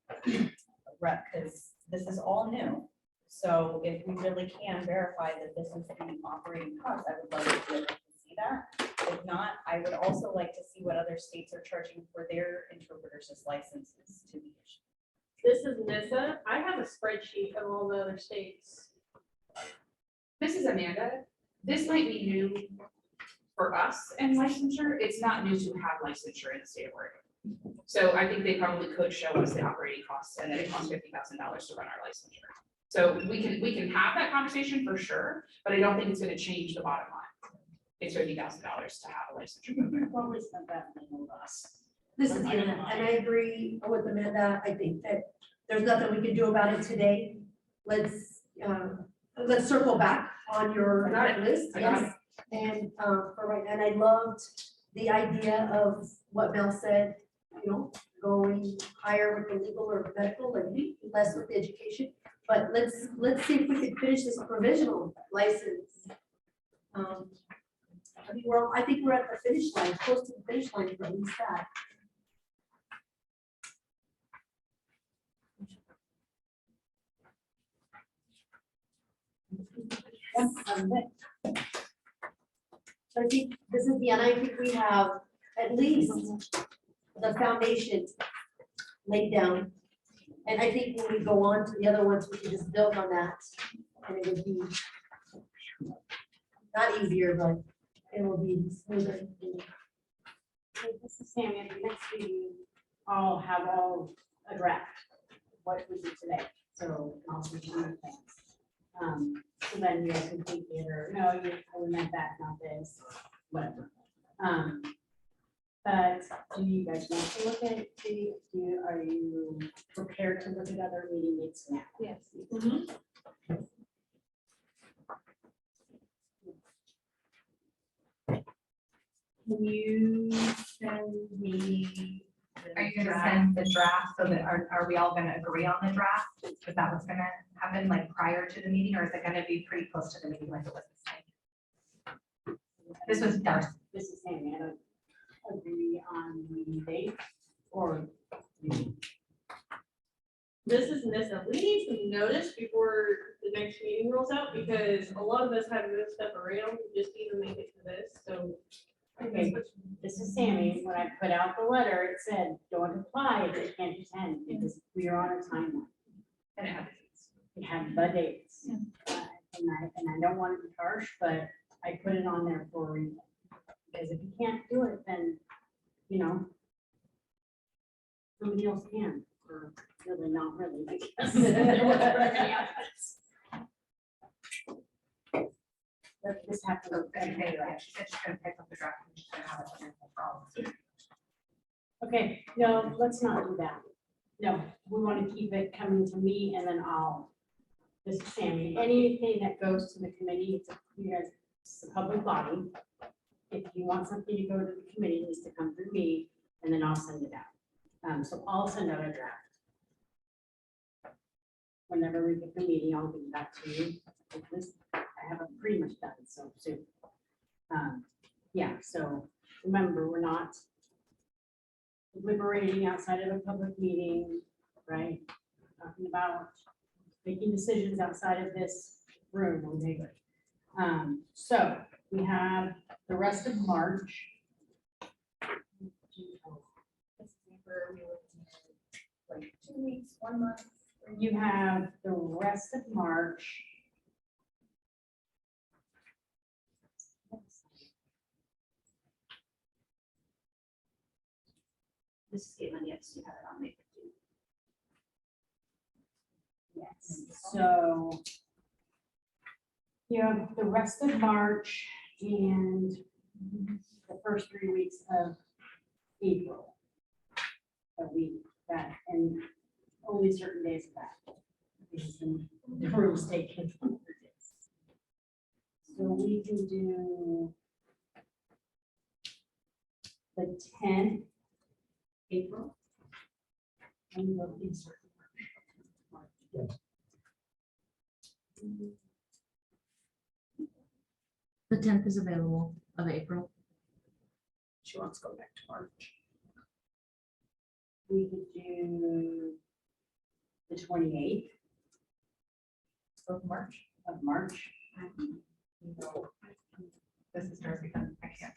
rep, because this is all new. So if we really can verify that this is the operating cost, I would love to be able to see that. If not, I would also like to see what other states are charging for their interpreters as licenses to be issued. This is NISA. I have a spreadsheet of all the other states. This is Amanda. This might be new for us in licensure. It's not new to have licensure in the state of Oregon. So I think they probably could show us the operating costs, and then it costs $50,000 to run our licensure. So we can have that conversation for sure, but I don't think it's going to change the bottom line. It's $50,000 to have a licensure program. Well, we spent that money on us. This is Anna, and I agree with Amanda. I think that there's nothing we can do about it today. Let's circle back on your I got it. list, I got yes. And, for right, and I loved the idea of what Mel said, you know, going higher with the legal or medical and less with education. But let's see if we can finish this provisional license. I think we're at the finish line, close to the finish line for at least that. Yep, I'm good. So I think this is the end. I think we have at least the foundation laid down. And I think when we go on to the other ones, we can just build on that. And it would be not easier, but it will be smoother. Okay, this is Sammy. At the next meeting, I'll have all a draft, what we did today. So I'll see some of the things. So then you guys can think it or no, I meant that, not this, whatever. But do you guys want to look at, are you prepared to look at other meeting dates now? Yes. Can you send me? the Are you gonna draft? send the draft so that, are we all gonna agree on the draft? Is that what's gonna happen like prior to the meeting, or is it gonna be pretty close to the meeting like it was this time? This was Darcy. This is Sammy. I don't agree on the date or. This is NISA. We need some notice before the next meeting rolls out, because a lot of us have moved stuff around just to even make it to this, so. Okay, this is Sammy. When I put out the letter, it said, don't apply if it can't attend, because we are on a timeline. And it had dates. We have the dates. And I don't want to be harsh, but I put it on there for a reason. Because if you can't do it, then, you know, somebody else can, or really not really. because everybody else is. But this happened. She said she's gonna pick up the draft and she's gonna have it in the problem. Okay, no, let's not do that. No, we want to keep it coming to me and then this is Sammy, anything that goes to the committee, it's you guys, it's a public body. If you want something to go to the committee, it needs to come through me and then I'll send it out. So I'll send out a draft. Whenever we get the meeting, I'll give it back to you. I have it pretty much done, so soon. Yeah, so remember, we're not deliberating outside of a public meeting, right? Talking about making decisions outside of this room, okay? So we have the rest of March. Like 2 weeks, 1 month. You have the rest of March. This is Caitlin, yes, you have it on May 15th. Yes, so You have the rest of March and the first 3 weeks of April. A week that, and only certain days of that. Because the crew's taken. So we can do the 10th April. And we'll insert March. The 10th is available of April. She wants to go back to March. We could do the 28th Of March. of March. This is Darcy, I can't.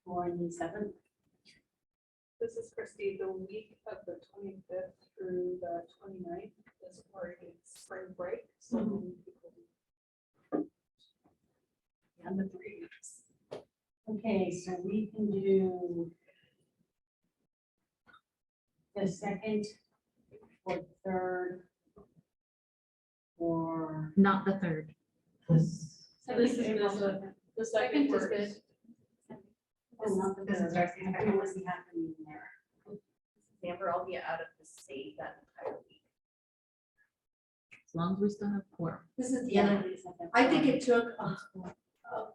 27th. This is Christie, the week of the 25th through the 29th is already spring break, so many people. And the 3 weeks. Okay, so we can do the 2nd or 3rd or Not the 3rd. So this is the second is good. oh, not the This is 3rd. Darcy. I don't know what's happening there. Amber, I'll be out of the state that entire week. As long as we still have quorum. This is Deanna. I think it took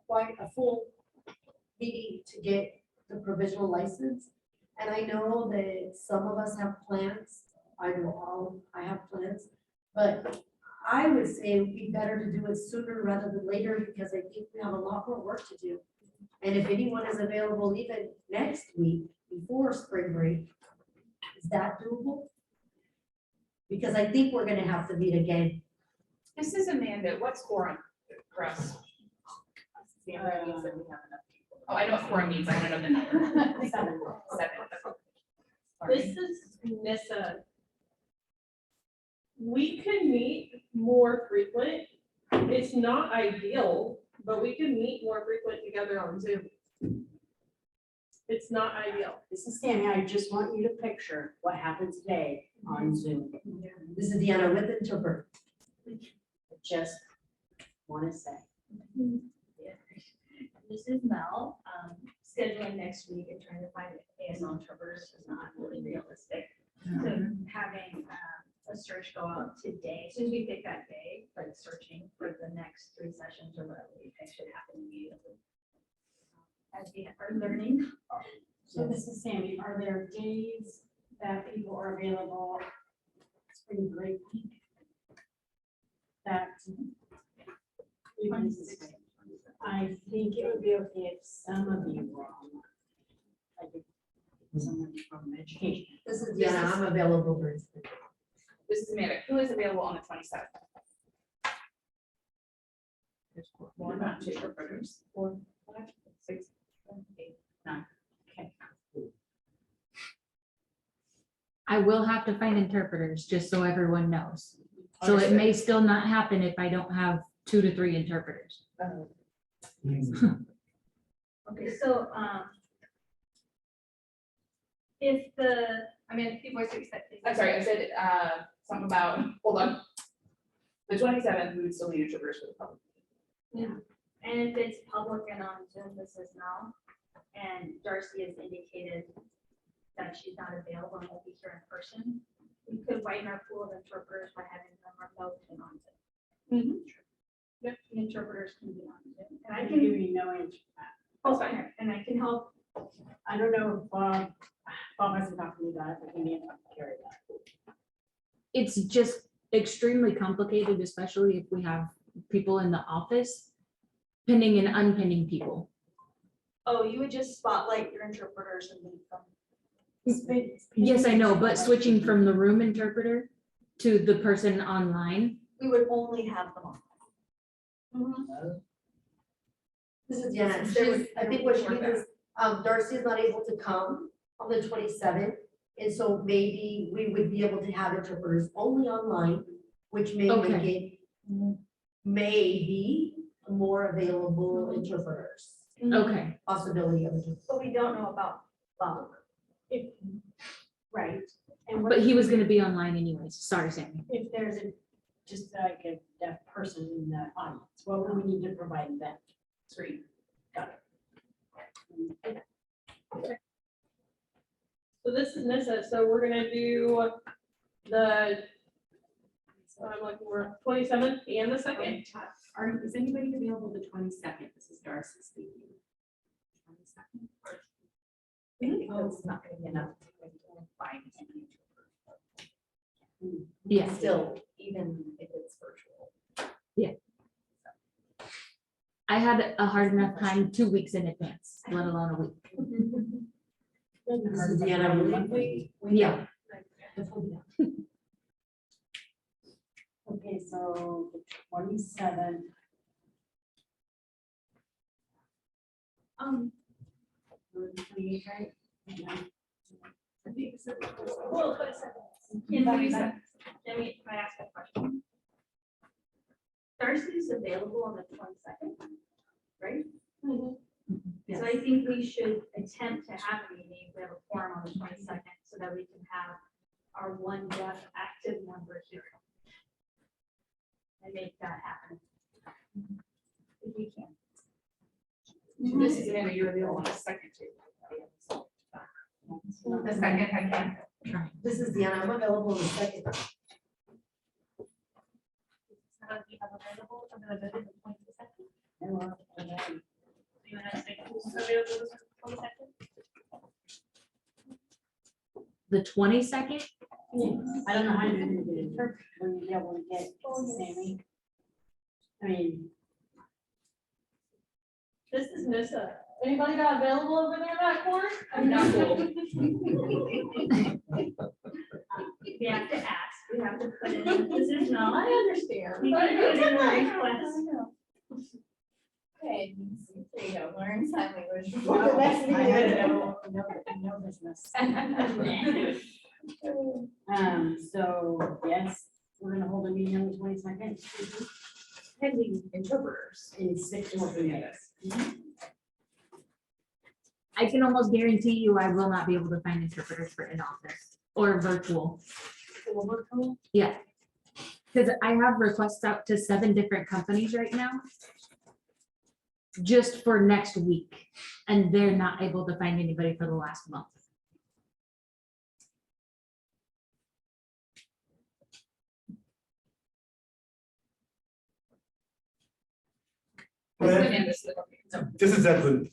quite a full meeting to get the provisional license. And I know that some of us have plans, I know I have plans, but I would say it would be better to do it sooner rather than later because I think we have a lot more work to do. And if anyone is available even next week before spring break, is that doable? Because I think we're gonna have to meet again. This is Amanda. What's quorum for us? Amber means that we have enough people. Oh, I know what quorum means. I want to know the number. 7. 7. This is Nissa. We can meet more frequent. It's not ideal, but we can meet more frequent together on Zoom. It's not ideal. This is Tammy. I just want you to picture what happened today on Zoom. This is Deanna with interpreter. I just want to say. This is Mel, scheduling next week and trying to find ASL interpreters is not really realistic. So having a search go out today, as soon as we pick that day, like searching for the next 3 sessions or whatever, we think should happen immediately. As we are learning. So this is Sammy. Are there days that people are available spring break week? That I think it would be okay if some of you were on. Like if someone from education. This is Deanna, I'm available Thursday. This is Amanda. Who is available on the 27th? More not two interpreters. 4, 5, 6, 7, 8, 9. Okay. I will have to find interpreters, just so everyone knows. So it may still not happen if I don't have 2 to 3 interpreters. Okay, so, if the, I mean, if people are accepting. I'm sorry, I said something about, hold on. The 27th, we would still need interpreters for the public. and if it's public and on Zoom, this is now, and Darcy has indicated that she's not available and will be here in person, we could widen our pool of interpreters by having them remote and on Zoom. Yep, the interpreters can be on Zoom, and I I can, can give you no answer to that. oh, sorry, and I can help. I don't know if Bob hasn't talked to me about it, but he may have to carry that. It's just extremely complicated, especially if we have people in the office pinning and unpinning people. Oh, you would just spotlight your interpreters and leave them. Yes, I know, but switching from the room interpreter to the person online. We would only have them on. This is Deanna. Since there was- I think what she means is, Darcy is not able to come on the 27th. And so maybe we would be able to have interpreters only online, which may make it maybe more available interpreters. Okay, Possibility of it. But we don't know about Bob. Right. And what but he was gonna be online anyways. Sorry, Sammy. if there's a just like a deaf person in the audience, what would we need to provide them? Screen. So this is Nissa, so we're gonna do the, I'm looking for 27th and the 2nd. Is anybody available the 22nd? This is Darcy speaking. 22nd. It's not gonna be enough to find any. Yeah. Still, even if it's virtual. I had a hard enough time 2 weeks in advance, let alone a week. This is Deanna, Yeah. Okay, so the 27th. Or the 28th, right? Yeah. I think it's. Well, but can I ask a question? Darcy is available on the 22nd, right? So I think we should attempt to have a meeting, if we have a forum on the 22nd, so that we can have our one deaf active member here. And make that happen. If we can. This is Amanda, you're available on the 2nd too. The second, I can. This is Deanna, I'm available on the 2nd. You have available, I'm gonna visit the 22nd. And Do you have who's available on the 22nd? The 22nd? I don't know how you're gonna get interpreted, when you be able to get Sammy. I mean, This is Nissa. Anybody got available over there in that corner? Not cool. We have to ask, we have to put in a position. I understand. We can put in a request. Okay, there you go, learn sign language. no, no business. So, yes, we're gonna hold a meeting on the 22nd. Pending interpreters. In 6 more minutes. I can almost guarantee you I will not be able to find interpreters for in-office or virtual. Yeah. Because I have requests out to 7 different companies right now. Just for next week, and they're not able to find anybody for the last month. This is Amanda's. This is Edwin.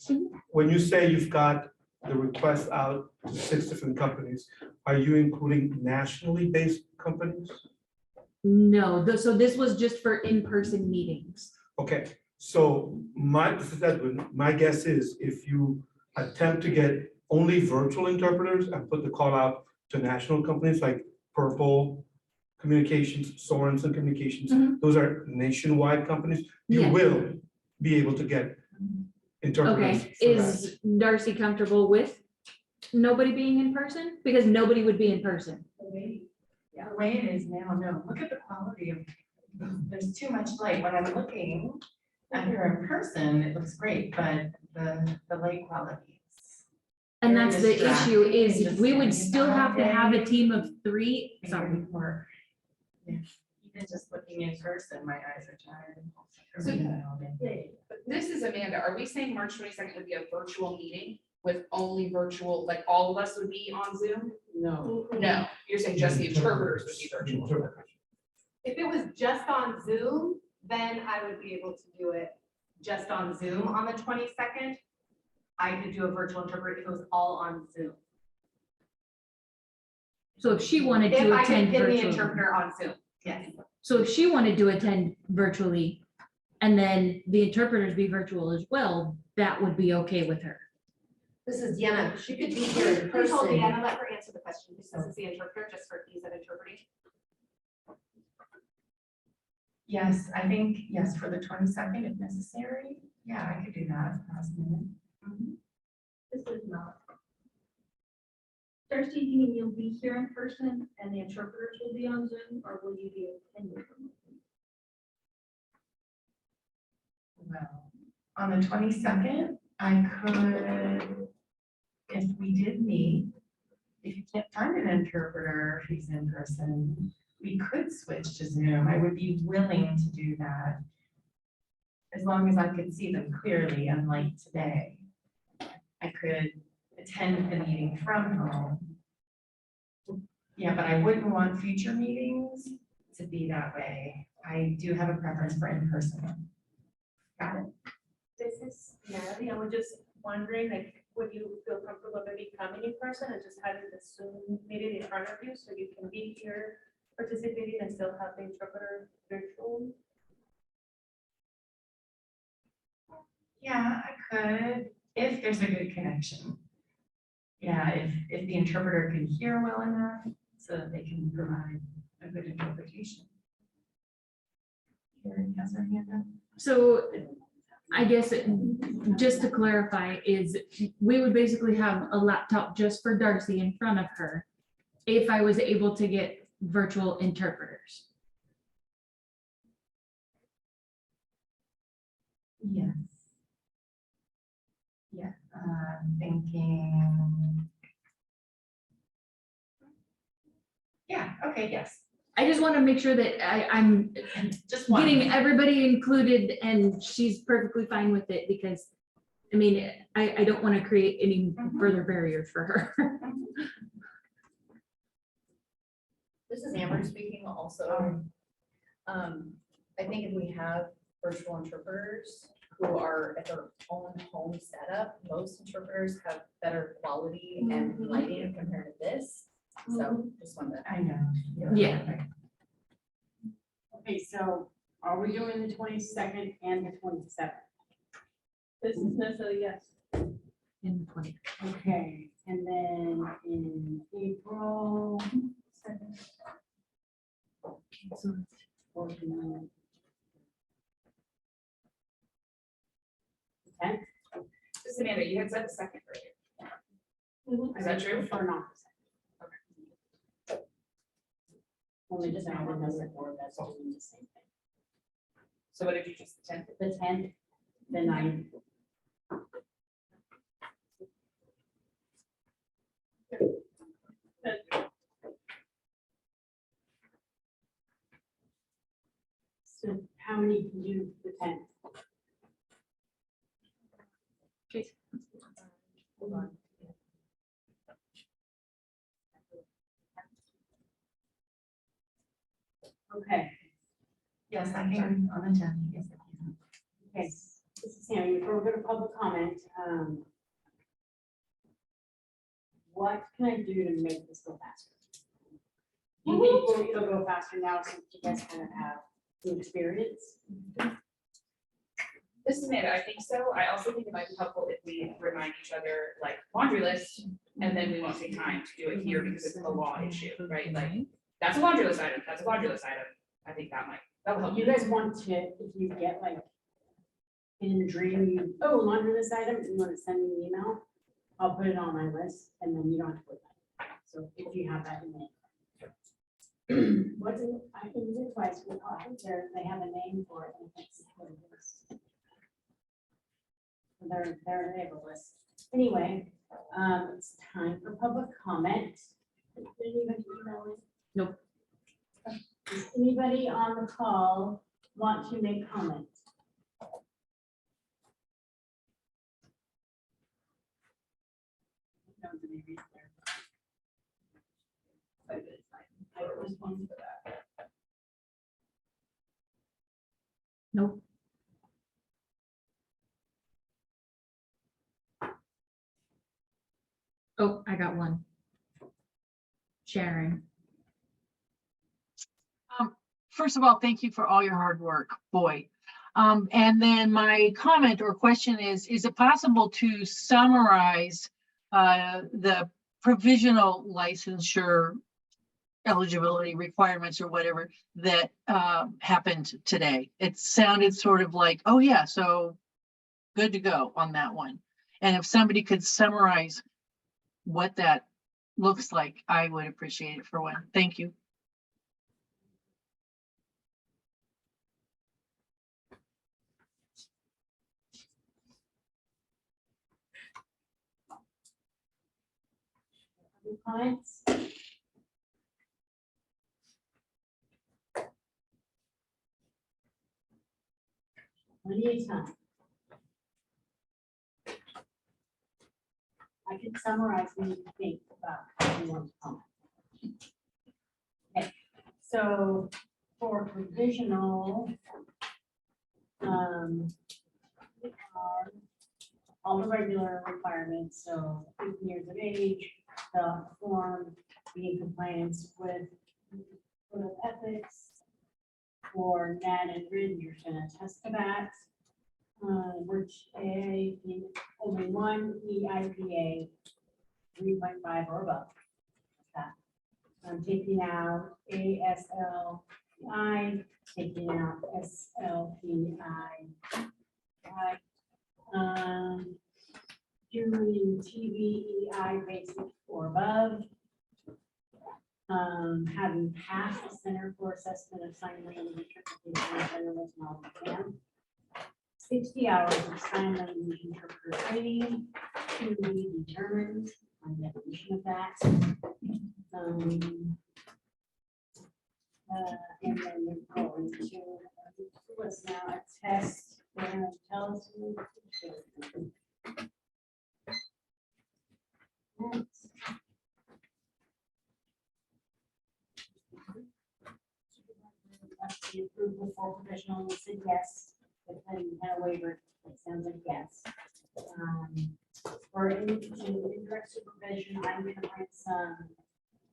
When you say you've got the request out to 6 different companies, are you including nationally based companies? No, so this was just for in-person meetings. Okay, so this is Edwin, my guess is if you attempt to get only virtual interpreters and put the call out to national companies like Purple Communications, Sorensen Communications, those are nationwide companies, you Yeah. will be able to get interpreters. Okay, for that. is Darcy comfortable with nobody being in person? Because nobody would be in person. Yeah, the way it is now, no, look at the quality of, there's too much light. When I'm looking at her in person, it looks great, but the light quality is. And very that's the issue distracting is and just we would sitting still have to all have a day. team of 3. Sorry. Even more. Yeah, even just looking in person, my eyes are tired. So- All day. But this is Amanda, are we saying March 22nd would be a virtual meeting with only virtual, like all of us would be on Zoom? No. No, you're saying just the interpreters would be virtual. Interpreters. If it was just on Zoom, then I would be able to do it just on Zoom on the 22nd. I could do a virtual interpreter if it was all on Zoom. So if she wanted If to I could attend get the virtually, interpreter on Zoom, yes. so if she wanted to attend virtually and then the interpreters be virtual as well, that would be okay with her. This is Deanna, she could be here in Please hold person. Deanna, let her answer the question. This is the interpreter, just for ease of interpreting. Yes, I think, yes, for the 22nd if necessary. Yeah, I could do that last minute. This is not. Darcy, do you mean you'll be here in person and the interpreters will be on Zoom, or will you be attending remotely? Well, on the 22nd, I could, if we did meet, if you can't find an interpreter who's in person, we could switch to Zoom. I would be willing to do that. As long as I could see them clearly, unlike today. I could attend the meeting from home. Yeah, but I wouldn't want future meetings to be that way. I do have a preference for in-person. Got it. This is Natalie. I was just wondering, like, would you feel comfortable maybe coming in person and just having the Zoom meeting in front of you so you can be here participating and still have the interpreter virtual? Yeah, I could, if there's a good connection. Yeah, if the interpreter can hear well enough so that they can provide a good interpretation. Karen has her hand up. So I guess just to clarify is we would basically have a laptop just for Darcy in front of her if I was able to get virtual interpreters. Yes. Yeah, thinking. Yeah, okay, yes. I just want to make sure that I'm Just one. getting everybody included and she's perfectly fine with it because, I mean, I don't want to create any further barriers for her. This is Amber speaking also. I think if we have virtual interpreters who are at their own home setup, most interpreters have better quality and lighting compared to this. So just wanted to. I know. Yeah. Okay, so are we doing the 22nd and the 27th? This is necessarily yes. In 20. Okay, and then in April. So Okay. Just Amanda, you had said the second earlier. Is that true? Or not? Only just now, because the board that's doing the same thing. So what did you just attend? The 10th, the 9th. So how many can do the 10th? Hold on. Okay. Yes, I can on the 10th. Yes, I can. Okay, this is Sammy. Before we go to public comment, what can I do to make this go faster? Do you think it'll go faster now since you guys kind of have some experience? This is Amanda, I think so. I also think it might be helpful if we remind each other, like, laundry list, and then we won't take time to do it here because it's a law issue, right? Like, that's a laundry list item, that's a laundry list item. I think that'll help. You guys want to, if you get like in a dream, oh, laundry list item, you want to send me an email, I'll put it on my list and then you don't have to put that. So if you have that in there. What's it, I can use it twice, we call it there, they have a name for it. And it's what it is. They're a neighbor list. Anyway, it's time for public comment. Did anybody email it? Nope. Does anybody on the call want to make comment? Nope. Oh, I got one. Sharon. First of all, thank you for all your hard work, boy. And then my comment or question is it possible to summarize the provisional licensure eligibility requirements or whatever that happened today? It sounded sort of like, oh yeah, so good to go on that one. And if somebody could summarize what that looks like, I would appreciate it for one. Thank you. Comments? Plenty of time. I can summarize what you think about how you want to comment. Okay, so for provisional, we are all the regular requirements, so 15 years of age, the form, be in compliance with code of ethics. For NAD and RID, you're gonna test for that. Which only one EIPA 3.5 or above. That. I'm taking out ASLI, taking out SLPI. Doing TBEI basic or above. Having passed the Center for Assessment of Sign Language Interpretation and General Knowledge exam. 60 hours of sign language interpreter training to be determined on definition of that. And then we're going to what's now a test. They're going to tell us who. The approval for provisional, and we said yes, but then you had a waiver, it sounds like yes. For indirect supervision, I'm gonna bring some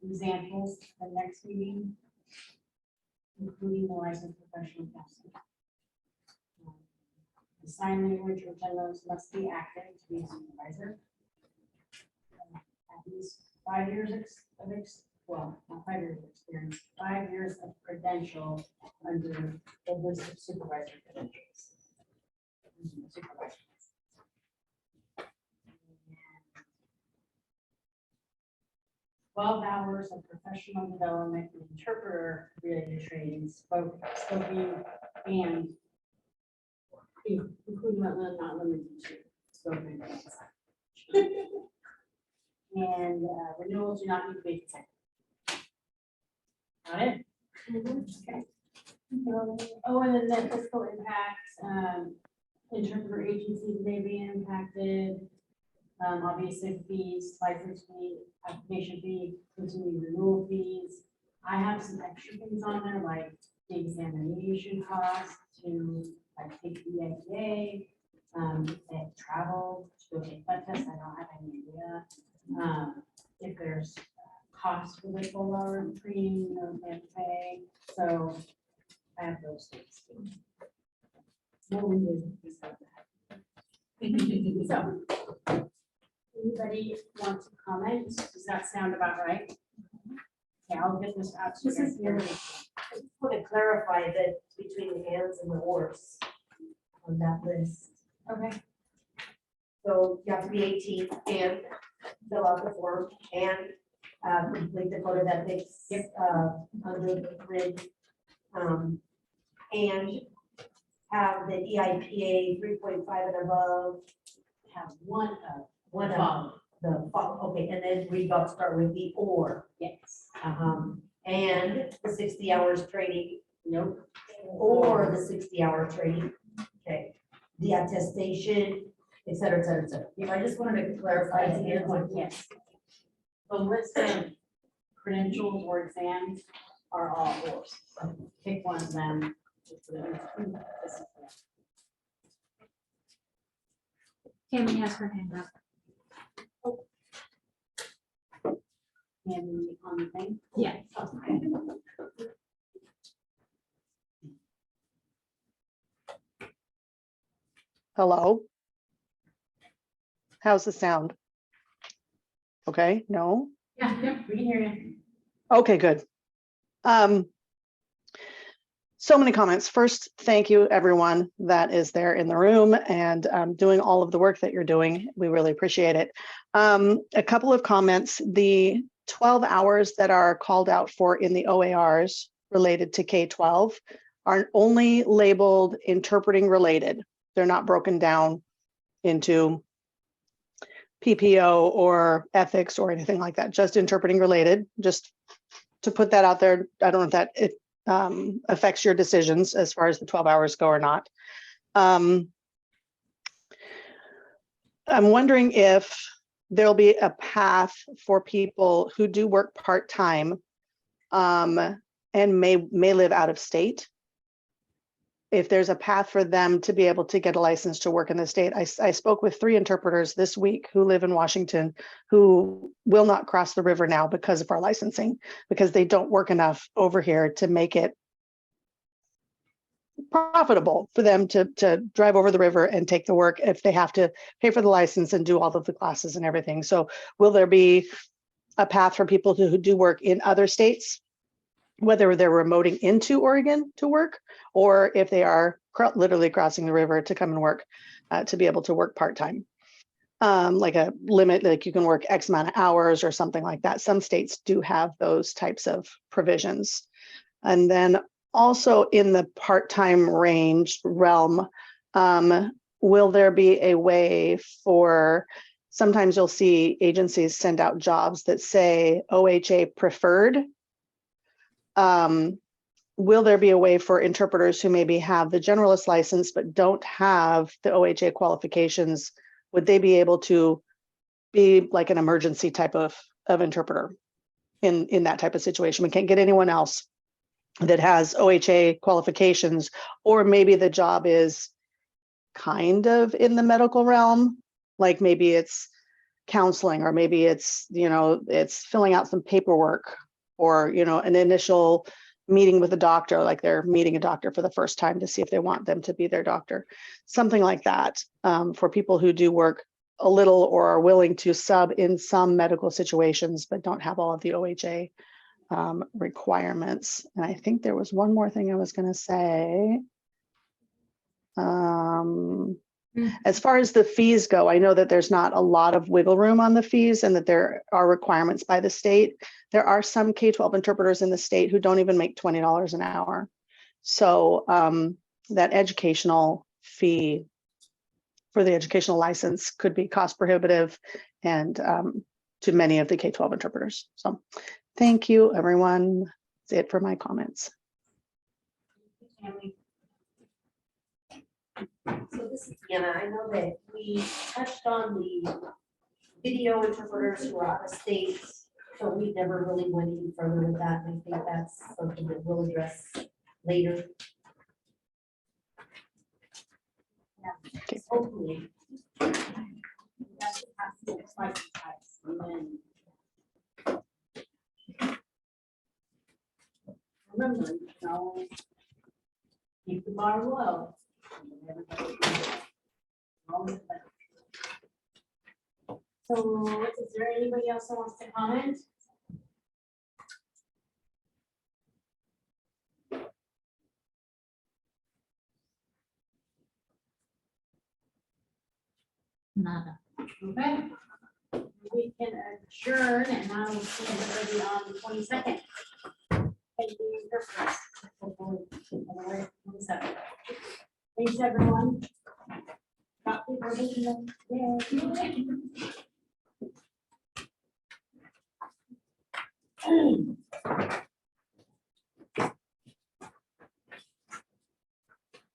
examples for the next meeting, including the licensed professional counselor. The sign language or generals must be active to be a supervisor. At least 5 years well, not 5 years of experience, 5 years of credential under the list of supervisor credentials. 12 hours of professional development and interpreter related training, spoken and including but not limited to spoken and sign. And renewals do not need to be consent. Got it? Okay. Oh, and then the fiscal impacts, interpreter agencies may be impacted. Obviously fees, license fee, application fee, continuing renewal fees. I have some extra things on there like the examination cost to like take the EIPA, and travel to go take blood tests. I don't have any idea. If there's cost for the full hour training, and pay. So I have those things. No, we didn't discuss that. So, anybody want to comment? Does that sound about right? Okay, I'll get this out to you. This is your, I just want to clarify that between the hands and the horse on that list. Okay. So you have to be 18 and fill out the form and complete the code of ethics under the grid. And have the EIPA 3.5 and above. Have one of okay, and then we got to start with the or. yes. And the 60 hours training. Nope. Or the 60-hour training. Okay. The attestation, et cetera, et cetera, et cetera. If I just wanted to clarify it again. Yes. The list of credentials or exams are all yours. So pick one of them. Tammy has her hand up. And on the thing? Yeah. Okay. Hello? How's the sound? Okay, no? Yeah, we can hear you. Okay, good. So many comments. First, thank you everyone that is there in the room and doing all of the work that you're doing. We really appreciate it. A couple of comments. The 12 hours that are called out for in the OARs related to K-12 are only labeled interpreting related. They're not broken down into PPO or ethics or anything like that, just interpreting related. Just to put that out there, I don't know if that affects your decisions as far as the 12 hours go or not. I'm wondering if there'll be a path for people who do work part-time and may live out of state. If there's a path for them to be able to get a license to work in the state. I spoke with 3 interpreters this week who live in Washington who will not cross the river now because of our licensing, because they don't work enough over here to make it profitable for them to drive over the river and take the work if they have to pay for the license and do all of the classes and everything. So will there be a path for people who do work in other states, whether they're remoting into Oregon to work, or if they are literally crossing the river to come and work, to be able to work part-time? Like a limit, like you can work X amount of hours or something like that. Some states do have those types of provisions. And then also in the part-time range realm, will there be a way for, sometimes you'll see agencies send out jobs that say OHA preferred. Will there be a way for interpreters who maybe have the generalist license but don't have the OHA qualifications? Would they be able to be like an emergency type of interpreter in that type of situation? We can't get anyone else that has OHA qualifications, or maybe the job is kind of in the medical realm, like maybe it's counseling, or maybe it's, it's filling out some paperwork, or, an initial meeting with a doctor, like they're meeting a doctor for the first time to see if they want them to be their doctor, something like that, for people who do work a little or are willing to sub in some medical situations, but don't have all of the OHA requirements. And I think there was one more thing I was going to say. As far as the fees go, I know that there's not a lot of wiggle room on the fees and that there are requirements by the state. There are some K-12 interpreters in the state who don't even make $20 an hour. So that educational fee for the educational license could be cost prohibitive and to many of the K-12 interpreters. So thank you, everyone. That's it for my comments. So this is Deanna. I know that we touched on the video interpreters who are out of state, so we never really went any further with that. And I think that's something that we'll address later. Yeah. Okay. Hopefully. That's the past 6 license types, and then remember, keep the bar low. So is there anybody else that wants to comment? Nada. Okay. We can adjourn, and now we'll see everybody on the 22nd. Thank you. Thanks, everyone. Got people.